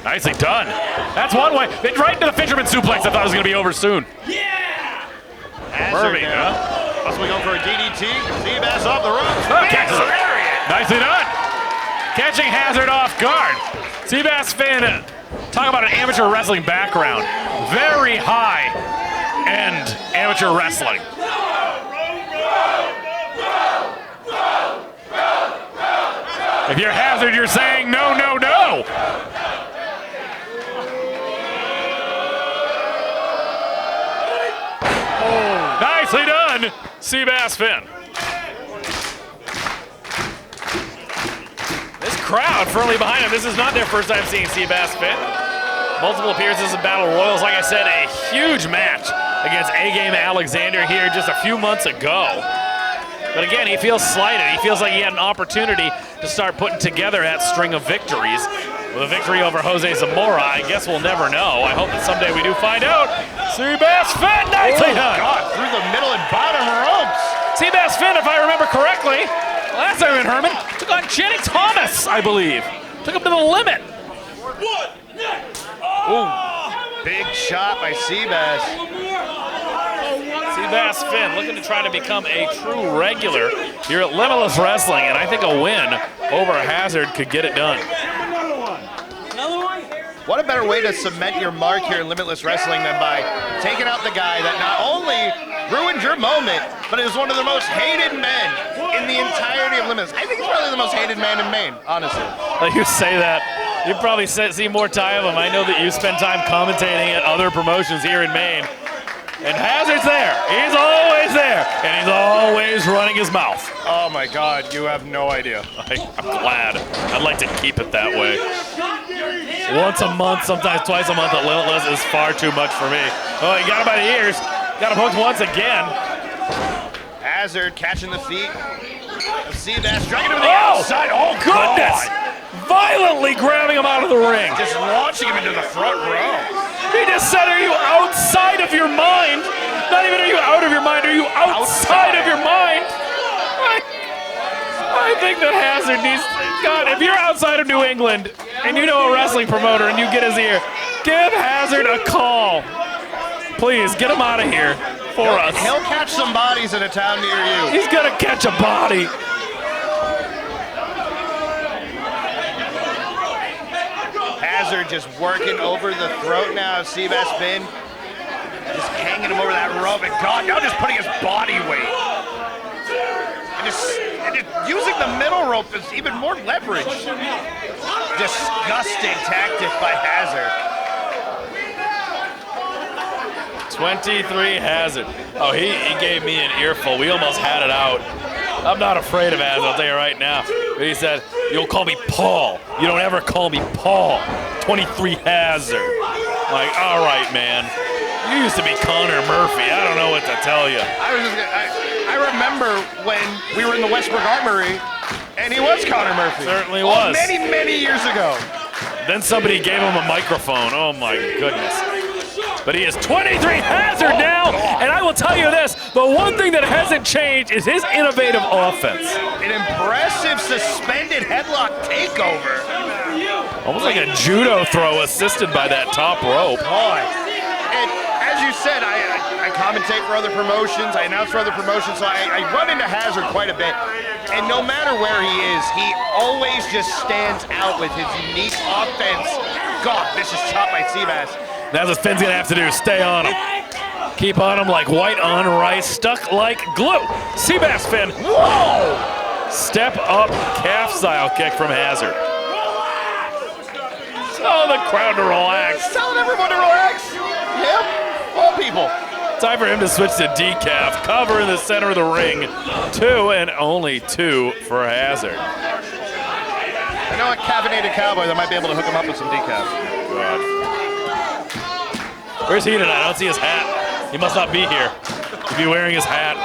Nicely done. That's one way. Right into the fisherman suplex. I thought it was going to be over soon. Yeah. Perfect, huh? Must we go for a DDT? Seabass off the ropes. Okay. Nicely done. Catching Hazard off guard. Seabass Finn, talk about an amateur wrestling background. Very high-end amateur wrestling. If you're Hazard, you're saying no, no, no. Oh. Nicely done, Seabass Finn. This crowd firmly behind him. This is not their first time seeing Seabass Finn. Multiple appearances in Battle Royals. Like I said, a huge match against A-Game Alexander here just a few months ago. But again, he feels slighted. He feels like he had an opportunity to start putting together that string of victories. With a victory over Jose Zamora, I guess we'll never know. I hope that someday we do find out. Seabass Finn, nicely done. God, through the middle and bottom ropes. Seabass Finn, if I remember correctly, last time in Herman, took on Jenny Thomas, I believe. Took him to the limit. Ooh, big shot by Seabass. Seabass Finn looking to try to become a true regular here at Limitless Wrestling, and I think a win over Hazard could get it done. What a better way to cement your mark here in Limitless Wrestling than by taking out the guy that not only ruined your moment, but is one of the most hated men in the entirety of Limitless. I think he's probably the most hated man in Maine, honestly. Like you say that, you probably see more time of him. I know that you spend time commentating at other promotions here in Maine. And Hazard's there. He's always there. And he's always running his mouth. Oh my God, you have no idea. I'm glad. I'd like to keep it that way. Once a month, sometimes twice a month at Limitless is far too much for me. Oh, he got him by the ears. Got him hooked once again. Hazard catching the feet of Seabass, dragging him to the outside. Oh, goodness! God. Violently grabbing him out of the ring. Just launching him into the front row. He just said, are you outside of your mind? Not even are you out of your mind, are you outside of your mind? I think that Hazard needs, God, if you're outside of New England and you know a wrestling promoter and you get his ear, give Hazard a call. Please, get him out of here for us. He'll catch some bodies in a town near you. He's gonna catch a body. Hazard just working over the throat now of Seabass Finn. Just hanging him over that rope, and God, now just putting his body weight. And just using the middle rope is even more leverage. Disgusting tactic by Hazard. 23 Hazard. Oh, he gave me an earful. We almost had it out. I'm not afraid of Hazard, I'll tell you right now. But he said, you'll call me Paul. You don't ever call me Paul. 23 Hazard. I'm like, all right, man. You used to be Connor Murphy. I don't know what to tell you. I remember when we were in the Westbrook Armory, and he was Connor Murphy. Certainly was. Many, many years ago. Then somebody gave him a microphone. Oh, my goodness. But he is 23 Hazard now, and I will tell you this, the one thing that hasn't changed is his innovative offense. An impressive suspended headlock takeover. Almost like a judo throw assisted by that top rope. Boy. And as you you said, I commentate for other promotions, I announce for other promotions, so I run into Hazard quite a bit. And no matter where he is, he always just stands out with his unique offense. God, this is chopped by Seabass. That's what Finn's gonna have to do, stay on him. Keep on him like white on rice, stuck like glue. Seabass Finn, whoa! Step up calf style kick from Hazard. Tell the crowd to relax. Telling everyone to relax. Him, all people. Time for him to switch to decaf. Cover in the center of the ring. 2 and only 2 for Hazard. I know a caffeinated cowboy that might be able to hook him up with some decaf. God. Where's he tonight? I don't see his hat. He must not be here. He'd be wearing his hat.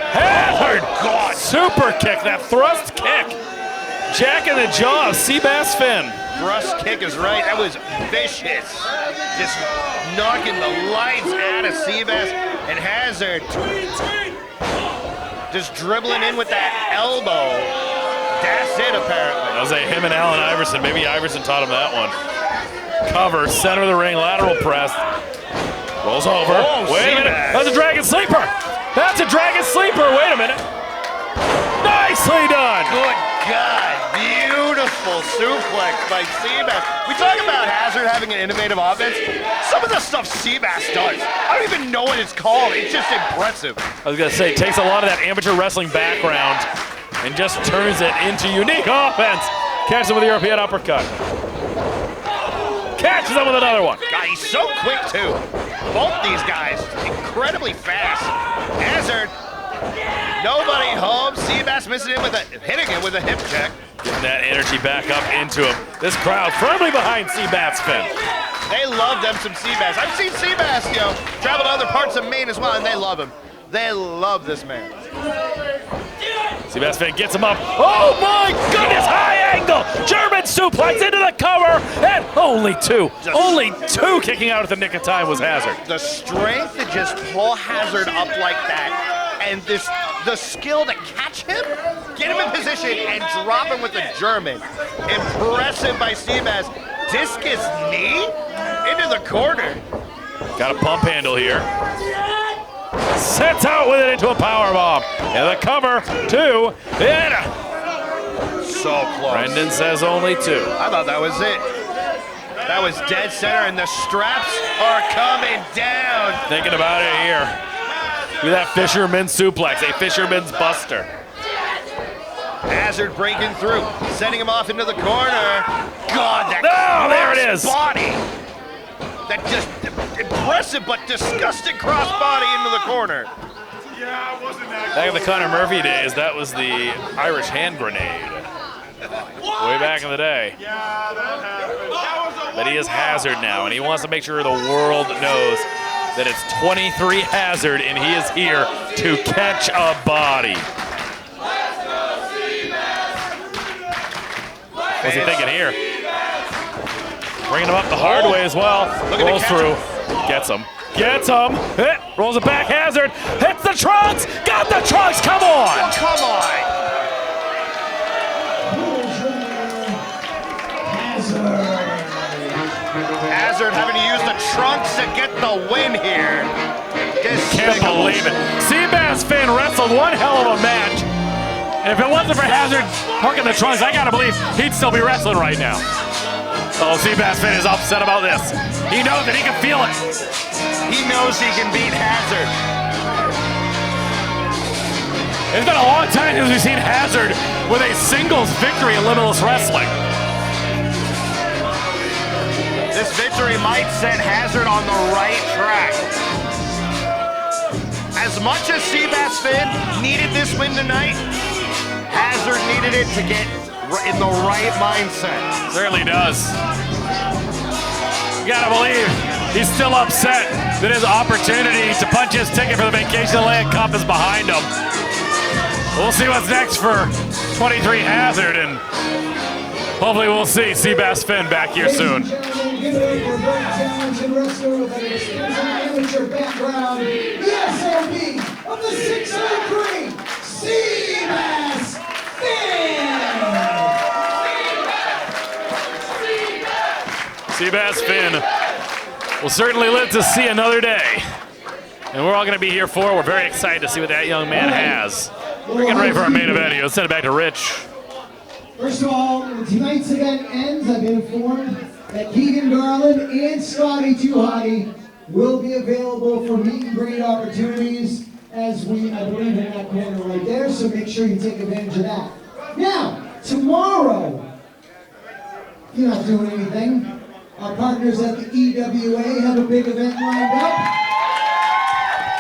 Hazard! God! Super kick, that thrust kick. Jack in the jaw of Seabass Finn. Thrust kick is right. That was vicious. Just knocking the lights out of Seabass. And Hazard just dribbling in with that elbow. That's it, apparently. That was him and Allen Iverson. Maybe Iverson taught him that one. Cover, center of the ring, lateral press. Rolls over. Oh, wait a minute. That's a dragon sleeper. That's a dragon sleeper. Wait a minute. Nicely done. Good God. Beautiful suplex by Seabass. We talk about Hazard having an innovative offense. Some of the stuff Seabass does, I don't even know what it's called. It's just impressive. I was going to say, takes a lot of that amateur wrestling background and just turns it into unique offense. Catches him with a European uppercut. Catches him with another one. God, he's so quick, too. Both these guys, incredibly fast. Hazard, nobody home. Seabass missing him hitting him with a hip check. Getting that energy back up into him. This crowd firmly behind Seabass Finn. They love them some Seabass. I've seen Seabass, travel to other parts of Maine as well, and they love him. They love this man. Seabass Finn gets him up. Oh my goodness, high angle! German suplex into the cover, and only 2. Only 2 kicking out at the nick of time was Hazard. The strength to just pull Hazard up like that, and the skill to catch him, get him in position, and drop him with the German. Impressive by Seabass. Discus knee into the corner. Got a pump handle here. Sets out with it into a powerbomb. And the cover, 2. And so close. Brendan says only 2. I thought that was it. That was dead center, and the straps are coming down. Thinking about it here. Look at that fisherman suplex, a fisherman's buster. Hazard breaking through, sending him off into the corner. God, that there it is. Body. That just impressive but disgusting crossbody into the corner. Yeah, it wasn't that Back in the Connor Murphy days, that was the Irish hand grenade. Way back in the day. Yeah, that happened. But he is Hazard now, and he wants to make sure the world knows that it's 23 Hazard, and he is here to catch a body. What's he thinking here? Bringing him up the hard way as well. Rolls through. Gets him. Gets him. Hit. Rolls it back. Hazard. Hits the trunks. Got the trunks. Come on. Come on. Hazard having to use the trunks to get the win here. Can't believe it. Seabass Finn wrestled one hell of a match. And if it wasn't for Hazard hooking the trunks, I gotta believe he'd still be wrestling right now. Oh, Seabass Finn is upset about this. He knows that he can feel it. He knows he can beat Hazard. It's been a long time since we've seen Hazard with a singles victory in Limitless Wrestling. This victory might set Hazard on the right track. As much as Seabass Finn needed this win tonight, Hazard needed it to get in the right mindset. Certainly does. You gotta believe he's still upset that his opportunity to punch his ticket for the Vacationland Cup is behind him. We'll see what's next for 23 Hazard, and hopefully we'll see Seabass Finn back here soon. Of the 603, Seabass Finn! Seabass Finn will certainly live to see another day. And we're all going to be here for it. We're very excited to see what that young man has. We're getting ready for our main event here. Let's send it back to Rich. First of all, when tonight's event ends, I've been informed that Keagan, Garland, and Scotty, Hotty, will be available for meet and greet opportunities as I believe, in that corner right there, so make sure you take advantage of that. Now, tomorrow, you're not doing anything. Our partners at the EWA have a big event lined up.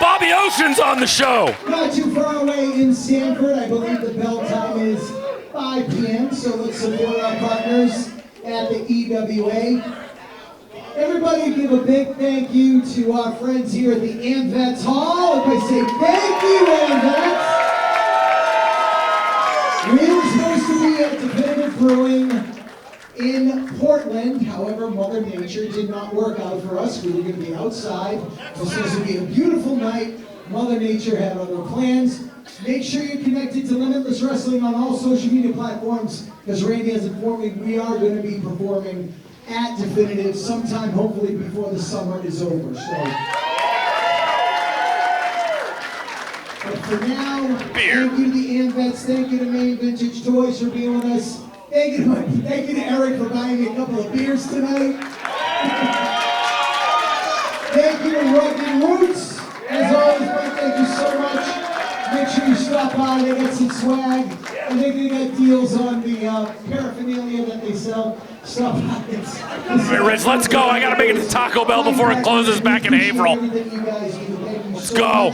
Bobby Ocean's on the show. Not too far away in Sanford. I believe the bell time is 5 p.m., so let's support our partners at the EWA. Everybody give a big thank you to our friends here at the AmVets Hall. Everybody say thank you, AmVets. We were supposed to be at Definitive Brewing in Portland. However, Mother Nature did not work out for us. We were going to be outside. It was supposed to be a beautiful night. Mother Nature had other plans. Make sure you're connected to Limitless Wrestling on all social media platforms, because Randy has informed me we are going to be performing at Definitive sometime, hopefully before the summer is over. So, but for now, thank you to the AmVets, thank you to Maine Vintage Toys for being with us. Thank you to Eric for buying me a couple of beers tonight. Thank you to Rugged Roots. As always, Mike, thank you so much. Make sure you stop by, they got some swag. I think they got deals on the paraphernalia that they sell. Stop by. All right, Rich, let's go. I got to make it to Taco Bell before it closes back in April. Let's go.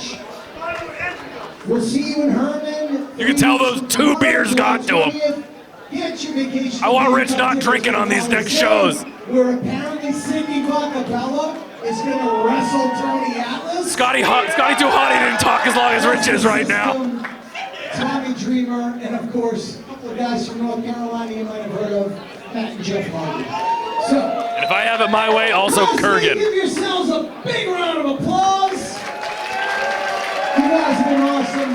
We'll see you in Herman. You can tell those 2 beers got to him. I want Rich not drinking on these next shows. Where apparently Sidney Bakabella is going to wrestle Tony Atlas. Scotty too hotty didn't talk as long as Rich is right now. Tommy Dreamer, and of course, a couple of guys from North Carolina you might have heard of, Matt and Jeff Hardy. So, and if I have it my way, also Kurgan. Give yourselves a big round of applause. You guys have been awesome.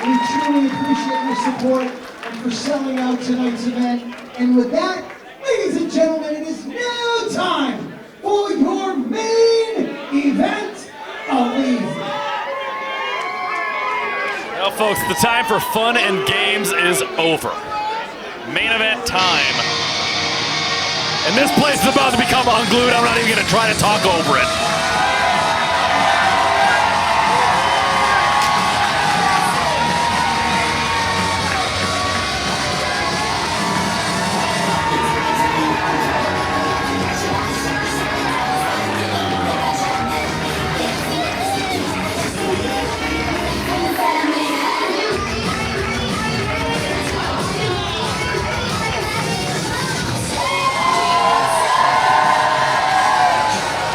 We truly appreciate your support and for selling out tonight's event. And with that, ladies and gentlemen, it is now time for your main event of the evening. Well, folks, the time for fun and games is over. Main event time. And this place is about to become unglued. I'm not even going to try to talk over it.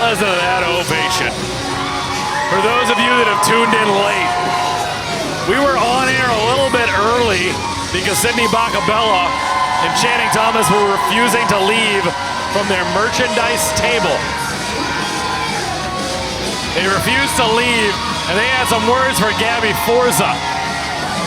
Listen to that ovation. For those of you that have tuned in late, we were on air a little bit early because Sidney Bakabella and Channing Thomas were refusing to leave from their merchandise table. They refused to leave, and they had some words for Gabby Forza.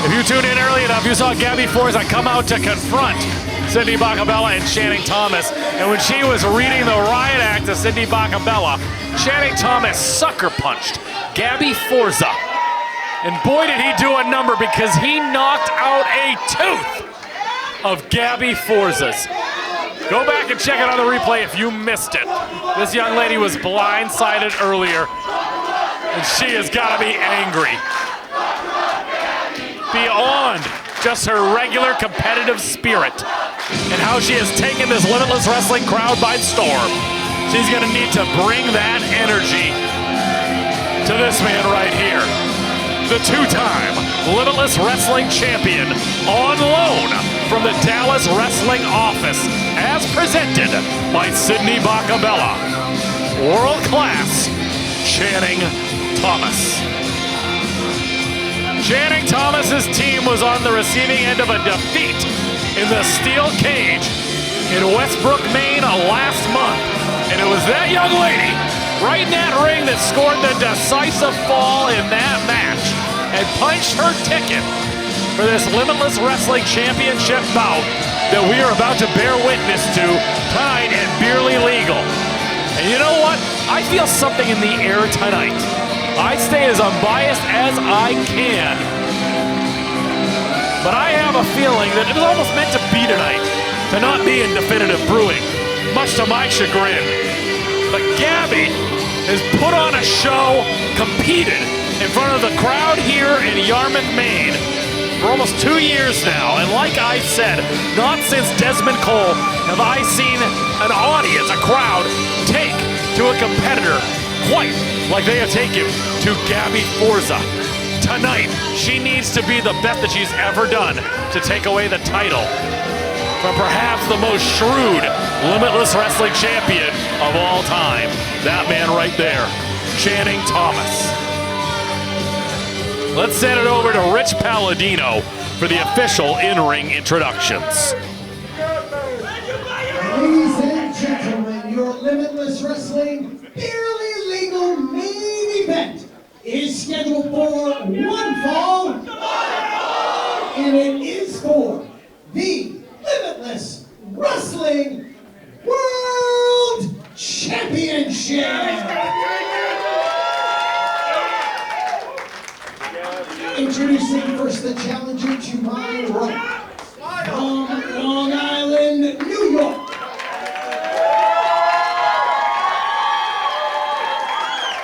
If you tuned in early enough, you saw Gabby Forza come out to confront Sidney Bakabella and Channing Thomas. And when she was reading the riot act to Sidney Bakabella, Channing Thomas sucker punched Gabby Forza. And boy did he do a number, because he knocked out a tooth of Gabby Forza's. Go back and check it on the replay if you missed it. This young lady was blindsided earlier, and she has got to be angry. Beyond just her regular competitive spirit and how she has taken this Limitless Wrestling crowd by storm. She's going to need to bring that energy to this man right here. The 2-time Limitless Wrestling champion on loan from the Dallas Wrestling office, as presented by Sidney Bakabella. World class, Channing Thomas. Channing Thomas's team was on the receiving end of a defeat in the steel cage in Westbrook, Maine last month. And it was that young lady right in that ring that scored the decisive fall in that match and punched her ticket for this Limitless Wrestling Championship bout that we are about to bear witness to tonight at BEERLY Legal. And you know what? I feel something in the air tonight. I stay as unbiased as I can. But I have a feeling that it was almost meant to be tonight, to not be in definitive brewing, much to my chagrin. But Gabby has put on a show, competed in front of the crowd here in Yarmouth, Maine for almost 2 years now. And like I said, not since Dezmond Cole have I seen an audience, a crowd, take to a competitor quite like they have taken to Gabby Forza. Tonight, she needs to be the best that she's ever done to take away the title from perhaps the most shrewd Limitless Wrestling champion of all time. That man right there, Channing Thomas. Let's send it over to Rich Palladino for the official in-ring introductions. Ladies and gentlemen, your Limitless Wrestling BEERLY legal main event is scheduled for one fall, and it is for the Limitless Wrestling World Championship. Introducing first the challenger to my right, from Long Island, New York.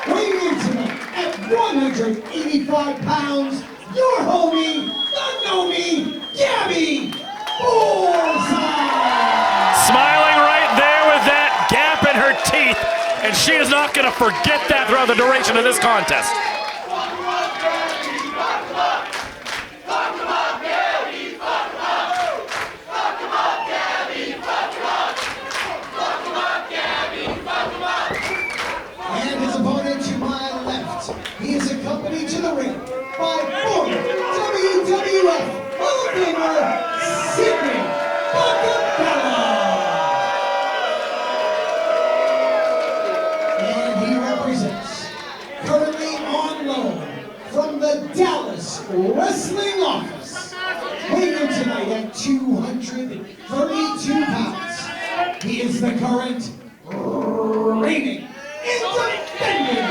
Weighing in tonight at 185 pounds, your homie, the know-me, Gabby Forza. Smiling right there with that gap in her teeth, and she is not going to forget that throughout the duration of this contest. And his opponent to my left, he is accompanied to the ring by former WWF Hall of Famer Sidney Bakabella. And he represents, currently on loan from the Dallas Wrestling Office, weighing in tonight at 232 pounds. He is the current reigning and defending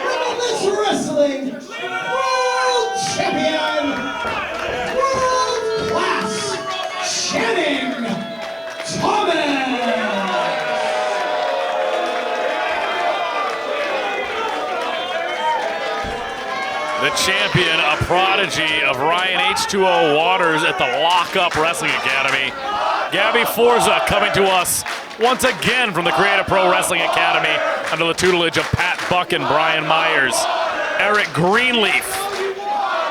Limitless Wrestling World Champion, World Class Channing Thomas. The champion, a prodigy of Ryan H2O Waters at the Lockup Wrestling Academy. Gabby Forza coming to us once again from the Creative Pro Wrestling Academy under the tutelage of Pat Buck and Brian Myers. Eric Greenleaf,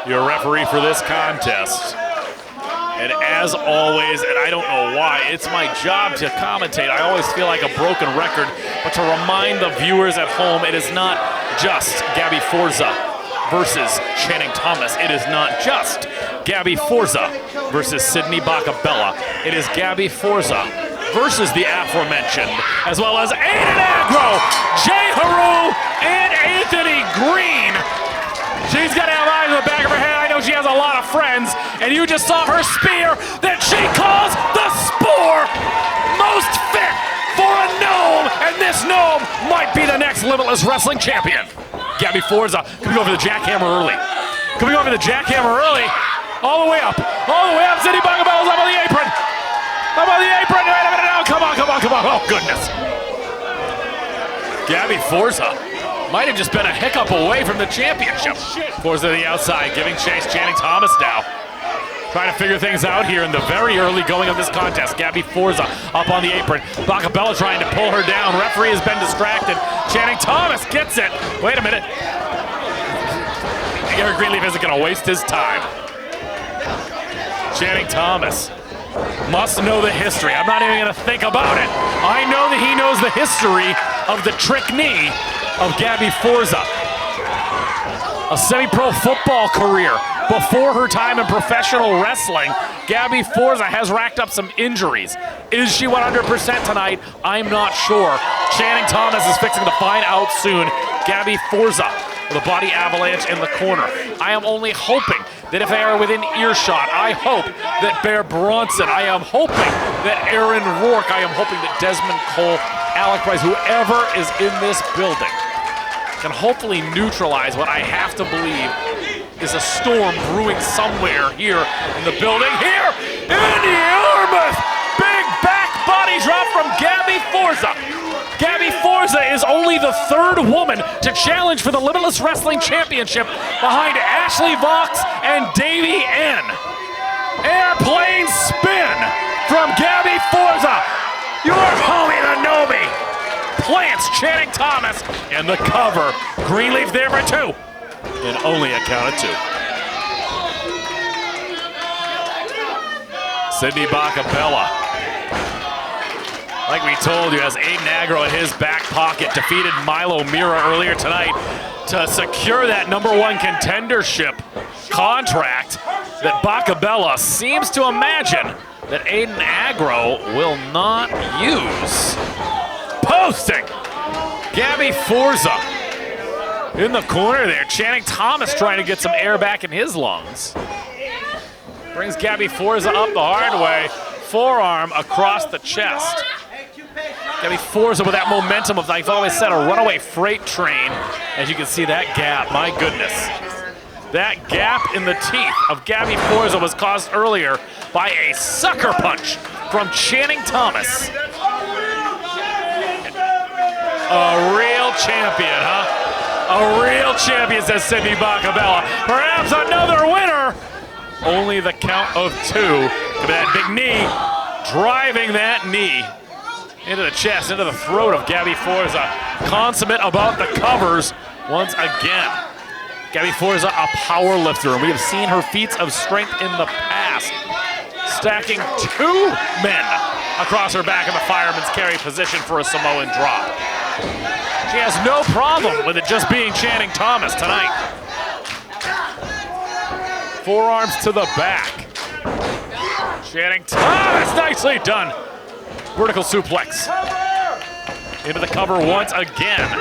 your referee for this contest. And as always, and I don't know why, it's my job to commentate. I always feel like a broken record, but to remind the viewers at home, it is not just Gabby Forza versus Channing Thomas. It is not just Gabby Forza versus Sidney Bakabella. It is Gabby Forza versus the aforementioned, as well as Aiden Aggro, J-Heru, and Anthony Greene. She's got to have eyes in the back of her head. I know she has a lot of friends, and you just saw her spear that she calls the Spore. Most fit for a gnome, and this gnome might be the next Limitless Wrestling champion. Gabby Forza coming over the jackhammer early. Coming over the jackhammer early. All the way up. All the way up. Sidney Bakabella's up on the apron. Up on the apron. Wait a minute now. Come on, come on, come on. Oh, goodness. Gabby Forza might have just been a hiccup away from the championship. Forza to the outside, giving chase. Channing Thomas now. Trying to figure things out here in the very early going of this contest. Gabby Forza up on the apron. Bakabella trying to pull her down. Referee has been distracted. Channing Thomas gets it. Wait a minute. Eric Greenleaf isn't going to waste his time. Channing Thomas must know the history. I'm not even going to think about it. I know that he knows the history of the trick knee of Gabby Forza. A semi-pro football career before her time in professional wrestling. Gabby Forza has racked up some injuries. Is she 100% tonight? I'm not sure. Channing Thomas is fixing to find out soon. Gabby Forza with a body avalanche in the corner. I am only hoping that if they are within earshot, I hope that Bear Bronson, I am hoping that Aaron Rourke, I am hoping that Dezmond Cole Alec Price, whoever is in this building, can hopefully neutralize what I have to believe is a storm brewing somewhere here in the building. Here in Yarmouth! Big back body drop from Gabby Forza. Gabby Forza is only the third woman to challenge for the Limitless Wrestling Championship behind Ashley Vox and Davey N. Airplane spin from Gabby Forza. Your homie, the Nobi. Plants Channing Thomas in the cover. Greenleaf there for 2. And only a count of 2. Sidney Bakabella, like we told you, has Aiden Aggro in his back pocket, defeated Milo Mirra earlier tonight to secure that #1 contendership contract that Bakabella seems to imagine that Aiden Aggro will not use. Posting Gabby Forza in the corner there. Channing Thomas trying to get some air back in his lungs. Brings Gabby Forza up the hard way. Forearm across the chest. Gabby Forza with that momentum of, I've always said, a runaway freight train. As you can see that gap, my goodness. That gap in the teeth of Gabby Forza was caused earlier by a sucker punch from Channing Thomas. A real champion, huh? A real champion, says Sidney Bakabella. Perhaps another winner. Only the count of 2. Look at that big knee. Driving that knee into the chest, into the throat of Gabby Forza. Consummate about the covers once again. Gabby Forza, a power lifter, and we have seen her feats of strength in the past. Stacking 2 men across her back in the fireman's carry position for a Samoan drop. She has no problem with it just being Channing Thomas tonight. Forearms to the back. Channing Thomas, nicely done. Vertical suplex. Into the cover once again.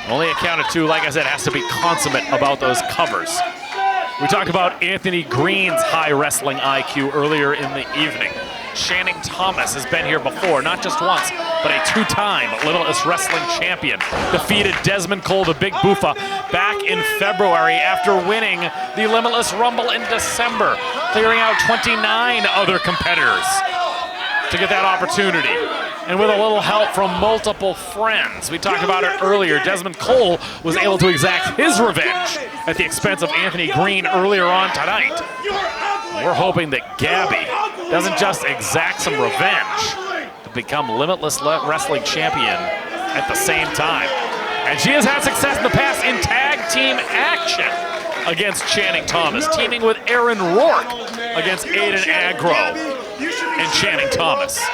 Only a count of 2, like I said, has to be consummate about those covers. We talked about Anthony Greene's high wrestling IQ earlier in the evening. Channing Thomas has been here before, not just once, but a 2-time Limitless Wrestling champion. Defeated Dezmond Cole, the Big Boofa, back in February after winning the Limitless Rumble in December, clearing out 29 other competitors to get that opportunity. And with a little help from multiple friends. We talked about it earlier. Dezmond Cole was able to exact his revenge at the expense of Anthony Greene earlier on tonight. We're hoping that Gabby doesn't just exact some revenge, but become Limitless Wrestling champion at the same time. And she has had success in the past in tag team action against Channing Thomas, teaming with Aaron Rourke against Aiden Aggro and Channing Thomas.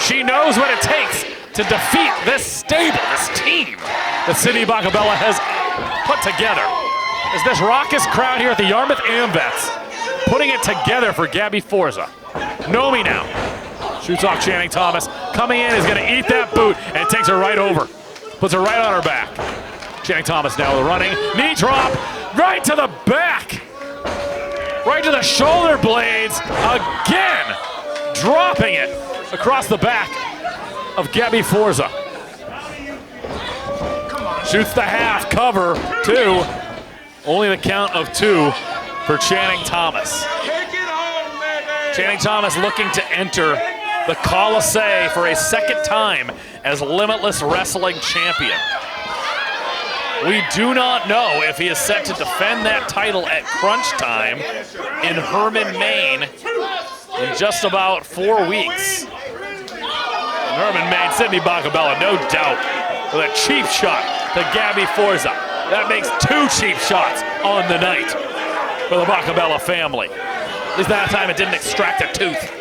She knows what it takes to defeat this stable, this team that Sidney Bakabella has put together. Is this raucous crowd here at the Yarmouth Ambets putting it together for Gabby Forza. Know me now. Shoots off Channing Thomas. Coming in is going to eat that boot and takes her right over. Puts her right on her back. Channing Thomas now with a running knee drop right to the back. Right to the shoulder blades again. Dropping it across the back of Gabby Forza. Shoots the half cover, 2. Only the count of 2 for Channing Thomas. Channing Thomas looking to enter the Coliseum for a second time as Limitless Wrestling champion. We do not know if he is set to defend that title at crunch time in Herman, Maine in just about 4 weeks. In Herman, Maine, Sidney Bakabella, no doubt, with a cheap shot to Gabby Forza. That makes 2 cheap shots on the night for the Bakabella family. At least that time it didn't extract a tooth.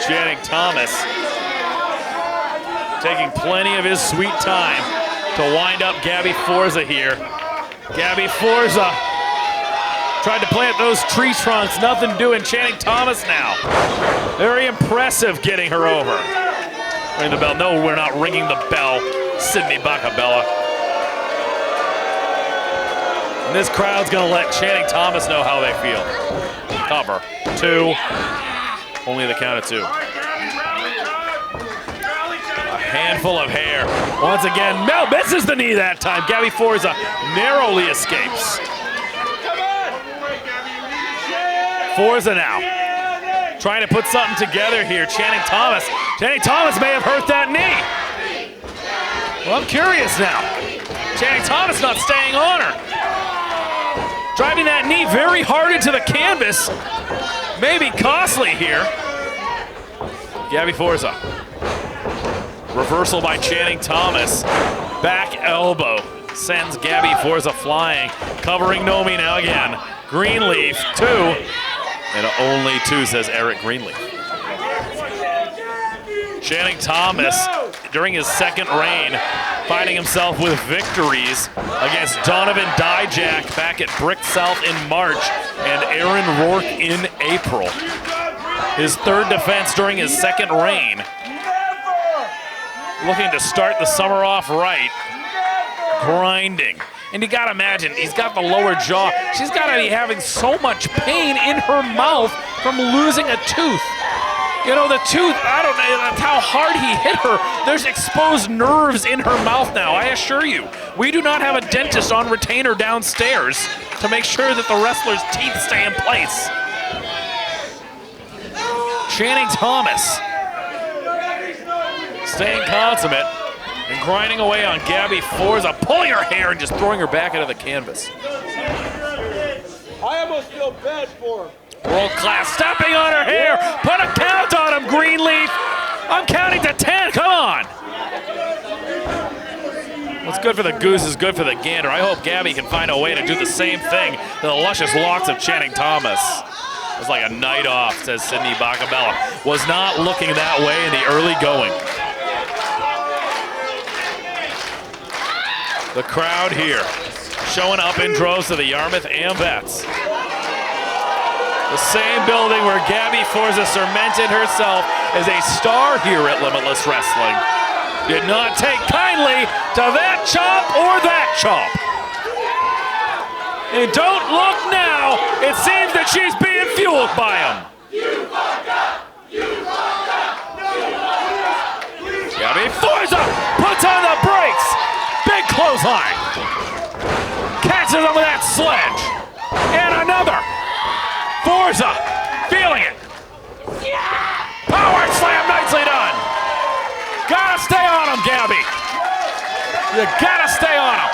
Channing Thomas taking plenty of his sweet time to wind up Gabby Forza here. Gabby Forza tried to plant those tree trunks, nothing doing. Channing Thomas now. Very impressive getting her over. Ring the bell. No, we're not ringing the bell. Sidney Bakabella. And this crowd's gonna let Channing Thomas know how they feel. Cover, 2. Only the count of 2. A handful of hair. Once again, Mel misses the knee that time. Gabby Forza narrowly escapes. Forza now trying to put something together here. Channing Thomas. Channing Thomas may have hurt that knee. Well, I'm curious now. Channing Thomas not staying on her. Driving that knee very hard into the canvas. May be costly here. Gabby Forza. Reversal by Channing Thomas. Back elbow sends Gabby Forza flying. Covering Nomi now again. Greenleaf, 2. And only 2, says Eric Greenleaf. Channing Thomas, during his second reign, finding himself with victories against Donovan Dijak back at Brick South in March and Aaron Rourke in April. His third defense during his second reign. Looking to start the summer off right. Grinding. And you gotta imagine, he's got the lower jaw. She's gotta be having so much pain in her mouth from losing a tooth. You know, the tooth, I don't know, that's how hard he hit her. There's exposed nerves in her mouth now, I assure you. We do not have a dentist on retainer downstairs to make sure that the wrestler's teeth stay in place. Channing Thomas staying consummate and grinding away on Gabby Forza, pulling her hair and just throwing her back into the canvas. I almost feel bad for her. World class, stepping on her hair. Put a count on him, Greenleaf. I'm counting to 10, come on. What's good for the goose is good for the gander. I hope Gabby can find a way to do the same thing to the luscious locks of Channing Thomas. It was like a night off, says Sidney Bakabella. Was not looking that way in the early going. The crowd here showing up in droves to the Yarmouth Ambets. The same building where Gabby Forza cemented herself as a star here at Limitless Wrestling. Did not take kindly to that chop or that chop. And don't look now, it seems that she's being fueled by him. You fucked up! You fucked up! Gabby Forza puts on the brakes. Big clothesline. Catches him with that sledge. And another. Forza, feeling it. Power slam, nicely done. Gotta stay on him, Gabby. You gotta stay on him.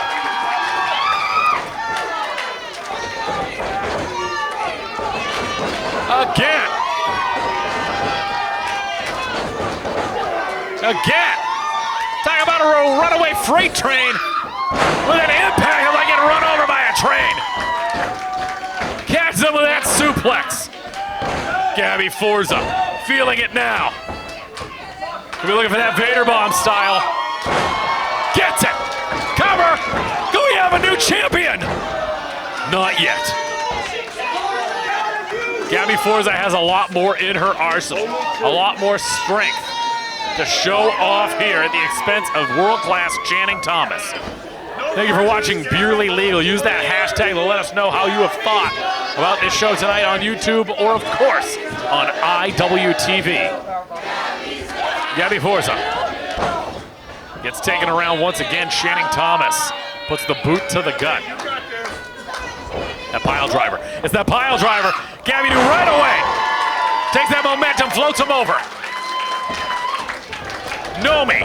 Again. Again. Talk about a runaway freight train with an impact like getting run over by a train. Catches him with that suplex. Gabby Forza feeling it now. Could be looking for that Vader Bomb style. Gets it. Cover. Do we have a new champion? Not yet. Gabby Forza has a lot more in her arsenal, a lot more strength to show off here at the expense of world-class Channing Thomas. Thank you for watching BEERLY Legal. Use that hashtag to let us know how you have thought about this show tonight on YouTube or, of course, on IWTV. Gabby Forza gets taken around once again. Channing Thomas puts the boot to the gut. That pile driver. It's that pile driver. Gabby do right away. Takes that momentum, floats him over. Nomi.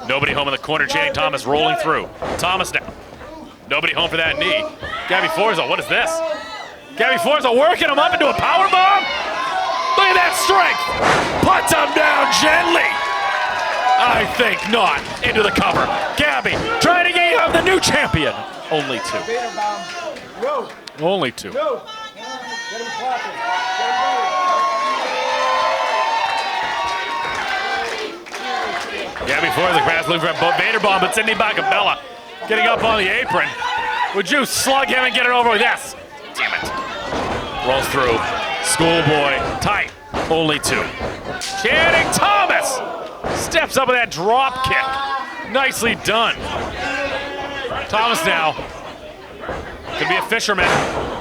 Nobody home in the corner. Channing Thomas rolling through. Thomas down. Nobody home for that knee. Gabby Forza, what is this? Gabby Forza working him up into a power bomb. Look at that strength. Puts him down gently. I think not. Into the cover. Gabby trying to get the new champion. Only 2. Only 2. Gabby Forza pass looking for a Vader Bomb, but Sidney Bakabella getting up on the apron. Would you slug him and get it over with? Yes. Damn it. Rolls through. Schoolboy. Tight. Only 2. Channing Thomas steps up with that drop kick. Nicely done. Thomas now. Could be a fisherman.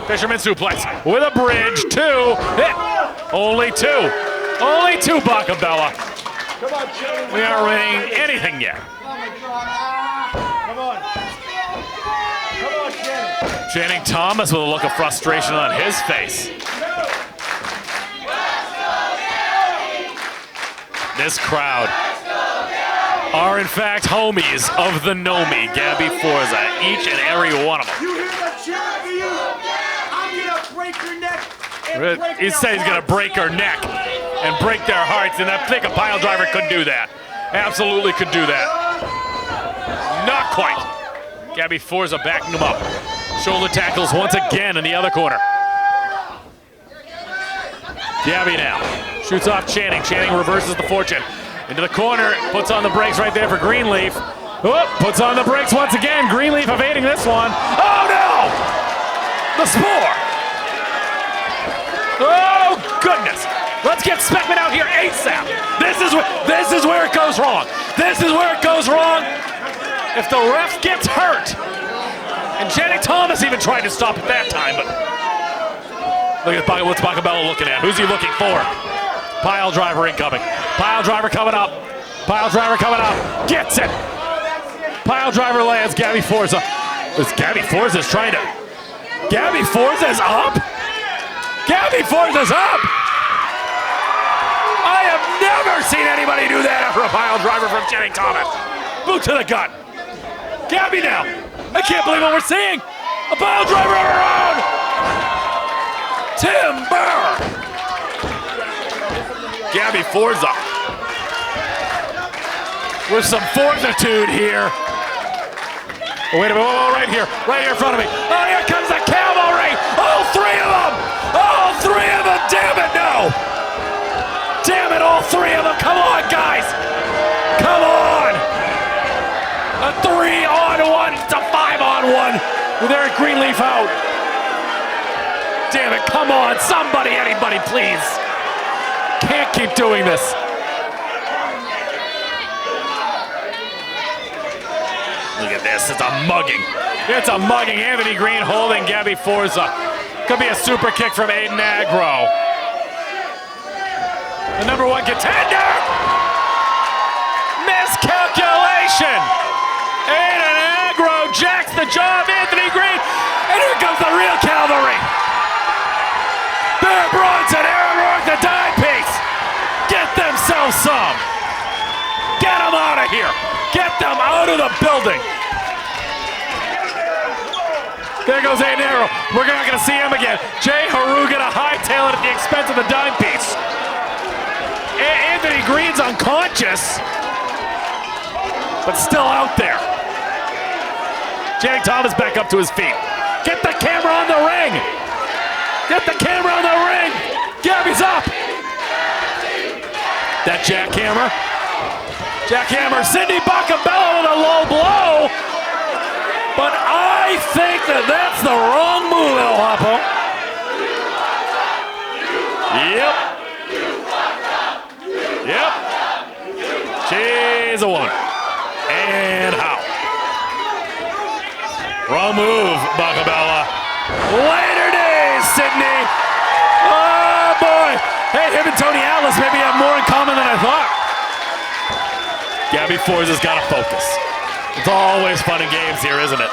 Fisherman suplex with a bridge. 2. Hit. Only 2. Only 2, Bakabella. Come on, Jenny. We aren't winning anything yet. Come on. Come on, Jenny. Channing Thomas with a look of frustration on his face. This crowd are in fact homies of the Nomi, Gabby Forza, each and every one of them. You hear the cheering for you? I'm gonna break your neck. And break He said he's gonna break her neck and break their hearts, and I think a pile driver could do that. Absolutely could do that. Not quite. Gabby Forza backing him up. Shoulder tackles once again in the other corner. Gabby now shoots off Channing. Channing reverses the fortune. Into the corner, puts on the brakes right there for Greenleaf. Whoop, puts on the brakes once again. Greenleaf evading this one. Oh no! The spore! Oh goodness! Let's get Speckman out here ASAP. This is where it goes wrong. This is where it goes wrong. If the ref gets hurt, and Channing Thomas even tried to stop at that time, but look at what's Bakabella looking at. Who's he looking for? Pile driver incoming. Pile driver coming up. Pile driver coming up. Gets it. Pile driver lands. Gabby Forza. Gabby Forza's trying to. Gabby Forza's up. Gabby Forza's up. I have never seen anybody do that after a pile driver from Channing Thomas. Boot to the gut. Gabby now. I can't believe what we're seeing. A pile driver of her own. Timber. Gabby Forza. With some fortitude here. Oh, wait a minute, right here in front of me. Oh, here comes the cavalry. All 3 of them. All 3 of them, damn it, no. Damn it, all 3 of them. Come on, guys. Come on. A 3-on-1 to 5-on-1 with Eric Greenleaf out. Damn it, come on, somebody, anybody, please. Can't keep doing this. Look at this, it's a mugging. It's a mugging. Anthony Greene holding Gabby Forza. Could be a super kick from Aiden Aggro. The #1 contender. Miscalculation. Aiden Aggro jacks the jaw of Anthony Greene. And here comes the real cavalry. Bear Bronson, Aaron Rourke, the dime piece. Get themselves some. Get them out of here. Get them out of the building. There goes Aiden Aggro. We're not going to see him again. J-Heru gonna hightail it at the expense of the dime piece. Anthony Greene's unconscious, but still out there. Channing Thomas back up to his feet. Get the camera on the ring. Get the camera on the ring. Gabby's up. That jackhammer. Jackhammer. Sidney Bakabella with a low blow. But I think that's the wrong move, El Hoppo. Yep. She's a one. And how? Wrong move, Bakabella. Later days, Sidney. Oh, boy. Hey, him and Tony Atlas maybe have more in common than I thought. Gabby Forza's got to focus. It's always fun and games here, isn't it?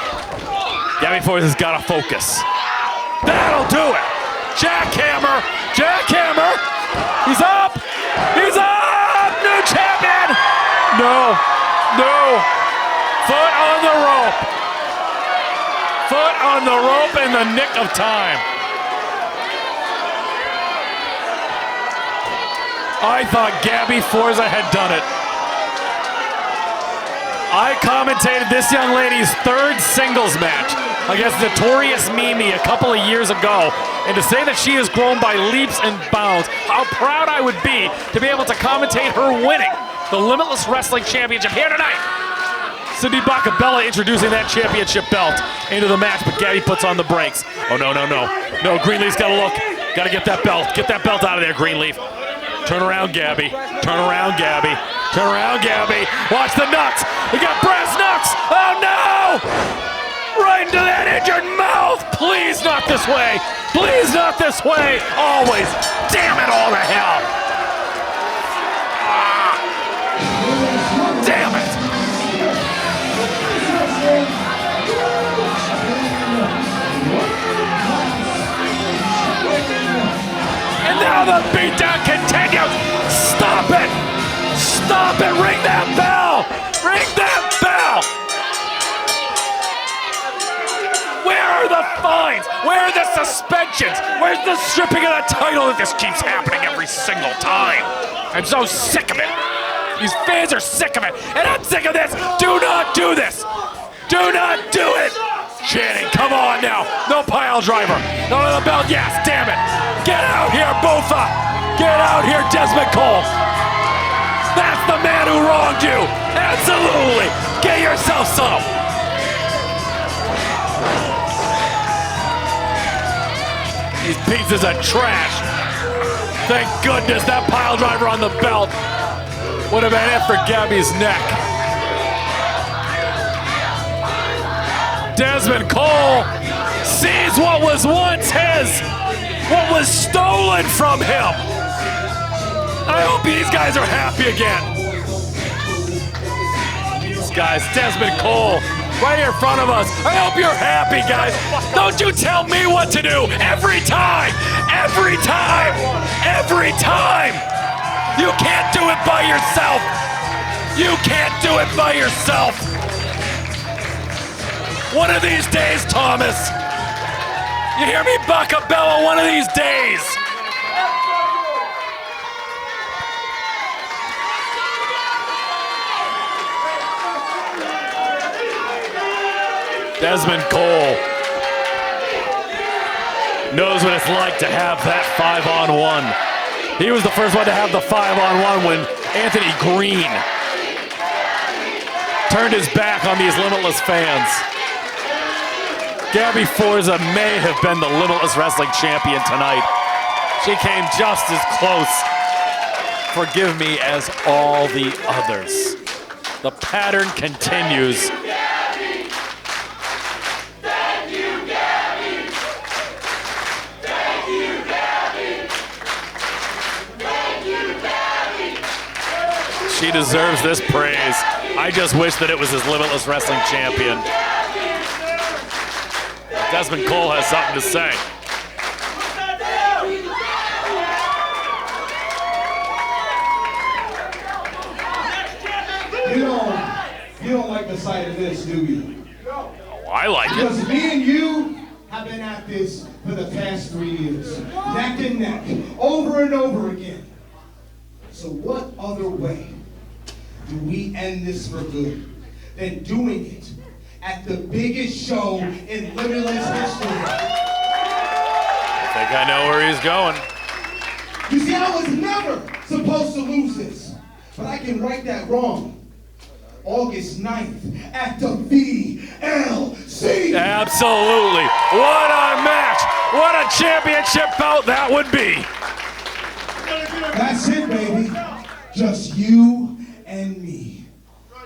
Gabby Forza's got to focus. That'll do it. Jackhammer. Jackhammer. He's up. He's up. New champion. No. Foot on the rope. Foot on the rope in the nick of time. I thought Gabby Forza had done it. I commentated this young lady's 3rd singles match against Notorious Mimi a couple of years ago. And to say that she has grown by leaps and bounds, how proud I would be to be able to commentate her winning the Limitless Wrestling Championship here tonight. Sidney Bakabella introducing that championship belt into the match, but Gabby puts on the brakes. Oh, no. No, Greenleaf's got to look. Got to get that belt. Get that belt out of there, Greenleaf. Turn around, Gabby. Turn around, Gabby. Turn around, Gabby. Watch the nuts. We got brass knucks. Oh, no! Right into that injured mouth. Please not this way. Please not this way. Always. Damn it all to hell. Oh, the beatdown continues. Stop it. Stop it. Ring that bell. Ring that bell. Where are the fines? Where are the suspensions? Where's the stripping of the title if this keeps happening every single time? I'm so sick of it. These fans are sick of it, and I'm sick of this. Do not do this. Do not do it. Channing, come on now. No pile driver. No to the belt. Yes, damn it. Get out here, Boofa. Get out here, Dezmond Cole. That's the man who wronged you. Absolutely. Get yourself some. These pieces of trash. Thank goodness that pile driver on the belt would have been it for Gabby's neck. Dezmond Cole sees what was once his, what was stolen from him. I hope these guys are happy again. These guys, Dezmond Cole, right here in front of us. I hope you're happy, guys. Don't you tell me what to do every time, every time, every time. You can't do it by yourself. You can't do it by yourself. One of these days, Thomas. You hear me, Bakabella? One of these days. Dezmond Cole knows what it's like to have that 5-on-1. He was the first one to have the 5-on-1 when Anthony Greene turned his back on these Limitless fans. Gabby Forza may have been the Limitless Wrestling champion tonight. She came just as close, forgive me, as all the others. The pattern continues. She deserves this praise. I just wish that it was his Limitless Wrestling champion. Dezmond Cole has something to say. You don't like the sight of this, do you? Oh, I like it. Because me and you have been at this for the past 3 years. Neck and neck, over and over again. So what other way do we end this for good than doing it at the biggest show in Limitless history? I think I know where he's going. You see, I was never supposed to lose this, but I can right that wrong. August 9th at the VLC. Absolutely. What a match. What a championship bout that would be. That's it, baby. Just you and me.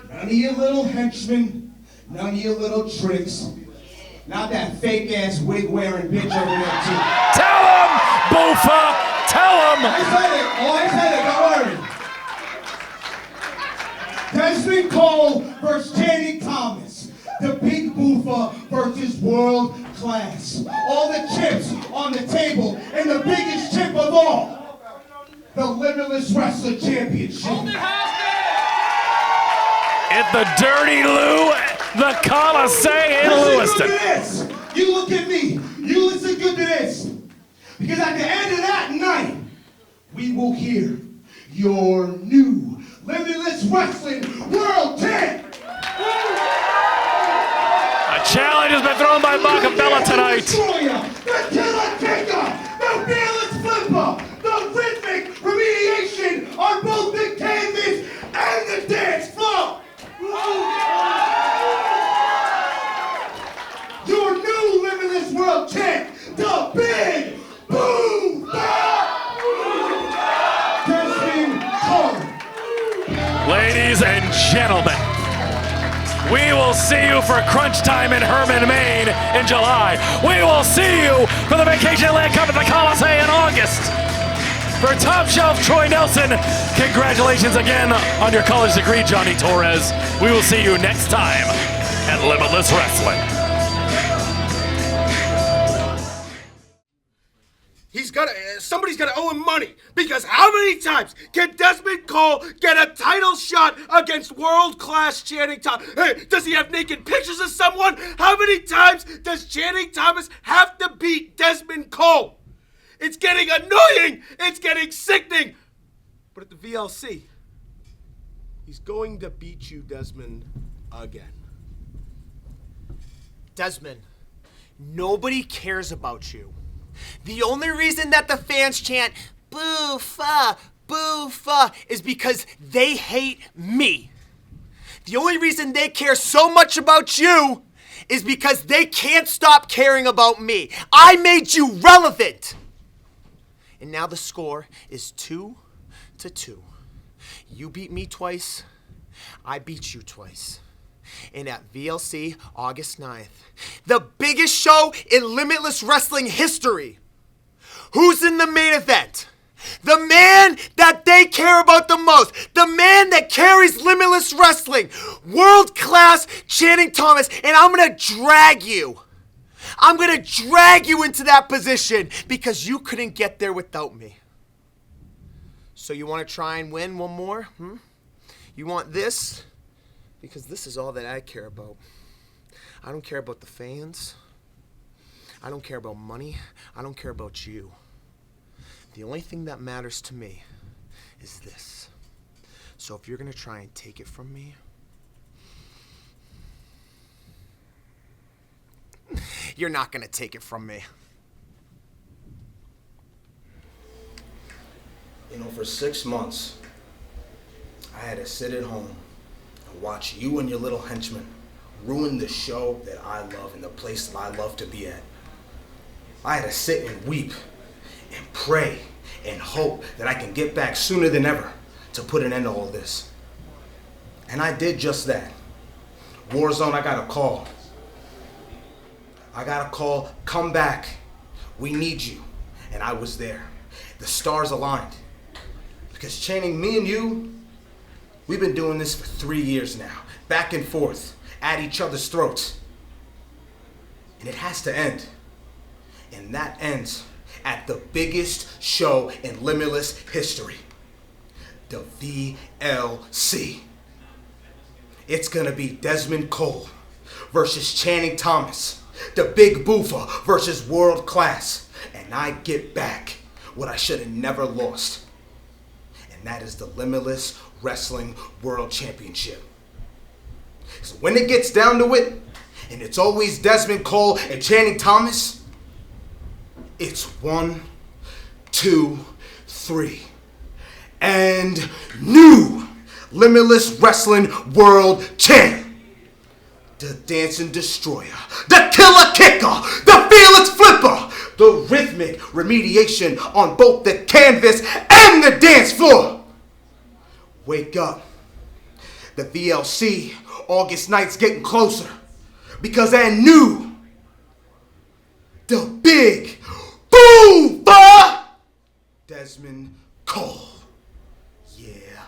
None of your little henchmen, none of your little tricks. Not that fake-ass wig-wearing bitch over there, too. Tell him, Boofa! Tell him! I said it, don't worry. Dezmond Cole versus Channing Thomas. The Big Boofa versus World Class. All the chips on the table, and the biggest chip of all. The Limitless Wrestling Championship. At the Dirty Lou, the Coliseum in Lewiston. You look at me. You listen good to this. Because at the end of that night, we will hear your new Limitless Wrestling World Champ. A challenge has been thrown by Bakabella tonight. The Killer Kicker, the Fearless Flipper, the Rhythmic Remediation on both the canvas and the dance floor. Your new Limitless World Champ, the Big Boom! Dezmond Cole. Ladies and gentlemen, we will see you for Crunch Time in Herman, Maine in July. We will see you for the Vacationland Cup at the Coliseum in August. For Top Shelf Troy Nelson, congratulations again on your college degree, Johnny Torres. We will see you next time at Limitless Wrestling. He's got somebody's gotta owe him money. Because how many times can Dezmond Cole get a title shot against world-class Channing Thomas? Hey, does he have naked pictures of someone? How many times does Channing Thomas have to beat Dezmond Cole? It's getting annoying. It's getting sickening. But at the VLC, he's going to beat you, Dezmond, again. Dezmond, nobody cares about you. The only reason that the fans chant boo-fa, boo-fa is because they hate me. The only reason they care so much about you is because they can't stop caring about me. I made you relevant. And now the score is 2-2. You beat me twice, I beat you twice. And at VLC, August 9th, the biggest show in Limitless Wrestling history. Who's in the main event? The man that they care about the most. The man that carries Limitless Wrestling. World-class Channing Thomas. And I'm going to drag you. I'm going to drag you into that position because you couldn't get there without me. So you want to try and win one more? You want this? Because this is all that I care about. I don't care about the fans. I don't care about money. I don't care about you. The only thing that matters to me is this. So if you're going to try and take it from me, you're not going to take it from me. You know, for 6 months, I had to sit at home and watch you and your little henchmen ruin the show that I love and the place that I love to be at. I had to sit and weep and pray and hope that I can get back sooner than ever to put an end to all this. And I did just that. Warzone, I got a call. Come back. We need you. And I was there. The stars aligned. Because Channing, me and you, we've been doing this for 3 years now. Back and forth, at each other's throats. And it has to end. And that ends at the biggest show in Limitless history. The VLC. It's gonna be Dezmond Cole versus Channing Thomas. The Big Boofa versus World Class. And I get back what I should have never lost. And that is the Limitless Wrestling World Championship. So when it gets down to it, and it's always Dezmond Cole and Channing Thomas, it's 1, 2, 3. And new Limitless Wrestling World Champ. The Dancing Destroyer, the Killer Kicker, the Fearless Flipper, the rhythmic remediation on both the canvas and the dance floor. Wake up. The VLC, August night's getting closer. Because I knew the Big Boofa Dezmond Cole. Yeah.